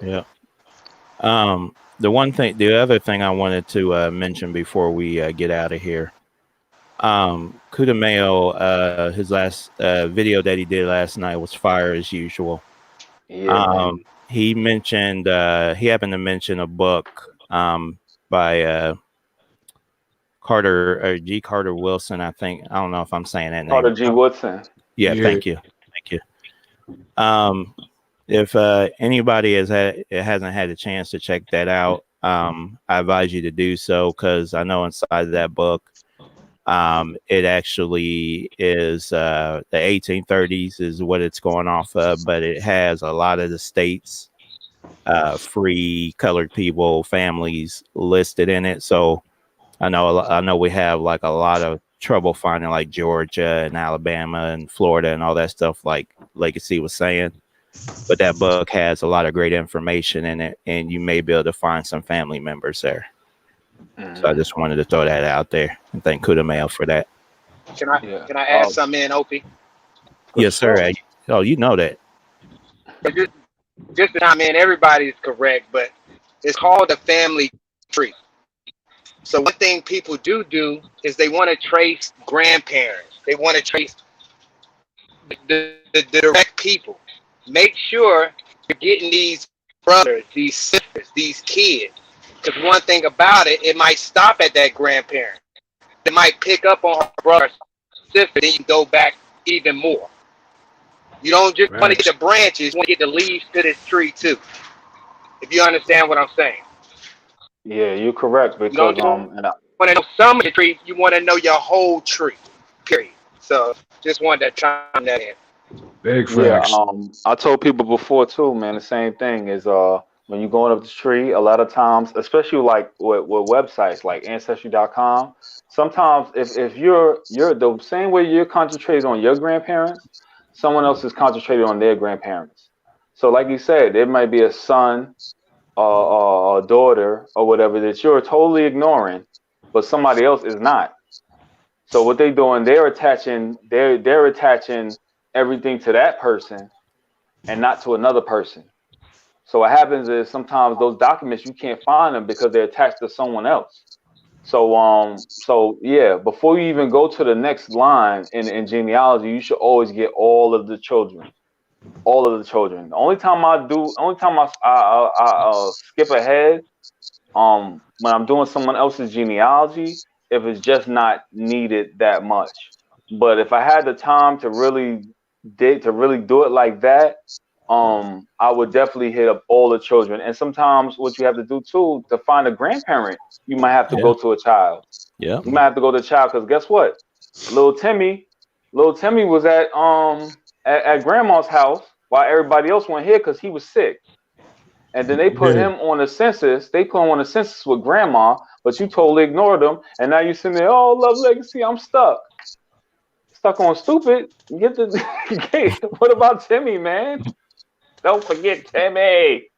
Yeah. The other thing I wanted to mention before we get out of here, Kudameo, his last video that he did last night was fire as usual. Yeah, he mentioned he happened to mention a book by G. Carter Wilson, I think. I don't know if I'm saying that name. Carter G. Woodson. Yeah, thank you. If anybody hasn't had a chance to check that out, I advise you to do so, because I know inside of that book, it actually is the 1830s is what it's going off of, but it has a lot of the states, free colored people, families listed in it. So I know we have like a lot of trouble finding like Georgia and Alabama and Florida and all that stuff, like Legacy was saying. But that book has a lot of great information in it, and you may be able to find some family members there. So I just wanted to throw that out there and thank Kudameo for that. Can I add something in, Opie? Yes, sir. Oh, you know that. Just to chime in, everybody's correct, but it's called a family tree. So one thing people do is they want to trace grandparents. They want to trace the direct people. Make sure you're getting these brothers, these sisters, these kids. Because one thing about it, it might stop at that grandparent. It might pick up on her brother, sister, then you go back even more. You don't just want to get Facts. the branches, you want to get the leaves to this tree too. If you understand what I'm saying. Yeah, you're correct You don't because just want and I, to know some of the tree, you want to know your whole tree. Period. So just wanted to chime that in. Big yeah, facts. I told people before too, man. The same thing is when you're going up the tree, a lot of times, especially like with websites like Ancestry.com, sometimes if you're the same way you're concentrated on your grandparents, someone else is concentrated on their grandparents. So like you said, there might be a son or a daughter or whatever that you're totally ignoring, but somebody else is not. So what they doing, they're attaching everything to that person and not to another person. So what happens is sometimes those documents you can't find them because they're attached to someone else. So yeah, before you even go to the next line in genealogy, you should always get all of the children. All of the children. The only time I skip ahead when I'm doing someone else's genealogy, if it's just not needed that much. But if I had the time to really do it like that, I would definitely hit up all the children. And sometimes what you have to do too to find a grandparent, you might have to Yeah. go to a child. Yeah. You might have to go to a child because guess what? Little Timmy, little Timmy was at grandma's house while everybody else went here because he was sick. And then they put Yeah. him on the census. They put him on the census with grandma, but you totally ignored him. And now you're sitting there, oh, love legacy, I'm stuck. Stuck on stupid. Get the what about Timmy, man? Don't forget Timmy.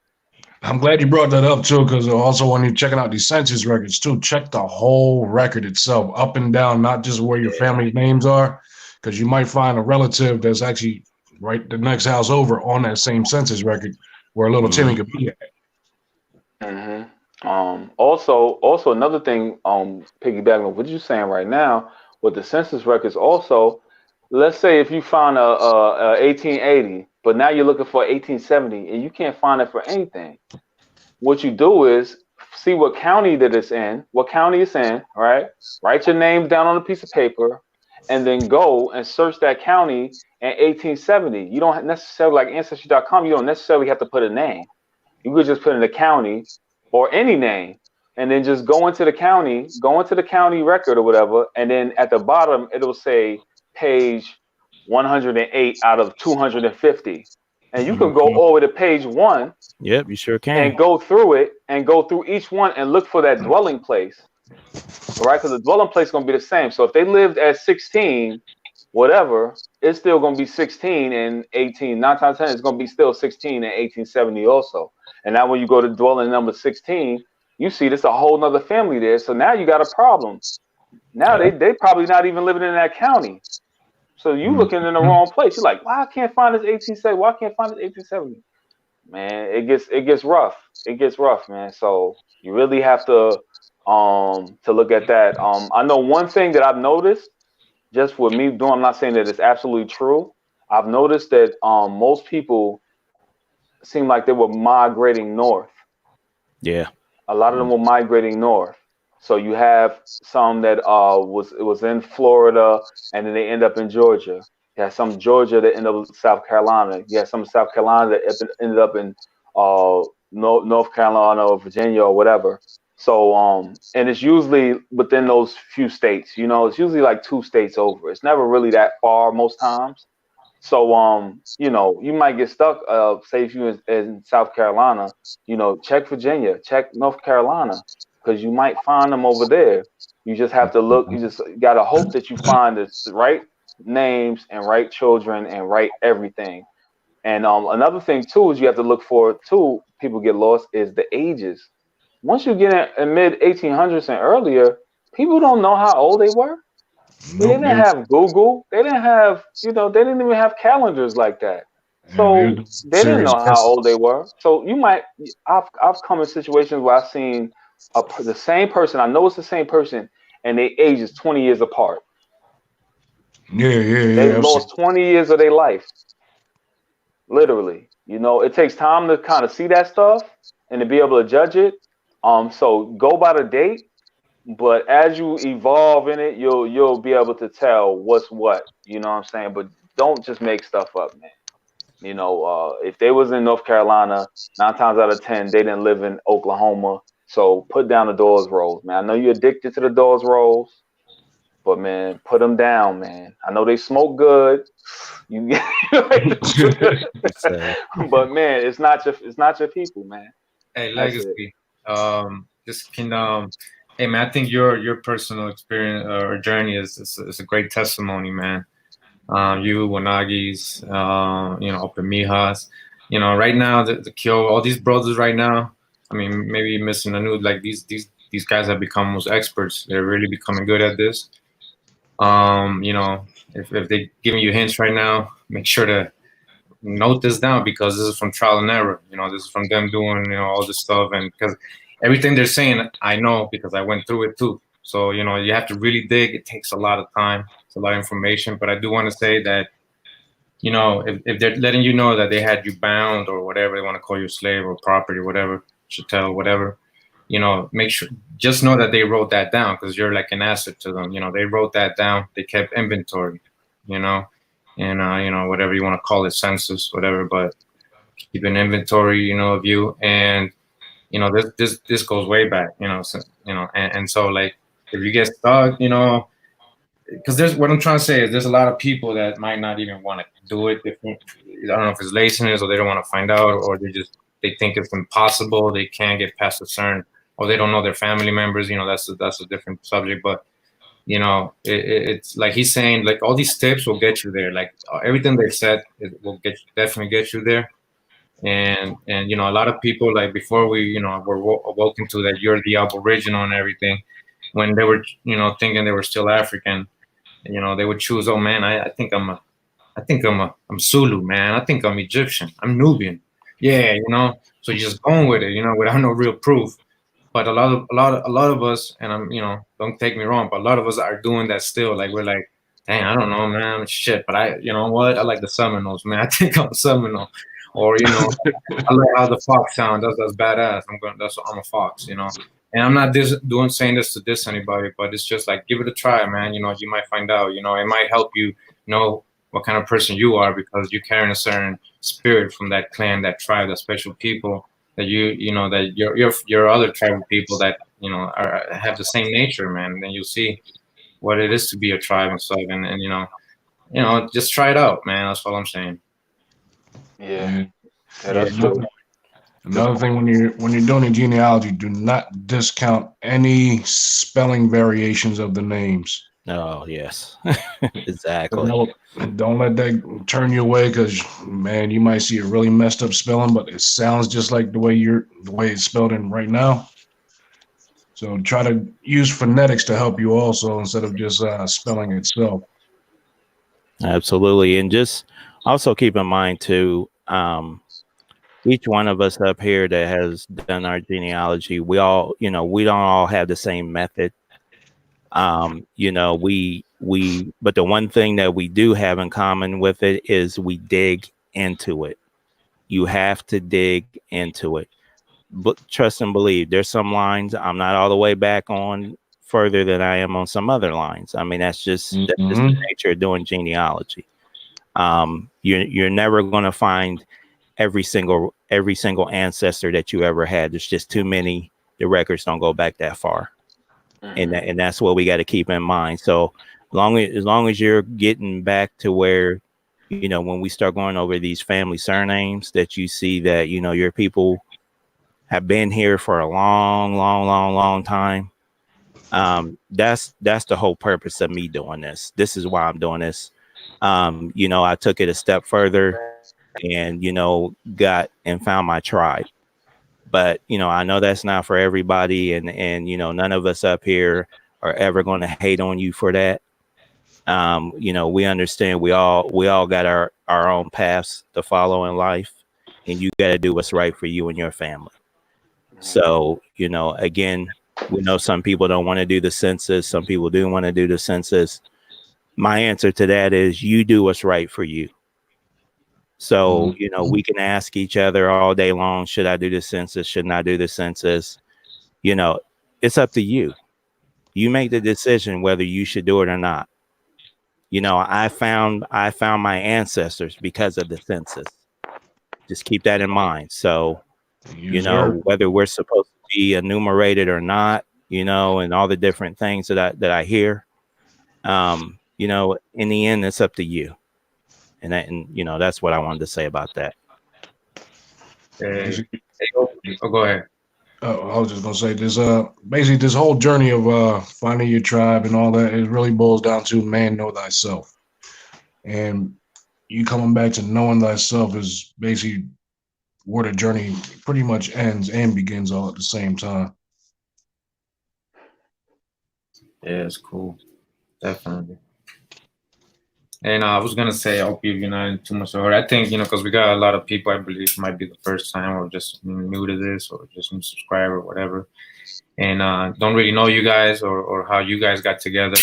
I'm glad you brought that up too, because also when you're checking out these census records too, check the whole record itself, up and down, not just where your family names are, because you might find a relative that's actually right the next house over on that same census record where a little Timmy could be at. Also another thing, piggybacking on what you're saying right now with the census records. Also, let's say if you found a 1880, but now you're looking for 1870, and you can't find it for anything. What you do is see what county that it's in, what county it's in, right? Write your name down on a piece of paper, and then go and search that county in 1870. You don't necessarily, like Ancestry.com, you don't necessarily have to put a name. You could just put in the county or any name, and then just go into the county record or whatever, and then at the bottom it'll say page 108 out of 250, and you can go all the way to page 1 Yep, you sure can. and go through it and go through each one and look for that dwelling place, all right? Because the dwelling place is going to be the same. So if they lived at 16, whatever, it's still going to be 16 and 18. 9 times 10, it's going to be still 16 and 1870 also. And now when you go to dwelling number 16, you see there's a whole nother family there. So now you got a problem. Now they probably not even living in that county. So you looking in the wrong place. You're like, why I can't find this 1870? Why I can't find this 1870? Man, it gets rough. It gets rough, man. So you really have to look at that. I know one thing that I've noticed just with me doing, I'm not saying that it's absolutely true. I've noticed that most people seem like they were migrating north. Yeah. A lot of them were migrating north. So you have some that was in Florida and then they end up in Georgia. You have some Georgia that end up in South Carolina. You have some South Carolina that ended up in North Carolina or Virginia or whatever. So and it's usually within those few states. You know, it's usually like 2 states over. It's never really that far most times. So you know, you might get stuck. Say if you in South Carolina, you know, check Virginia, check North Carolina, because you might find them over there. You just have to look. You just got to hope that you find the right names and right children and right everything. And another thing too is you have to look for too. People get lost is the ages. Once you get in mid 1800s and earlier, people don't know how old they were. They Nope. didn't have Google. They didn't have, you know, they didn't even have calendars like that. They're So they didn't serious know how old they were. So you might, I've come in situations where I've seen the same person. I know it's the same person, and their age is 20 years apart. They Yeah. I've seen. lost 20 years of their life, literally. You know, it takes time to kind of see that stuff and to be able to judge it. So go by the date, but as you evolve in it, you'll be able to tell what's what. You know what I'm saying? But don't just make stuff up, man. You know, if they was in North Carolina, 9 times out of 10, they didn't live in Oklahoma. So put down the Dawes rolls, man. I know you're addicted to the Dawes rolls, but man, put them down, man. I know they smoke good. You So, but man, it's not your people, man. Hey, That's it. legacy. Just can hey man, I think your personal experience or journey is a great testimony, man. You Wanagi's, Opemihas, right now the Kyo, all these brothers right now. I mean, maybe missing a new like these guys have become most experts. They're really becoming good at this. If they giving you hints right now, make sure to note this down because this is from trial and error. This is from them doing all this stuff, and because everything they're saying, I know because I went through it too. So you have to really dig. It takes a lot of time. It's a lot of information. But I do want to say that if they're letting you know that they had you bound or whatever they want to call you slave or property, whatever, chattel, whatever, make sure just know that they wrote that down because you're like an asset to them. They wrote that down. They kept inventory. And whatever you want to call it, census, whatever, but keep an inventory, of you. And this goes way back, and so like if you get stuck, because there's what I'm trying to say is there's a lot of people that might not even want to do it. I don't know if it's laziness or they don't want to find out or they think it's impossible. They can't get past a certain, or they don't know their family members. That's a different subject, but it's like he's saying, like all these tips will get you there. Like everything they've said, it will definitely get you there. And a lot of people like before we were awoken to that you're the aboriginal and everything, when they were thinking they were still African, they would choose, oh man, I think I'm Zulu, man. I think I'm Egyptian. I'm Nubian. Yeah, so you're just going with it, without no real proof. But a lot of us, and don't take me wrong, but a lot of us are doing that still. Like we're like, dang, I don't know, man, shit. But you know what? I like the Seminoles, man. I think I'm a Seminole, or I like how the fox sound. That's badass. I'm a fox, And I'm not saying this to diss anybody, but it's just like give it a try, man. You might find out. It might help you know what kind of person you are because you're carrying a certain spirit from that clan, that tribe, that special people that that your other tribal people that have the same nature, man. And then you'll see what it is to be a tribe and stuff, and just try it out, man. That's all I'm saying. Yeah, that's true. Another thing when you're doing a genealogy, do not discount any spelling variations of the names. oh yes, exactly. Don't let that turn you away because man, you might see a really messed up spelling, but it sounds just like the way it's spelled in right now. So try to use phonetics to help you also instead of just spelling itself. Absolutely, and just also keep in mind too. Each one of us up here that has done our genealogy, we all, we don't all have the same method. But the one thing that we do have in common with it is we dig into it. You have to dig into it. But trust and believe. There's some lines I'm not all the way back on further than I am on some other lines. I mean, that's just the nature of doing genealogy. You're never going to find every single ancestor that you ever had. There's just too many. The records don't go back that far. And that's what we got to keep in mind. So as long as you're getting back to where, when we start going over these family surnames, that you see that, your people have been here for a long, long, long, long time. That's the whole purpose of me doing this. This is why I'm doing this. I took it a step further and, got and found my tribe. But, I know that's not for everybody. And none of us up here are ever going to hate on you for that. We understand we all got our own paths to follow in life, and you got to do what's right for you and your family. So, again, we know some people don't want to do the census. Some people do want to do the census. My answer to that is you do what's right for you. So, we can ask each other all day long, should I do the census? Shouldn't I do the census? you know, it's up to you. You make the decision whether you should do it or not. You know, I found my ancestors because of the census. Just keep that in mind. So, you Yes, sir. know, whether we're supposed to be enumerated or not, you know, and all the different things that I hear, you know, in the end, it's up to you. And you know, that's what I wanted to say about that. Hey, go ahead. I was just gonna say this. Basically, this whole journey of finding your tribe and all that, it really boils down to man know thyself, and you coming back to knowing thyself is basically where the journey pretty much ends and begins all at the same time. Yeah, it's cool. Definitely. And I was gonna say, I hope you're not in too much of a hurry. I think, because we got a lot of people, I believe, might be the first time or just new to this or just new subscriber or whatever, and don't really know you guys or how you guys got together.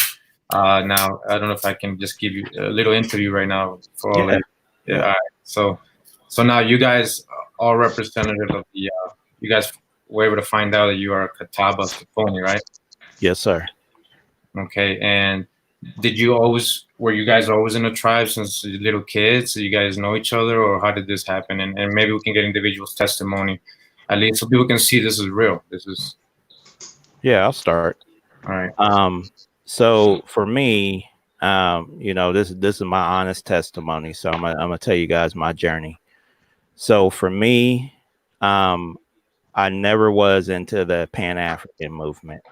Now, I don't know if I can just give you a little interview right now for all that. Yeah. All right. So now you guys are representative of the. You guys were able to find out that you are a Catawba Saponi, right? Yes, sir. Okay, and were you guys always in a tribe since little kids? So you guys know each other, or how did this happen? And maybe we can get individuals' testimony, at least so people can see this is real. This is Yeah, I'll start. all right. So for me, you know, this is my honest testimony. So I'm gonna tell you guys my journey. So for me, I never was into the Pan-African movement.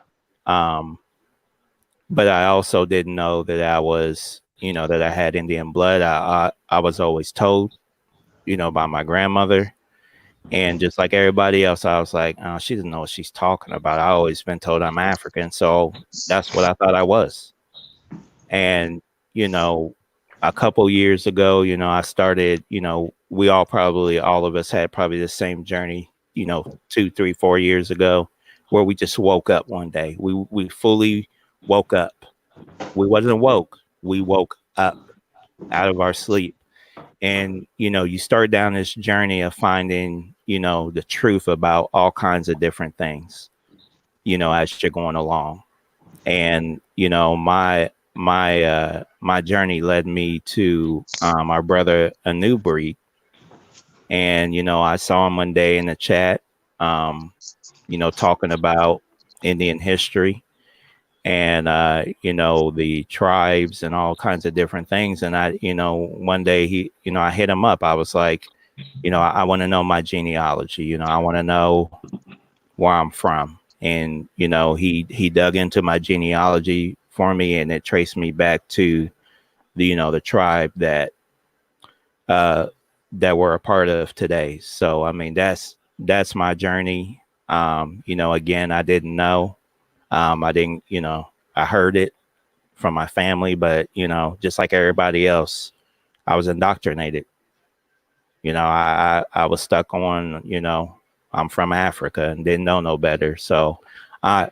But I also didn't know that I was, you know, that I had Indian blood. I was always told, you know, by my grandmother. And just like everybody else, I was like, oh, she doesn't know what she's talking about. I always been told I'm African. So that's what I thought I was. And, you know, a couple years ago, you know, I started, you know, all of us had probably the same journey, you know, 2, 3, 4 years ago, where we just woke up one day. We fully woke up. We wasn't woke. We woke up out of our sleep. And, you know, you start down this journey of finding, you know, the truth about all kinds of different things, you know, as you're going along. And, you know, my journey led me to our brother Anubri. And, you know, I saw him one day in the chat, you know, talking about Indian history and you know, the tribes and all kinds of different things. And I, you know, one day I hit him up. I was like, you know, I want to know my genealogy. You know, I want to know where I'm from. And you know, he dug into my genealogy for me, and it traced me back to the tribe uh, that we're a part of today. So I mean, that's my journey. You know, again, I didn't know. I didn't, you know, I heard it from my family, but you know, just like everybody else, I was indoctrinated. You know, I was stuck on, you know, I'm from Africa and didn't know no better. So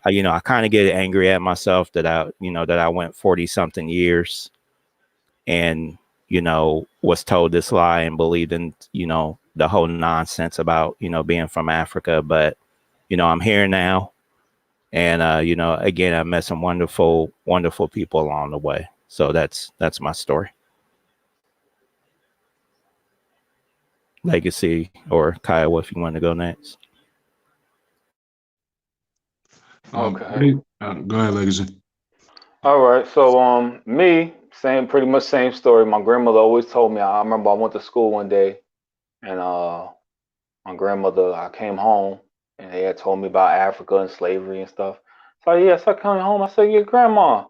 you know, I kind of get angry at myself that I went 40 something years and, you know, was told this lie and believed in, you know, the whole nonsense about, you know, being from Africa. But, you know, I'm here now. And, you know, again, I met some wonderful, wonderful people along the way. So that's my story. Legacy or Kyle, if you want to go next. Okay. Go ahead, Legacy. All right. So pretty much same story. My grandmother always told me. I remember I went to school one day, and my grandmother, I came home, and they had told me about Africa and slavery and stuff. So yes, I come home. I said, yeah, grandma.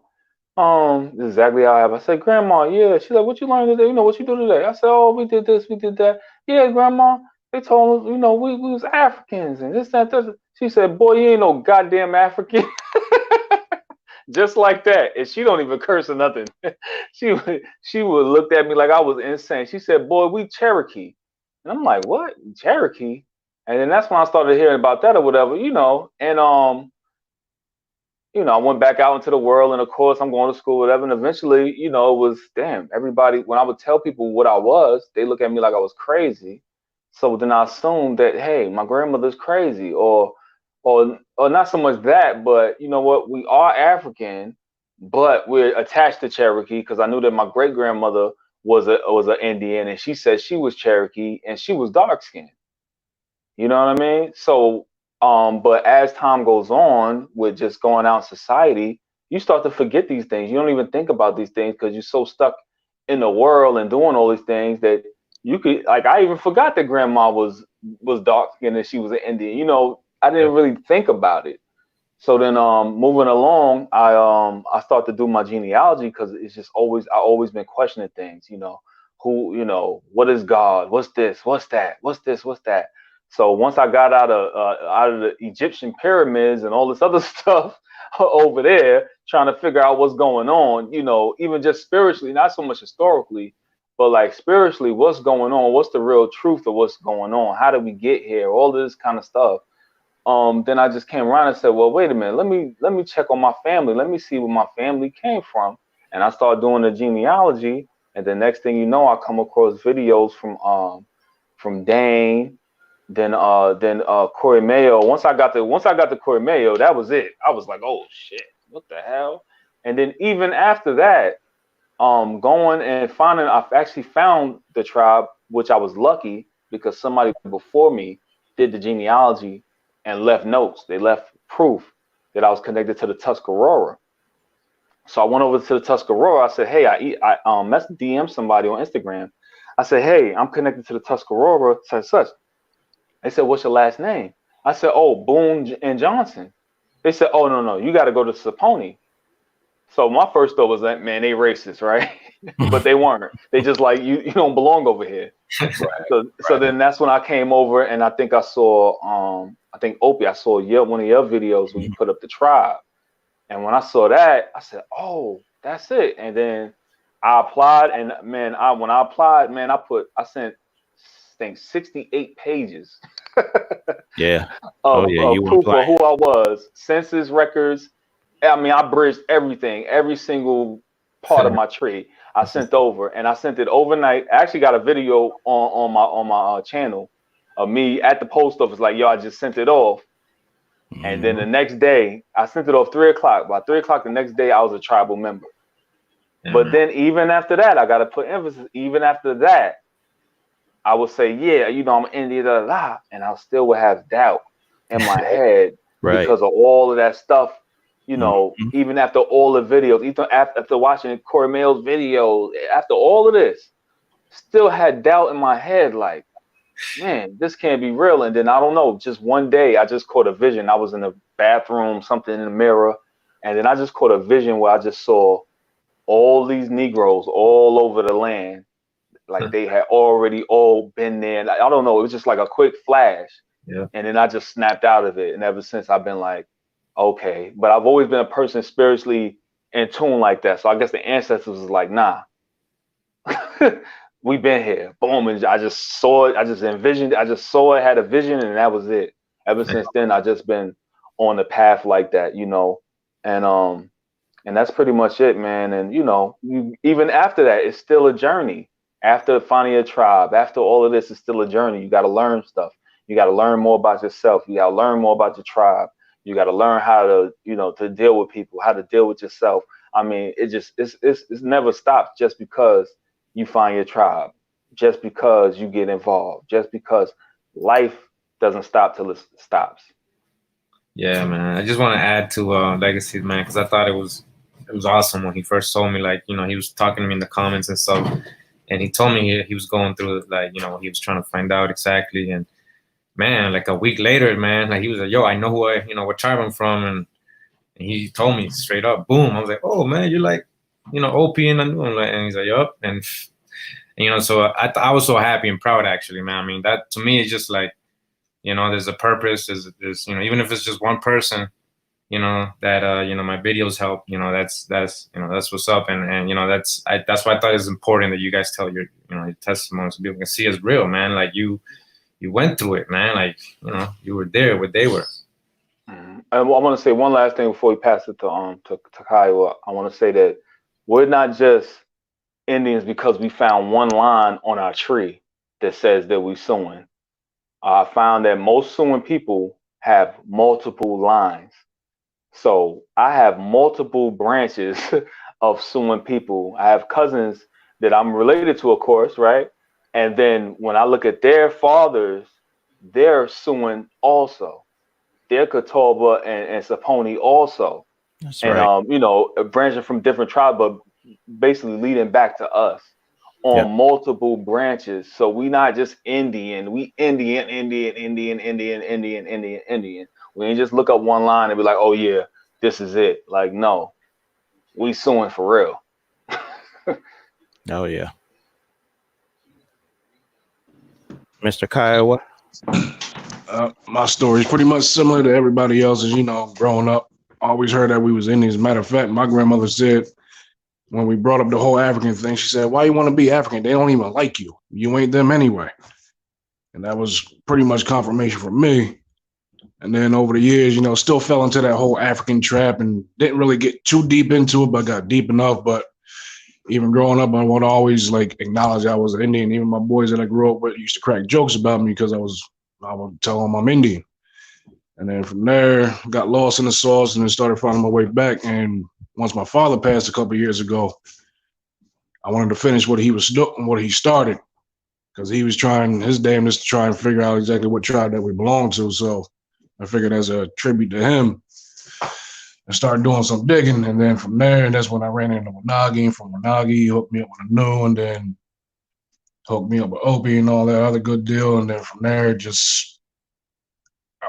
This is exactly how I have. I said, grandma, yeah. She's like, what you learned today? You know, what you do today? I said, oh, we did this, we did that. Yeah, grandma. They told us, you know, we was Africans and this, that, that. She said, boy, you ain't no goddamn African. Just like that. And she don't even curse or nothing. She would looked at me like I was insane. She said, boy, we Cherokee. And I'm like, what? Cherokee? And then that's when I started hearing about that or whatever, you know. And I went back out into the world, and of course, I'm going to school, whatever. And eventually, you know, it was damn everybody. When I would tell people what I was, they look at me like I was crazy. So then I assumed that, hey, my grandmother's crazy, or or not so much that, but you know what? We are African, but we're attached to Cherokee because I knew that my great grandmother was an Indian, and she said she was Cherokee and she was dark skinned. You know what I mean? So, but as time goes on with just going out in society, you start to forget these things. You don't even think about these things because you're so stuck in the world and doing all these things that you could, like, I even forgot that grandma was dark skinned and she was an Indian. You know, I didn't really think about it. So then, moving along, I start to do my genealogy because it's just I always been questioning things. You know, what is God? What's this? What's that? What's this? What's that? So once I got out of the Egyptian pyramids and all this other stuff over there, trying to figure out what's going on, you know, even just spiritually, not so much historically, but like spiritually, what's going on? What's the real truth of what's going on? How did we get here? All this kind of stuff. Then I just came around and said, well, wait a minute, let me check on my family. Let me see where my family came from. And I started doing the genealogy. And the next thing you know, I come across videos from Dane, then Corey Mayo. Once I got to Corey Mayo, that was it. I was like, oh shit, what the hell? And then even after that, going and finding, I've actually found the tribe, which I was lucky because somebody before me did the genealogy and left notes. They left proof that I was connected to the Tuscarora. So I went over to the Tuscarora. I said, hey, I DM somebody on Instagram. I said, hey, I'm connected to the Tuscarora, such such. They said, what's your last name? I said, oh, Boone and Johnson. They said, oh, no, you got to go to Saponi. So my first thought was that, man, they racist, right? But they weren't. They just like, you don't belong over here. So then that's when I came over and I think I saw, I think Opie, I saw one of your videos where you put up the tribe. And when I saw that, I said, oh, that's it. And then I applied, and man, when I applied, man, I sent, I think 68 pages. Yeah. Of You proof of who I was, census records. I mean, I bridged everything, every single part of my tree. I sent over, and I sent it overnight. I actually got a video on my channel of me at the post office, like, yo, I just sent it off. And then the next day, I sent it off 3 o'clock. By 3 o'clock the next day, I was a tribal member. But then even after that, I got to put emphasis. Even after that, I would say, yeah, you know, I'm Indian, and I still would have doubt in my head because of all of that stuff. You know, even after all the videos, even after watching Corey Mayo's video, after all of this, still had doubt in my head, like, man, this can't be real. And then I don't know, just one day I just caught a vision. I was in the bathroom, something in the mirror, and then I just caught a vision where I just saw all these Negroes all over the land. Like they had already all been there. I don't know. It was just like a quick flash. Yeah. And then I just snapped out of it. And ever since I've been like, okay. But I've always been a person spiritually in tune like that. So I guess the ancestors was like, nah, we've been here. Boom. And I just saw it. I just envisioned it. I just saw it, had a vision, and that was it. Ever since then, I've just been on the path like that, you know. And that's pretty much it, man. And, you know, even after that, it's still a journey. After finding a tribe, after all of this, it's still a journey. You got to learn stuff. You got to learn more about yourself. You got to learn more about your tribe. You got to learn how to, you know, to deal with people, how to deal with yourself. I mean, it's never stopped just because you find your tribe, just because you get involved, just because life doesn't stop till it stops. Yeah, man. I just want to add to Legacy, man, because I thought it was awesome when he first told me, like, you know, he was talking to me in the comments and stuff. And he told me he was going through, like, you know, he was trying to find out exactly. And, man, like a week later, man, like he was like, yo, I know what tribe I'm from. And he told me straight up, boom. I was like, oh, man, you're like, you know, Opie. And he's like, yup. And, you know, so I was so happy and proud, actually, man. I mean, that to me is just like, you know, there's a purpose. There's, you know, even if it's just one person, you know, that, you know, my videos help, you know, that's, you know, that's what's up. And, you know, that's why I thought it's important that you guys tell your, you know, your testimonies so people can see it's real, man. Like you went through it, man. Like, you know, you were there where they were. And I want to say one last thing before we pass it to Kyle. I want to say that we're not just Indians because we found one line on our tree that says that we suing. I found that most suing people have multiple lines. So I have multiple branches of suing people. I have cousins that I'm related to, of course, right? And then when I look at their fathers, they're suing also. They're Catawba and Saponi also. That's And right. you know, branching from different tribes, but basically leading back to us Yep. on multiple branches. So we not just Indian, we Indian, Indian, Indian, Indian, Indian, Indian, Indian. We ain't just look up one line and be like, oh yeah, this is it. Like, no, we suing for real. Oh yeah. Mr. Kiowa. My story is pretty much similar to everybody else's. You know, growing up, I always heard that we was Indians. Matter of fact, my grandmother said when we brought up the whole African thing, she said, "Why you want to be African? They don't even like you. You ain't them anyway." And that was pretty much confirmation for me. And then over the years, you know, still fell into that whole African trap and didn't really get too deep into it, but got deep enough. But even growing up, I would always like acknowledge I was an Indian. Even my boys that I grew up with used to crack jokes about me because I would tell them I'm Indian. And then from there, got lost in the sauce and then started finding my way back. And once my father passed a couple of years ago, I wanted to finish what he started because he was trying his damnedest to try and figure out exactly what tribe that we belong to. So I figured as a tribute to him, I started doing some digging. And then from there, that's when I ran into Wanagi. From Wanagi, he hooked me up with a new and then hooked me up with Opie and all that other good deal. And then from there, just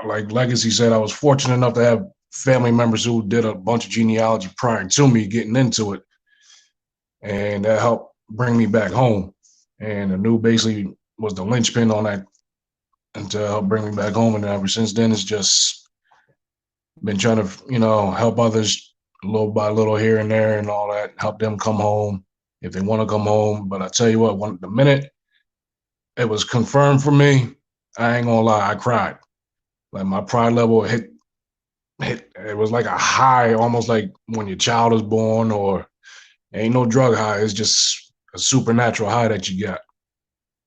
like Legacy said, I was fortunate enough to have family members who did a bunch of genealogy prior to me getting into it. And that helped bring me back home. And the new basically was the linchpin on that and to help bring me back home. And ever since then, it's just been trying to, you know, help others little by little here and there and all that, help them come home if they want to come home. But I tell you what, the minute it was confirmed for me, I ain't gonna lie, I cried. Like my pride level hit, it was like a high, almost like when your child is born, or ain't no drug high. It's just a supernatural high that you got.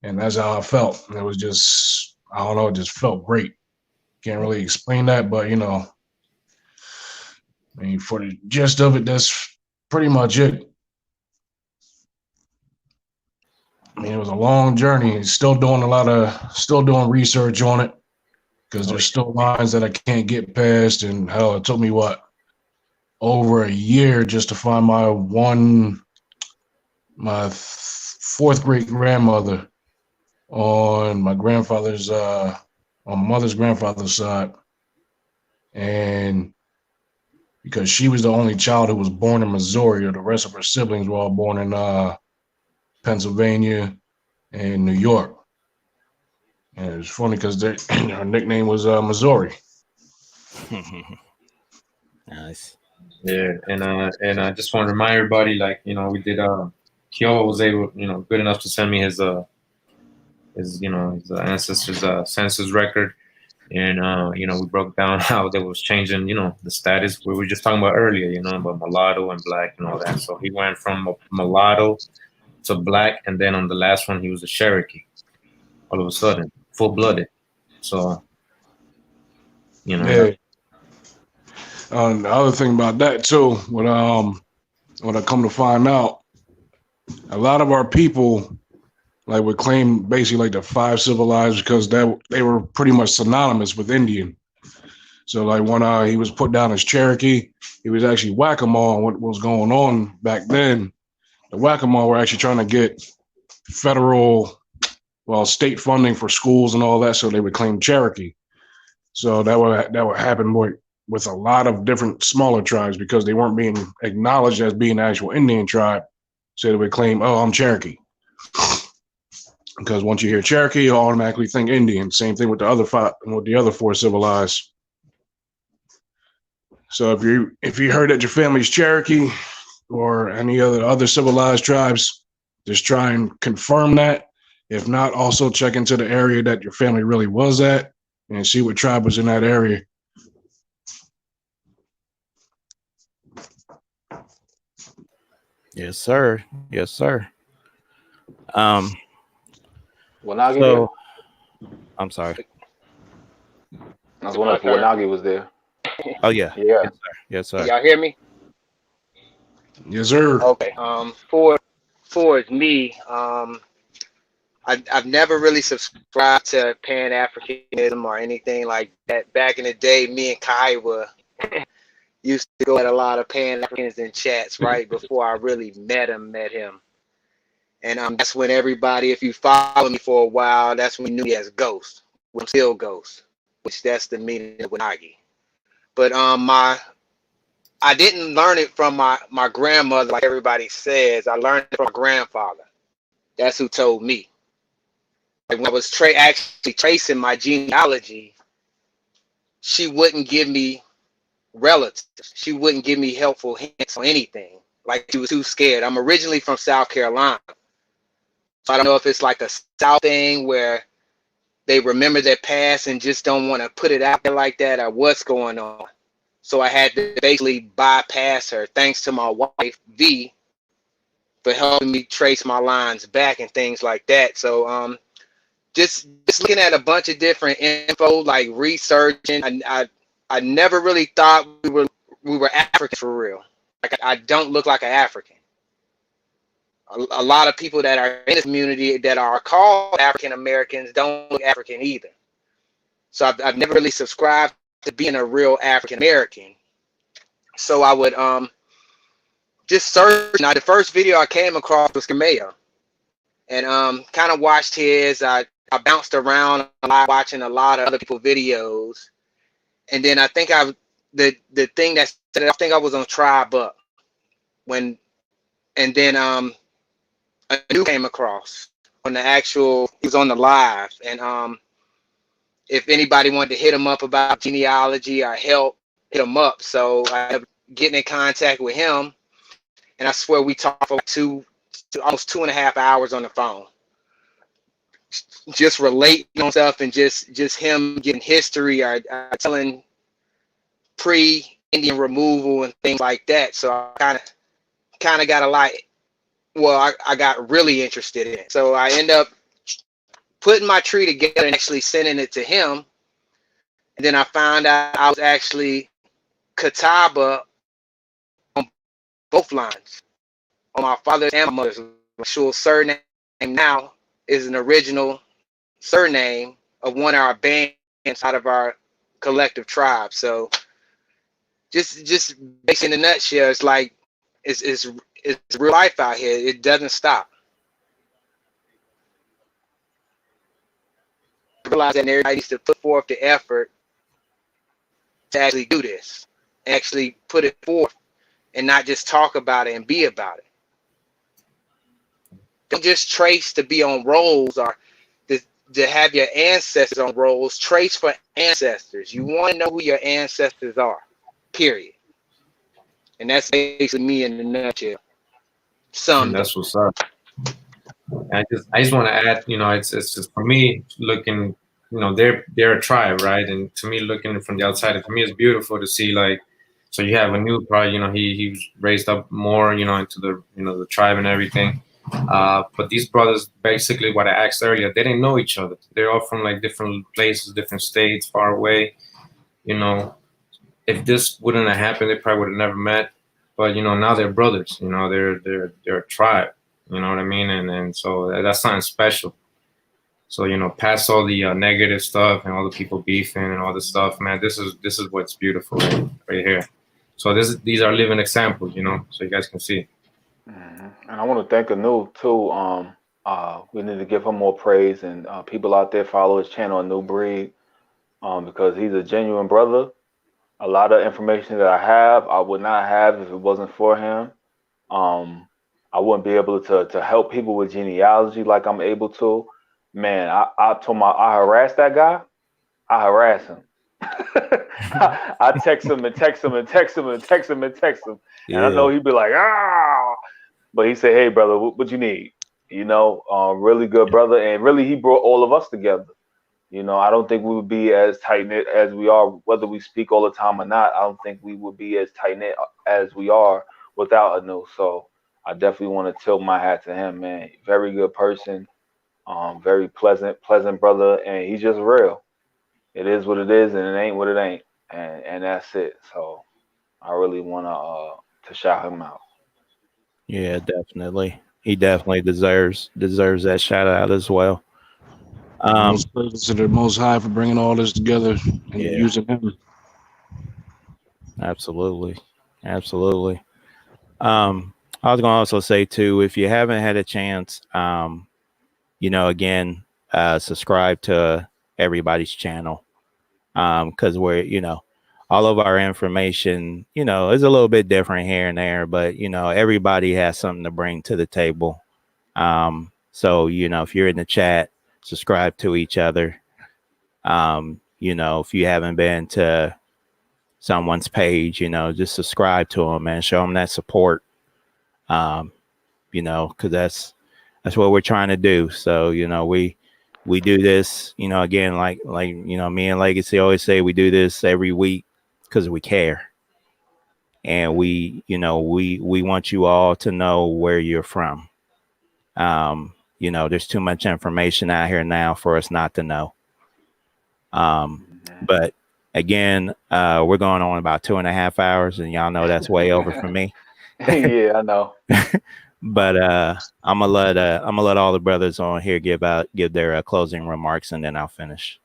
And that's how I felt. And it was just, I don't know, it just felt great. Can't really explain that, but you know, I mean, for the gist of it, that's pretty much it. I mean, it was a long journey. Still doing research on it because there's still lines that I can't get past. And hell, it took me over a year just to find my fourth great grandmother on my grandfather's, on my mother's grandfather's side. And because she was the only child who was born in Missouri, or the rest of her siblings were all born in Pennsylvania and New York. And it was funny because her nickname was Missouri. Nice. Yeah, and I just want to remind everybody, like, you know, we did Kyo was able, you know, good enough to send me his ancestors census record, and you know, we broke down how they was changing, you know, the status we were just talking about earlier, you know, about mulatto and black and all that. So he went from mulatto to black, and then on the last one he was a Cherokee. All of a sudden, full blooded. So, you know. Yeah. The other thing about that too, when I come to find out, a lot of our people like would claim basically like the five civilized because they were pretty much synonymous with Indian. So like when he was put down as Cherokee, he was actually whack-a-mole. And what was going on back then, the whack-a-mole were actually trying to get state funding for schools and all that, so they would claim Cherokee. So that would happen with a lot of different smaller tribes because they weren't being acknowledged as being an actual Indian tribe. So they would claim, "Oh, I'm Cherokee." Because once you hear Cherokee, you automatically think Indian. Same thing with the other four civilized. So if you heard that your family's Cherokee or any other civilized tribes, just try and confirm that. If not, also check into the area that your family really was at and see what tribe was in that area. Yes, sir. Yes, sir. When I get So, I'm sorry. No, was wondering if Wanagi was there. Oh yeah. Yeah. Yes, sir. Yes, sir. Y'all hear me? Yes, sir. Okay. For me, I've never really subscribed to Pan Africanism or anything like that. Back in the day, me and Kaiwa used to go at a lot of Pan Africans in chats right before I really met him. And that's when everybody, if you follow me for a while, that's when you knew me as Ghost. I'm still Ghost, which that's the meaning of Wanagi. But I didn't learn it from my grandmother like everybody says. I learned it from my grandfather. That's who told me. Like when I was actually tracing my genealogy, she wouldn't give me relatives. She wouldn't give me helpful hints on anything. Like she was too scared. I'm originally from South Carolina. So I don't know if it's like a South thing where they remember their past and just don't want to put it out there like that, or what's going on. So I had to basically bypass her, thanks to my wife, V, for helping me trace my lines back and things like that. So just looking at a bunch of different info, like researching, I never really thought we were African for real. Like I don't look like an African. A lot of people that are in this community that are called African Americans don't look African either. So I've never really subscribed to being a real African American. So I would just search. Now the first video I came across was Kamea, and kind of watched his. I bounced around a lot, watching a lot of other people's videos, and then I think the thing that I think I was on Tribe Up when, and then a new came across on the actual, he was on the live, and if anybody wanted to hit him up about genealogy or help, hit him up. So I ended up getting in contact with him, and I swear we talked for like almost 2.5 hours on the phone, just relating on stuff, and just him giving history or telling pre-Indian removal and things like that. So I kind of got a lot. Well, I got really interested in it. So I end up putting my tree together and actually sending it to him. And then I found out I was actually Catawba on both lines, on my father's and my mother's. My actual surname now is an original surname of one of our bands out of our collective tribe. So just basically in a nutshell, it's like it's real life out here. It doesn't stop. I realize that everybody needs to put forth the effort to actually do this, actually put it forth, and not just talk about it and be about it. Don't just trace to be on rolls or to have your ancestors on rolls. Trace for ancestors. You want to know who your ancestors are, period. And that's basically me in a nutshell. And that's what's up. I just want to add, it's just for me looking, they're a tribe, right? And to me, looking from the outside, to me, it's beautiful to see, like, so you have a new pride, he was raised up more, into the, the tribe and everything. But these brothers, basically what I asked earlier, they didn't know each other. They're all from like different places, different states, far away. If this wouldn't have happened, they probably would have never met. But now they're brothers. They're a tribe. You know what I mean? And so that's something special. So past all the negative stuff and all the people beefing and all this stuff, man, this is what's beautiful right here. So these are living examples, so you guys can see. Mm-hmm. And I want to thank Anu too. We need to give him more praise, and people out there follow his channel, New Breed, because he's a genuine brother. A lot of information that I have, I would not have if it wasn't for him. I wouldn't be able to help people with genealogy like I'm able to. Man, I harass that guy. I harass him. I text him and text him and text him and text him and text him. And I know he'd be like, ah. But he said, hey, brother, what you need? Really good brother. And really, he brought all of us together. I don't think we would be as tight-knit as we are, whether we speak all the time or not. I don't think we would be as tight-knit as we are without Anu. So I definitely want to tilt my hat to him, man. Very good person, very pleasant brother, and he's just real. it is what it is, and it ain't what it ain't, and that's it. So I really want to shout him out. Yeah, definitely. He definitely deserves that shout out as well. Most praises to the Most High for bringing all this together and Yeah. using him. Absolutely. Absolutely. I was going to also say too, if you haven't had a chance, again, subscribe to everybody's channel. Cause we're, all of our information, is a little bit different here and there, but everybody has something to bring to the table. So, if you're in the chat, subscribe to each other. If you haven't been to someone's page, just subscribe to them and show them that support. Because that's what we're trying to do. So, we do this, again, like me and Legacy always say, we do this every week because we care. And we want you all to know where you're from. There's too much information out here now for us not to know. But again, we're going on about 2.5 hours, and y'all know that's way over for me. Yeah, I know. But I'm gonna let all the brothers on here give their closing remarks, and then I'll finish.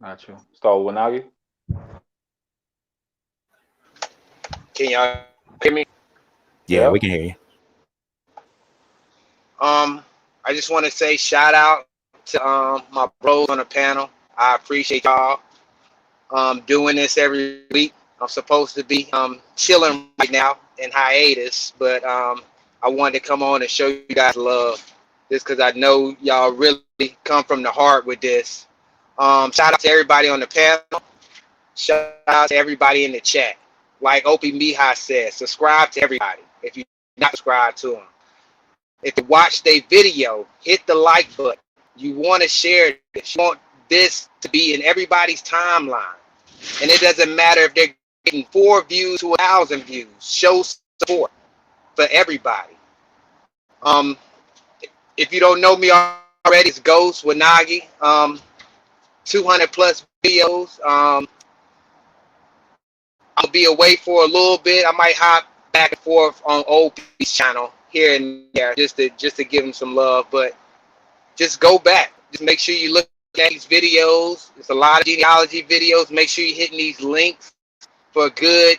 Got you. Start with Nagi. Can y'all hear me? Yeah, Yep. we can hear you. I just want to say shout out to my bros on the panel. I appreciate y'all doing this every week. I'm supposed to be chilling right now in hiatus, but I wanted to come on and show you guys love, just because I know y'all really come from the heart with this. Shout out to everybody on the panel. Shout out to everybody in the chat. Like Opemiha said, subscribe to everybody if you're not subscribed to them. If you watch their video, hit the like button. You want to share this. You want this to be in everybody's timeline. And it doesn't matter if they're getting 4 views to 1,000 views. Show support for everybody. If you don't know me already, it's Ghost Wanagi. 200 plus videos. I'm gonna be away for a little bit. I might hop back and forth on OP's channel here and there just to give him some love. But just go back. Just make sure you look at these videos. There's a lot of genealogy videos. Make sure you're hitting these links for a good,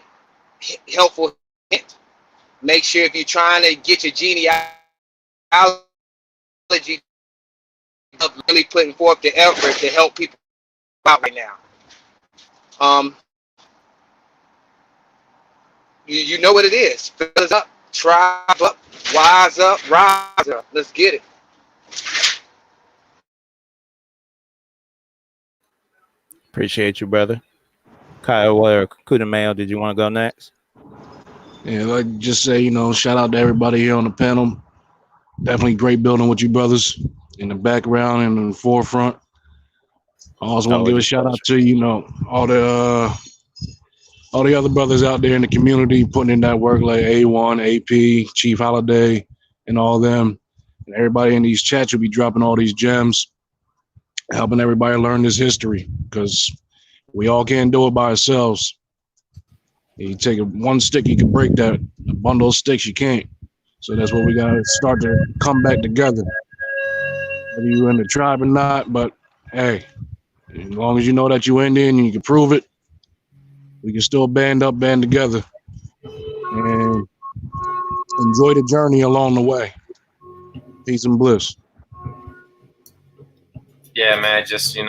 helpful hint. Make sure if you're trying to get your genealogy, really putting forth the effort to help people out right now. You know what it is. Fellas up, tribe up, wise up, rise up. Let's get it. Appreciate you, brother. Kyle or Kudamail, did you want to go next? Yeah, like just say, shout out to everybody here on the panel. Definitely great building with you brothers in the background and in the forefront. I also want to give a shout out to, all the other brothers out there in the community putting in that work, like A1, AP, Chief Holiday, and all them. And everybody in these chats will be dropping all these gems, helping everybody learn this history, because we all can't do it by ourselves. You take one stick, you can break that. A bundle of sticks, you can't. So that's what we got to start to come back together. Whether you're in the tribe or not, but hey, as long as you know that you're Indian and you can prove it, we can still band up, band together, and enjoy the journey along the way. Peace and bliss. Yeah, man, just, it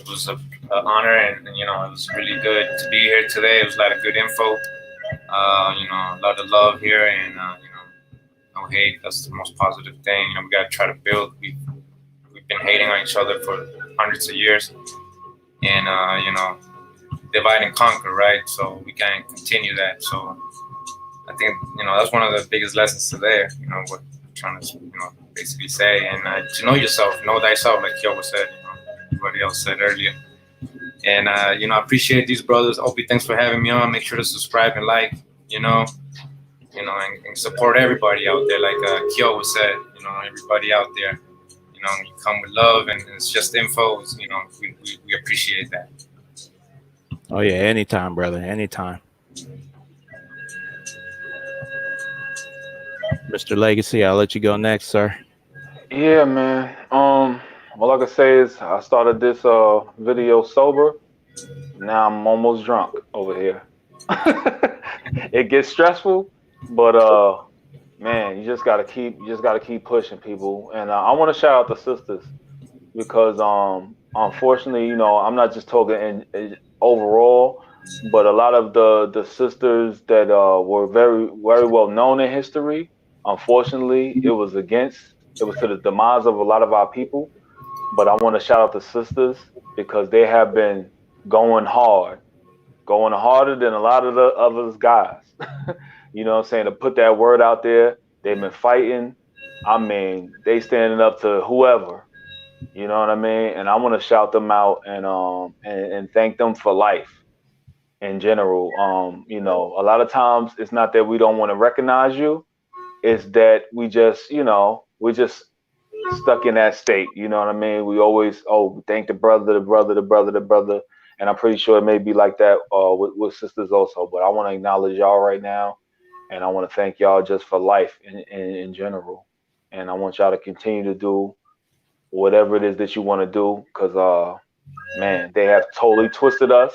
was an honor, and, it was really good to be here today. It was a lot of good info, a lot of love here, and, no hate. That's the most positive thing. We got to try to build. We've been hating on each other for hundreds of years, and, divide and conquer, right? So we can't continue that. So I think, that's one of the biggest lessons today, what I'm trying to, basically say. And to know yourself, know thyself, like Kyo said, everybody else said earlier. And, I appreciate these brothers. Opie, thanks for having me on. Make sure to subscribe and like, and support everybody out there. Like Kyo said, everybody out there, you know, you come with love, and it's just info. You know, we appreciate that. Oh yeah, anytime, brother, anytime. Mr. Legacy, I'll let you go next, sir. Yeah, man. All I can say is I started this video sober. Now I'm almost drunk over here. It gets stressful, but man, you just gotta keep pushing people. And I want to shout out the sisters because unfortunately, you know, I'm not just talking in overall, but a lot of the sisters that were very well known in history, unfortunately, it was to the demise of a lot of our people. But I want to shout out the sisters because they have been going hard, going harder than a lot of the others guys. You know what I'm saying? To put that word out there, they've been fighting. I mean, they standing up to whoever. You know what I mean? And I want to shout them out and thank them for life in general. You know, a lot of times it's not that we don't want to recognize you, it's that we just, you know, we just stuck in that state. You know what I mean? We always, oh, thank the brother, the brother, the brother, the brother. And I'm pretty sure it may be like that with sisters also. But I want to acknowledge y'all right now. And I want to thank y'all just for life in general. And I want y'all to continue to do whatever it is that you want to do. Because, man, they have totally twisted us,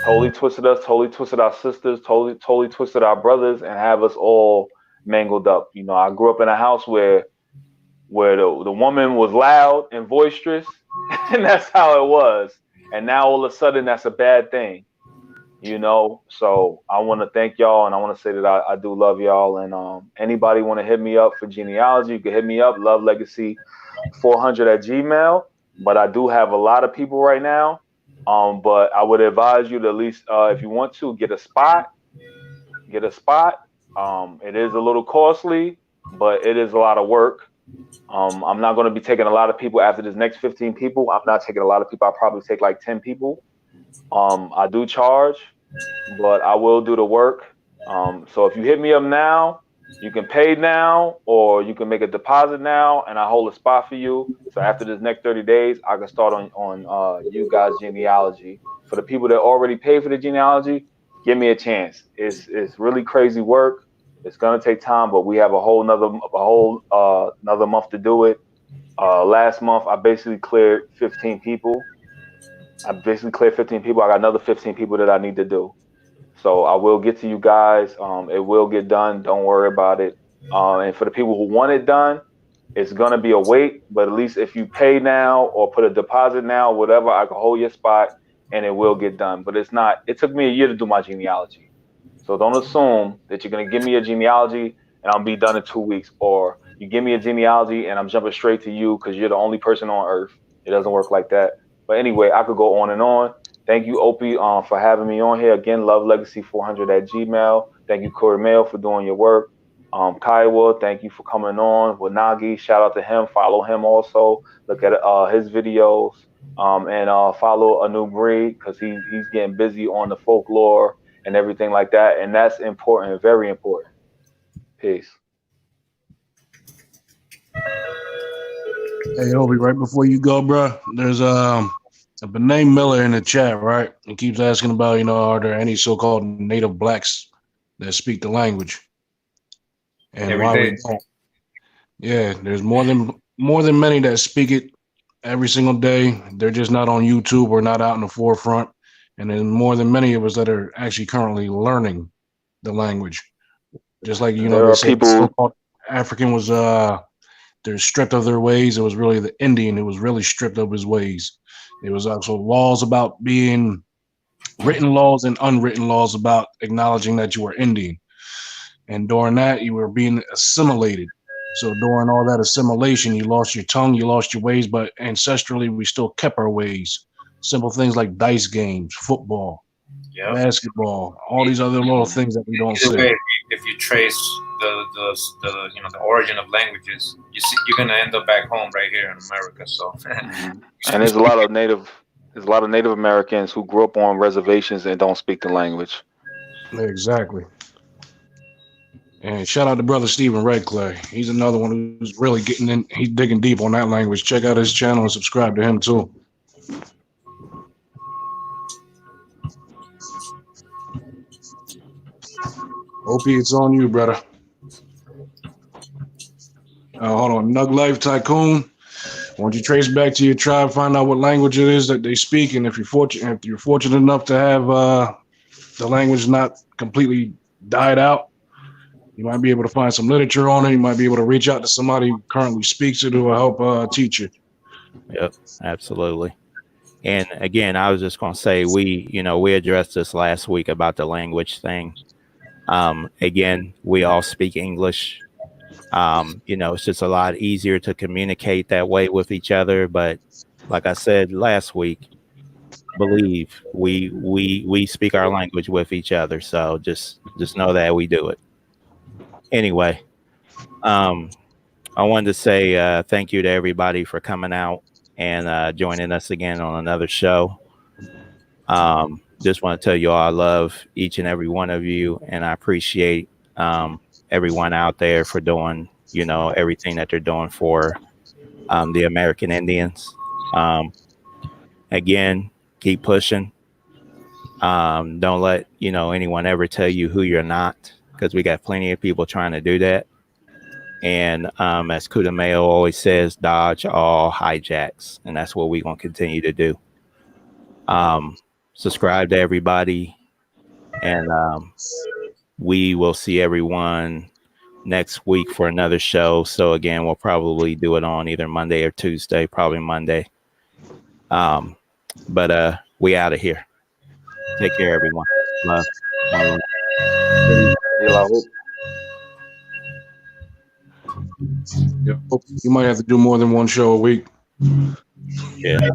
totally twisted our sisters, totally twisted our brothers, and have us all mangled up. You know, I grew up in a house where the woman was loud and boisterous, and that's how it was. And now all of a sudden, that's a bad thing, you know. So I want to thank y'all, and I want to say that I do love y'all. And anybody want to hit me up for genealogy, you can hit me up, lovelegacy400@gmail. But I do have a lot of people right now. But I would advise you to at least, if you want to, get a spot. Get a spot. It is a little costly, but it is a lot of work. I'm not going to be taking a lot of people after this next 15 people. I'm not taking a lot of people. I'll probably take like 10 people. I do charge, but I will do the work. So if you hit me up now, you can pay now, or you can make a deposit now, and I hold a spot for you. So after this next 30 days, I can start on you guys' genealogy. For the people that already paid for the genealogy, give me a chance. It's really crazy work. It's gonna take time, but we have a whole another month to do it. Last month, I basically cleared 15 people. I got another 15 people that I need to do. So I will get to you guys. It will get done. Don't worry about it. And for the people who want it done, it's gonna be a wait. But at least if you pay now or put a deposit now, whatever, I can hold your spot and it will get done. But it's not. It took me a year to do my genealogy. So don't assume that you're gonna give me a genealogy and I'll be done in 2 weeks, or you give me a genealogy and I'm jumping straight to you because you're the only person on earth. It doesn't work like that. But anyway, I could go on and on. Thank you, Opie, for having me on here again. Lovelegacy400@gmail. Thank you, Corey Mail, for doing your work. Kaiwa, thank you for coming on. Wanagi, shout out to him. Follow him also. Look at his videos. And follow A New Breed because he's getting busy on the folklore and everything like that. And that's important, very important. Peace. Hey, Obi, right before you go, bro, there's a Benet Miller in the chat, right? He keeps asking about, you know, are there any so-called native blacks that speak the language, and Every why day. we don't? Yeah, there's more than many that speak it every single day. They're just not on YouTube or not out in the forefront. And then more than many of us that are actually currently learning the language. Just like, you know, There they are say the people. so-called African was they're stripped of their ways. It was really the Indian who was really stripped of his ways. There was also laws about being written laws and unwritten laws about acknowledging that you were Indian. And during that, you were being assimilated. So during all that assimilation, you lost your tongue, you lost your ways, but ancestrally, we still kept our ways. Simple things like dice games, football, Yep. basketball, all these other little things that we don't Either say. way, if you trace the you know, the origin of languages, you're gonna end up back home right here in America. So, And there's a lot of Native Americans who grew up on reservations and don't speak the language. Exactly. And shout out to brother Stephen Redclay. He's another one who's really getting in. He's digging deep on that language. Check out his channel and subscribe to him too. Opie, it's on you, brother. Hold on, Nug Life Tycoon. Why don't you trace back to your tribe, find out what language it is that they speak, and if you're fortunate enough to have the language not completely died out, you might be able to find some literature on it. You might be able to reach out to somebody who currently speaks it who will help teach you. Yep, absolutely. And again, I was just going to say, we addressed this last week about the language thing. Again, we all speak English. It's just a lot easier to communicate that way with each other. But like I said last week, believe we speak our language with each other. So just know that we do it. Anyway, I wanted to say thank you to everybody for coming out and joining us again on another show. Just want to tell you all I love each and every one of you, and I appreciate everyone out there for doing, everything that they're doing for the American Indians. Again, keep pushing. Don't let, anyone ever tell you who you're not, because we got plenty of people trying to do that. And as Kuda Mayo always says, dodge all hijacks. And that's what we're going to continue to do. Subscribe to everybody. And we will see everyone next week for another show. So again, we'll probably do it on either Monday or Tuesday, probably Monday. But we out of here. Take care, everyone. Love. You might have to do more than one show a week. Yeah.